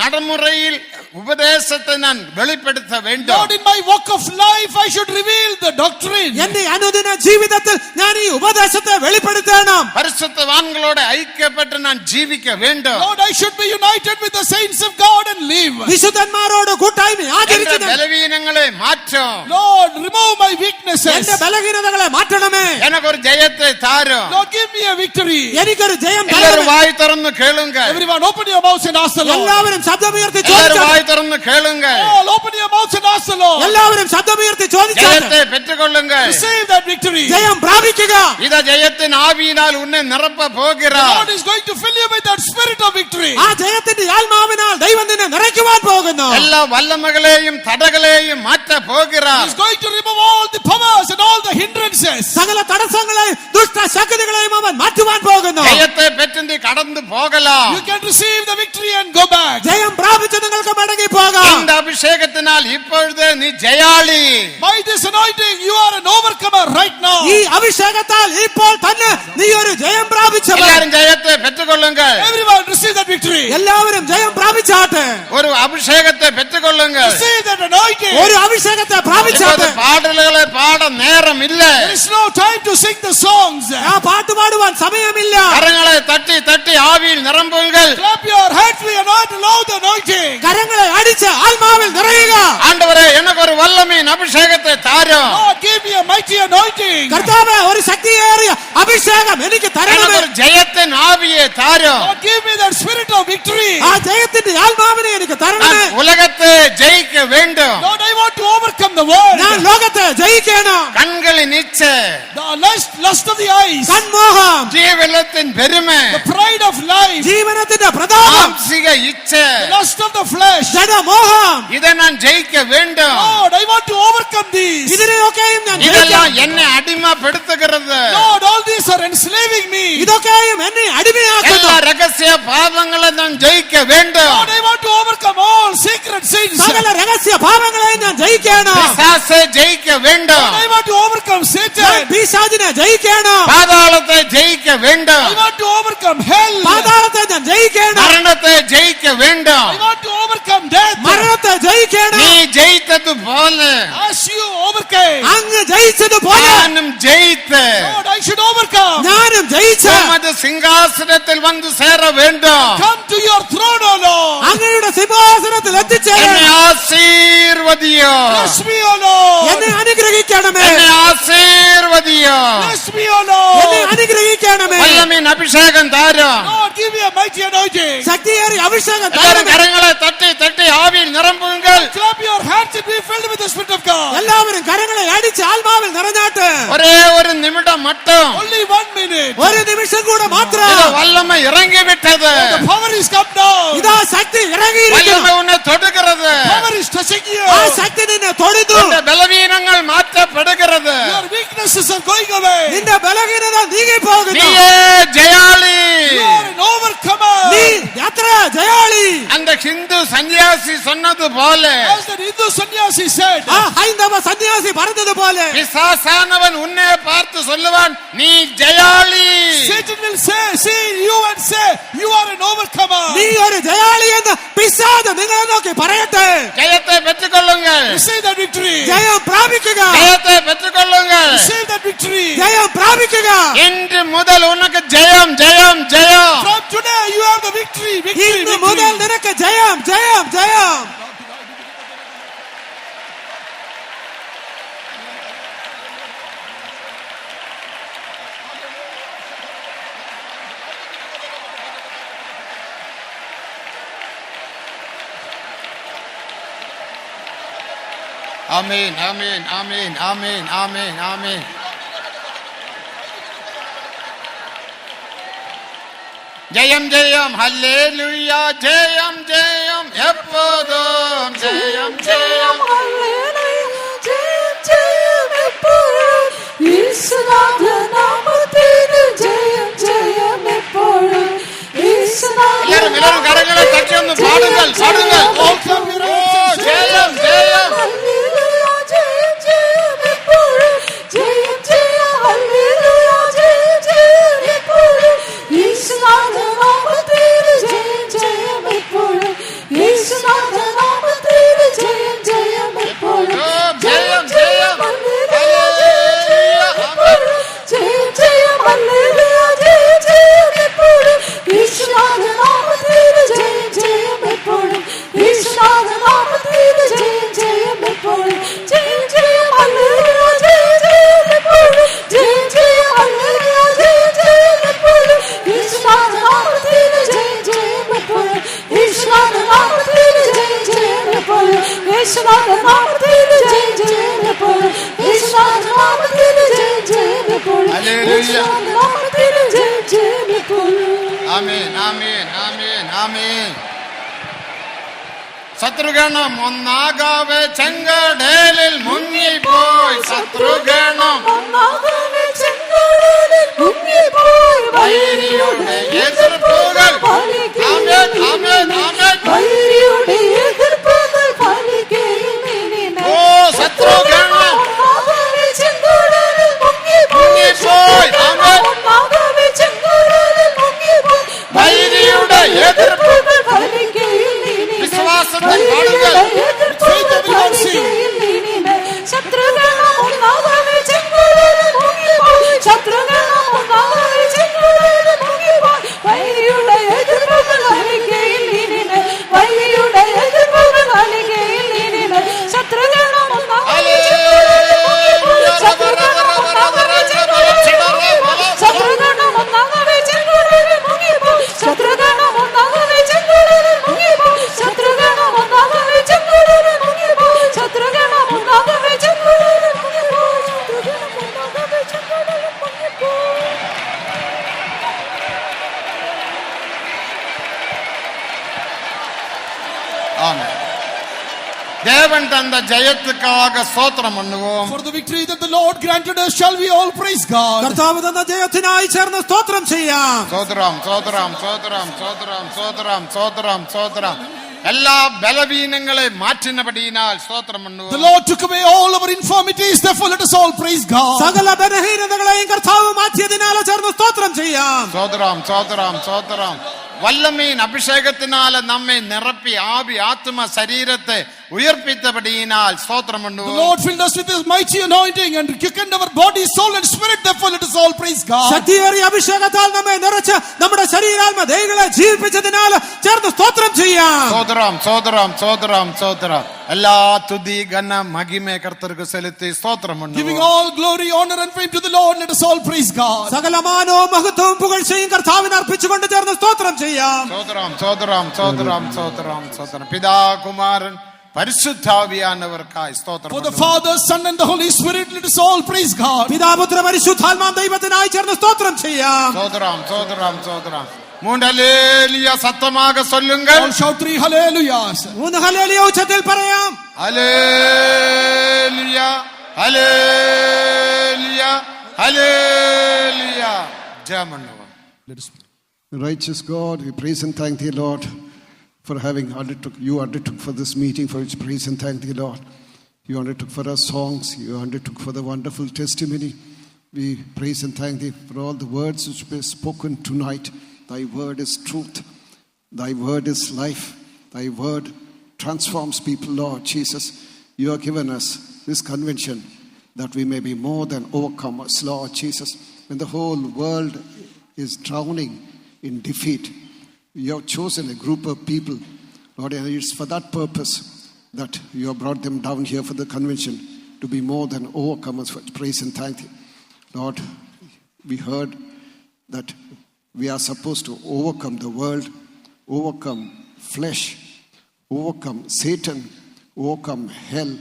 நடைமுறையில் ഉപദേശത്തെ ഞാൻ വെളിപ്പെടുത്ത வேண்டும். Lord, in my walk of life I should reveal the doctrine. എന്റെ അനുദിന ജീവിതത്തിൽ ഞാൻ ഈ ഉപദേശത്തെ വെളിപ്പെടുത്തണം. പരിശുദ്ധവാന്കളോട് ഐക്യപ്പെട്ട് ഞാൻ ജീവിക്ക வேண்டும். Lord, I should be united with the saints of God and live. വിശുദ്ധന്മാരോട് കൂട്ടായ്മ ആചരിച്ച് എന്റെ ബലഹീനങ്ങളെ മാറ്റും. Lord, remove my weaknesses. എന്റെ ബലഹീനതകളെ മാറ്റണമേ. എനിക്കൊരു ജയത്തെ താരും. Lord, give me a victory. എനിക്കൊരു ജയം എല്ലാവരും തരണമേ. വായി തുറന്ന് കേളുങ്ക. Everyone open your mouths and ask the Lord. എല്ലാവരും ശബ്ദമുയർത്തി എല്ലാവരും ചോദിച്ചാട്ടെ. വായി തുറന്ന് കേളുങ്ക. All open your mouths and ask the Lord. എല്ലാവരും ശബ്ദമുയർത്തി ചോദിച്ചാട്ടെ. ജയത്തെ പെറ്റുകൊള്ളുങ്ക. Receive that victory. ജയം പ്രാപിക്കുക. ഇതാ ജയത്തിൻ ആവിയിനാൽ ഉന്നെ നിറപ്പ The പോകുகிறார். Lord is going to fill you with that spirit of victory. ആ ജയത്തിന്റെ ആത്മാവിനാൽ ദൈവം നിന്നെ നിറയ്ക്കുവാൻ പോകുന്നു. എല്ലാ വല്ലമകളെയും തടകളെയും മാറ്റ പോകുகிறார். He is going to remove all the powers and all the hindrances. സകല തടസ്സങ്ങളെയും ദുഷ്ട ശക്തികളെയും അവൻ മാറ്റുവാൻ പോകുന്നു. ജയത്തെ പെറ്റി കടന്നു പോകലാം. You can receive the victory and go back. ജയം പ്രാപിച്ച് നിങ്ങൾക്ക് മടങ്ങി പോകാം. இந்த அபிஷேகத்தினால் இப்பொழுது நீ ஜெயாளி. By this anointing you are an overcomer right now. ഈ അഭിഷേകത്താൽ ഇപ്പോൾ തന്നെ നീ ഒരു ജയം പ്രാപിച്ചവൻ. எல்லாரும் ஜெயத்தை பெற்றுக்கொள்ளுங்கள். Everyone receive that victory. എല്ലാവരും ജയം പ്രാപിച്ചാട്ടെ. ஒரு அபிஷேகத்தை பெற்றுக்கொள்ளுங்கள். Receive that anointing. ഒരു അഭിഷേകത്തെ പ്രാപിച്ചാട്ടെ. பாடல்களை பாட நேரம் இல்ல. There is no time to sing the songs. ആ പാട്ട് പാടുവാൻ സമയമില്ല. கரங்களை தட்டி தட்டி ஆவியில் நிரம்புங்கள். Clap your hands, we anoint, allow the anointing. കരങ്ങളെ അടിച്ച് ആത്മാവിൽ നിറയുക. ஆண்டவரே எனக்கு ஒரு வல்லமையின் அபிஷேகத்தை தாரும். Lord, give me a mighty anointing. കർത്താവേ ഒരു ശക്തിയേറിയ അഭിഷേകം എനിക്ക് எனக்கு തരണമേ. ஒரு ஜெயத்தின் ஆவியை தாரும். Lord, give me that spirit of victory. ആ ജയത്തിന്റെ ആത്മാവിനെ എനിക്ക് തരണമേ. நான் உலகத்தை ஜெயிக்க வேண்டும். Lord, I want to overcome the world. ഞാൻ ലോകത്തെ ജയിക്കണം. கண்களின் இச்சை, The lust of the eyes. കൺമോഹം, ஜீவனத்தின் பெருமை, The pride of life. ജീവനത്തിന്റെ പ്രതാപം, மாம்சிக இச்சை, The lust of the flesh. ജഡമോഹം, இதை நான் ஜெயிக்க வேண்டும். Lord, I want to overcome these. ഇതിനെയൊക്കെയും ഞാൻ இதெல்லாம் ജയിക്കണം. என்னை அடிமைப்படுத்துகிறது. Lord, all these are enslaving me. ഇതൊക്കെയും എന്നെ അടിമയാക്കുന്നു. எல்லா ரகசிய பாவங்களை நான் ஜெயிக்க வேண்டும். Lord, I want to overcome all secret sins. സകല രഹസ്യ പാപങ്ങളെ ഞാൻ ജയിക്കണം. பிசாசை ஜெயிக்க வேண்டும். Lord, I want to overcome ഞാൻ Satan. പിശാചിനെ ജയിക്കണം. பாதாளத்தை ஜெயிக்க வேண்டும். I want to overcome hell. പാതാളത്തെ ഞാൻ ജയിക്കണം. மரணத்தை ஜெயிக்க வேண்டும். I want to overcome death. മരണത്തെ ജയിക്കണം. நீ ஜெயித்தது போல As you overcame, അങ്ങ് ജയിച്ചതുപോലെ நானும் ஜெயித்து Lord, I should overcome. ഞാനും ജയിച്ച உமது சிங்காசனத்தில் வந்து சேர வேண்டும். Come to your throne, O Lord. അങ്ങയുടെ സിംഹാസനത്തിൽ என்னை എത്തിച്ചേരണം. ஆசீர்வதியோ, Bless me, O Lord. എന്നെ അനുഗ്രഹിക്കണമേ. என்னை ஆசீர்வதியோ. Bless me, O Lord. എന്നെ അനുഗ്രഹിക്കണമേ. வல்லமையின் அபிஷேகம் தாரும். Lord, give me a mighty anointing. ശക്തിയേറിയ അഭിഷേകം எல்லாரும் തരണമേ. கரங்களை தட்டி தட்டி ஆவியில் நிரம்புங்கள். Clap your hands and be filled with the spirit of of God. എല്ലാവരും കരങ്ങളെ അടിച്ച് ആത്മാവിൽ നിറഞ്ഞാട്ട്. ഒരേ ഒരു നിമിഷം മട്ടും Only 1 minute. ഒരു നിമിഷം കൂടെ മാത്രം. ഇത് വല്ലമ ഇറങ്ങി വിട്ടത്. The power is come down. ഇതാ ശക്തി ഇറങ്ങിയിരിക്കുന്നു. വല്ലമ ഉന്നെ തൊടുகிறது. Power is touching you. ആ ശക്തി നിന്നെ തൊടുന്നു. നിന്റെ ബലവീനങ്ങൾ മാറ്റപ്പെടുகிறது. Your weaknesses are going away. നിന്റെ ബലഹീനത നീങ്ങി പോകുന്നു. നീയേ ജയാളി. You are an overcomer. നീ യാത്ര ജയാളി. அந்த ഹിന്ദു സന്യാസി சொன்னது போல, As the Hindu sannyasi said, ആ ഹൈന്ദവ സന്യാസി പറഞ്ഞതുപോലെ பிசாசானவன் உன்னை பார்த்து சொல்லுவான், நீ ஜெயாளி. Satan will see you and say, you are an overcomer. നീ ഒരു ജയാളി എന്ന് പിശാച് നിങ്ങളെ നോക്കി പറയട്ടെ. ஜெயத்தை பெற்றுக்கொள்ளுங்கள். Receive that victory. ജയം പ്രാപിക്കുക. ஜெயத்தை பெற்றுக்கொள்ளுங்கள். Receive that victory. ജയം പ്രാപിക്കുക. இன்று முதல் உனக்கு ஜெயம் ஜெயம் ஜெயம். From today you have the victory. Victory. ഇന്ന് മുതൽ നിനക്ക് ജയം ജയം ജയം. ആമേൻ ആമേൻ ആമേൻ ആമേൻ ആമേൻ ആമേൻ. ജയം ജയം ഹല്ലേലൂയ, ജയം ജയം എപ്പോഴും ജയം ജയം. എല്ലാവരും കരങ്ങളെ തട്ടി ഒന്ന് പാടുകൾ പാടുകൾ. ഓ ജയം ജയം. ആമേൻ ആമേൻ ആമേൻ ആമേൻ. ശത്രുഗണം ഒന്നാകാവെ ചെങ്കടലിൽ മുങ്ങിപ്പോയി. ശത്രുഗണം വൈരിയുടെ എതിർപ്പുകൾ. ആമേൻ ആമേൻ ആമേൻ. ഓ ശത്രുഗണം മുങ്ങിപ്പോയി. ആമേൻ. വൈരിയുടെ എതിർപ്പുകൾ. വിശ്വാസത്തിൽ പാടുകൾ. தேவன் தந்த ஜெயத்துக்காக ஸ்தோத்திரம் பண்ணுவோம். For the victory that the Lord granted us, shall we all praise God. കർത്താവ് തന്ന ജയത്തിനായി ചേർന്ന് സ്തോത്രം ചെയ്യാം. സ്തോത്രം സ്തോത്രം സ്തോത്രം സ്തോത്രം സ്തോത്രം സ്തോത്രം സ്തോത്രം. എല്ലാ ബലവീനങ്ങളെ മാറ്റിനപടിയാൽ സ്തോത്രം பண்ணுவோம். The Lord took away all our infirmities, therefore let us all praise God. സകല ബലഹീനതകളെയും കർത്താവ് മാറ്റിയതിനാൽ ചേർന്ന് സ്തോത്രം ചെയ്യാം. സ്തോത്രം സ്തോത്രം സ്തോത്രം. വല്ലമീൻ അഭിഷേകത്തിനാല് നമ്മെ നിറപ്പി ആവി ആത്മ ശരീരത്തെ ഉയർപ്പിച്ചപടിയാൽ സ്തോത്രം பண்ணுவோம். The Lord filled us with His mighty anointing and quickened our body, soul and spirit, therefore let us all praise God. ശക്തിയേറിയ അഭിഷേകത്താൽ നമ്മെ നിറച്ച് നമ്മുടെ ശരീരാത്മ ദേഹികളെ ജീവിപ്പിച്ചതിനാൽ ചേർന്ന് സ്തോത്രം ചെയ്യാം. സ്തോത്രം സ്തോത്രം സ്തോത്രം സ്തോത്രം. എല്ലാ തുതി ഘന മഹിമ കർത്തർക്ക് സെലുത്തി സ്തോത്രം பண்ணுவோம். Giving all glory, honor and fame to the Lord, let us all praise God. സകല മാനവും മഹത്വവും പുകഴ്ചയും കർത്താവിന് അർപ്പിച്ചുകൊണ്ട് ചേർന്ന് സ്തോത്രം ചെയ്യാം. സ്തോത്രം സ്തോത്രം സ്തോത്രം സ്തോത്രം സ്തോത്രം. പിതാ കുമാരൻ പരിശുദ്ധാവിയാനവർക്കായി സ്തോത്രം. For the Father, Son and the Holy Spirit, let us all praise God. പിതാപുത്ര പരിശുദ്ധാത്മാ ദൈവത്തിനായി ചേർന്ന് സ്തോത്രം ചെയ്യാം. ஸ்தோத்திரம் ஸ்தோத்திரம் ஸ்தோத்திரம். 3 ഹല്ലേലൂയ സത്തமாக சொல்லுங்கள். All shout 3 hallelujahs. 3 ഹല്ലേലൂയ ഉച്ചത്തിൽ പറയാം. Hallelujah hallelujah hallelujah. ജയമണ്ണവ. Let us pray. Righteous God, we praise and thank thee, Lord, for having undertook for this meeting, for which praise and thank thee, Lord. You undertook for our songs, you undertook for the wonderful testimony. We praise and thank thee for all the words which were spoken tonight. Thy word is truth, thy word is life, thy word transforms people, Lord Jesus. You have given us this convention that we may be more than overcomers, Lord Jesus. When the whole world is drowning in defeat, you have chosen a group of people, Lord, and it's for that purpose that you have brought them down here for the convention, to be more than overcomers. For praise and thank you, Lord. We heard that we are supposed to overcome the world, overcome flesh, overcome Satan, overcome hell,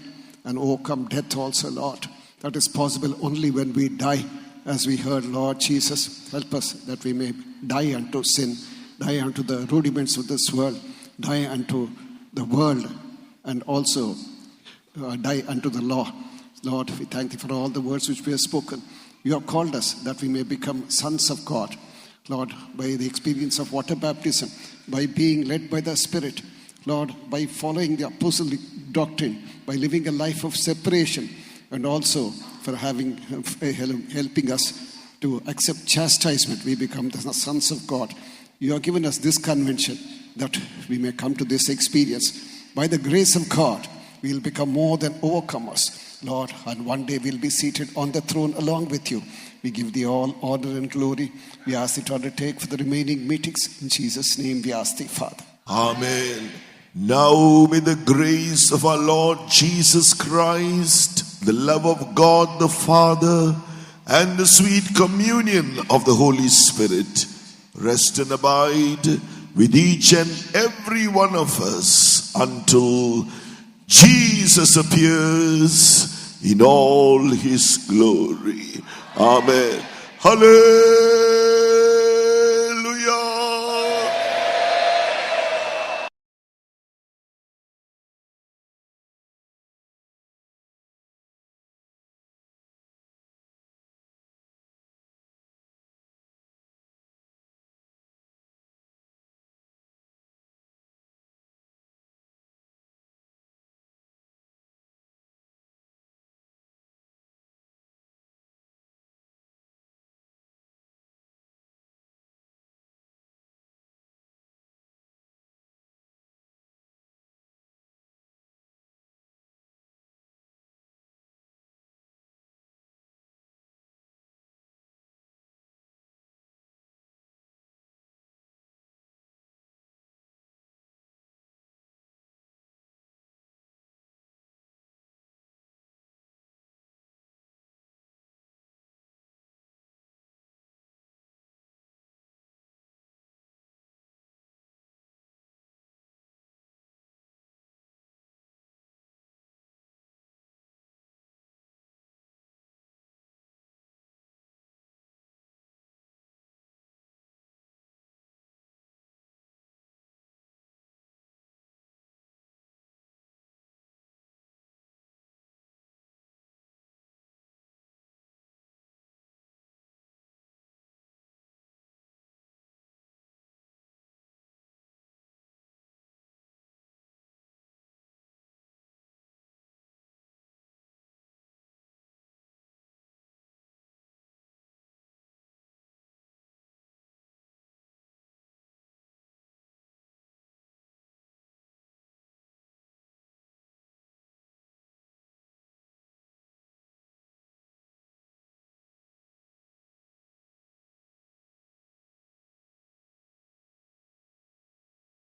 and overcome death also, Lord. That is possible only when we die, as we heard, Lord Jesus. Help us that we may die unto sin, die unto the rudiments of this world, die unto the world, and also die unto the law. Lord, we thank thee for all the words which we have spoken. You have called us that we may become sons of God, Lord, by the experience of water baptism, by being led by the Spirit, Lord, by following the apostolic doctrine, by living a life of separation, and also for helping us to accept chastisement. We become the sons of God. You have given us this convention that we may come to this experience. By the grace of God, we will become more than overcomers, Lord, and one day we'll be seated on the throne along with you. We give thee all honor and glory. We ask thee to undertake for the remaining meetings. In Jesus' name we ask thee, Father. Amen. Now may the grace of our Lord Jesus Christ, the love of God the Father, and the sweet communion of the Holy Spirit rest and abide with each and every one of us until Jesus appears in all his glory. Amen. Hallelujah.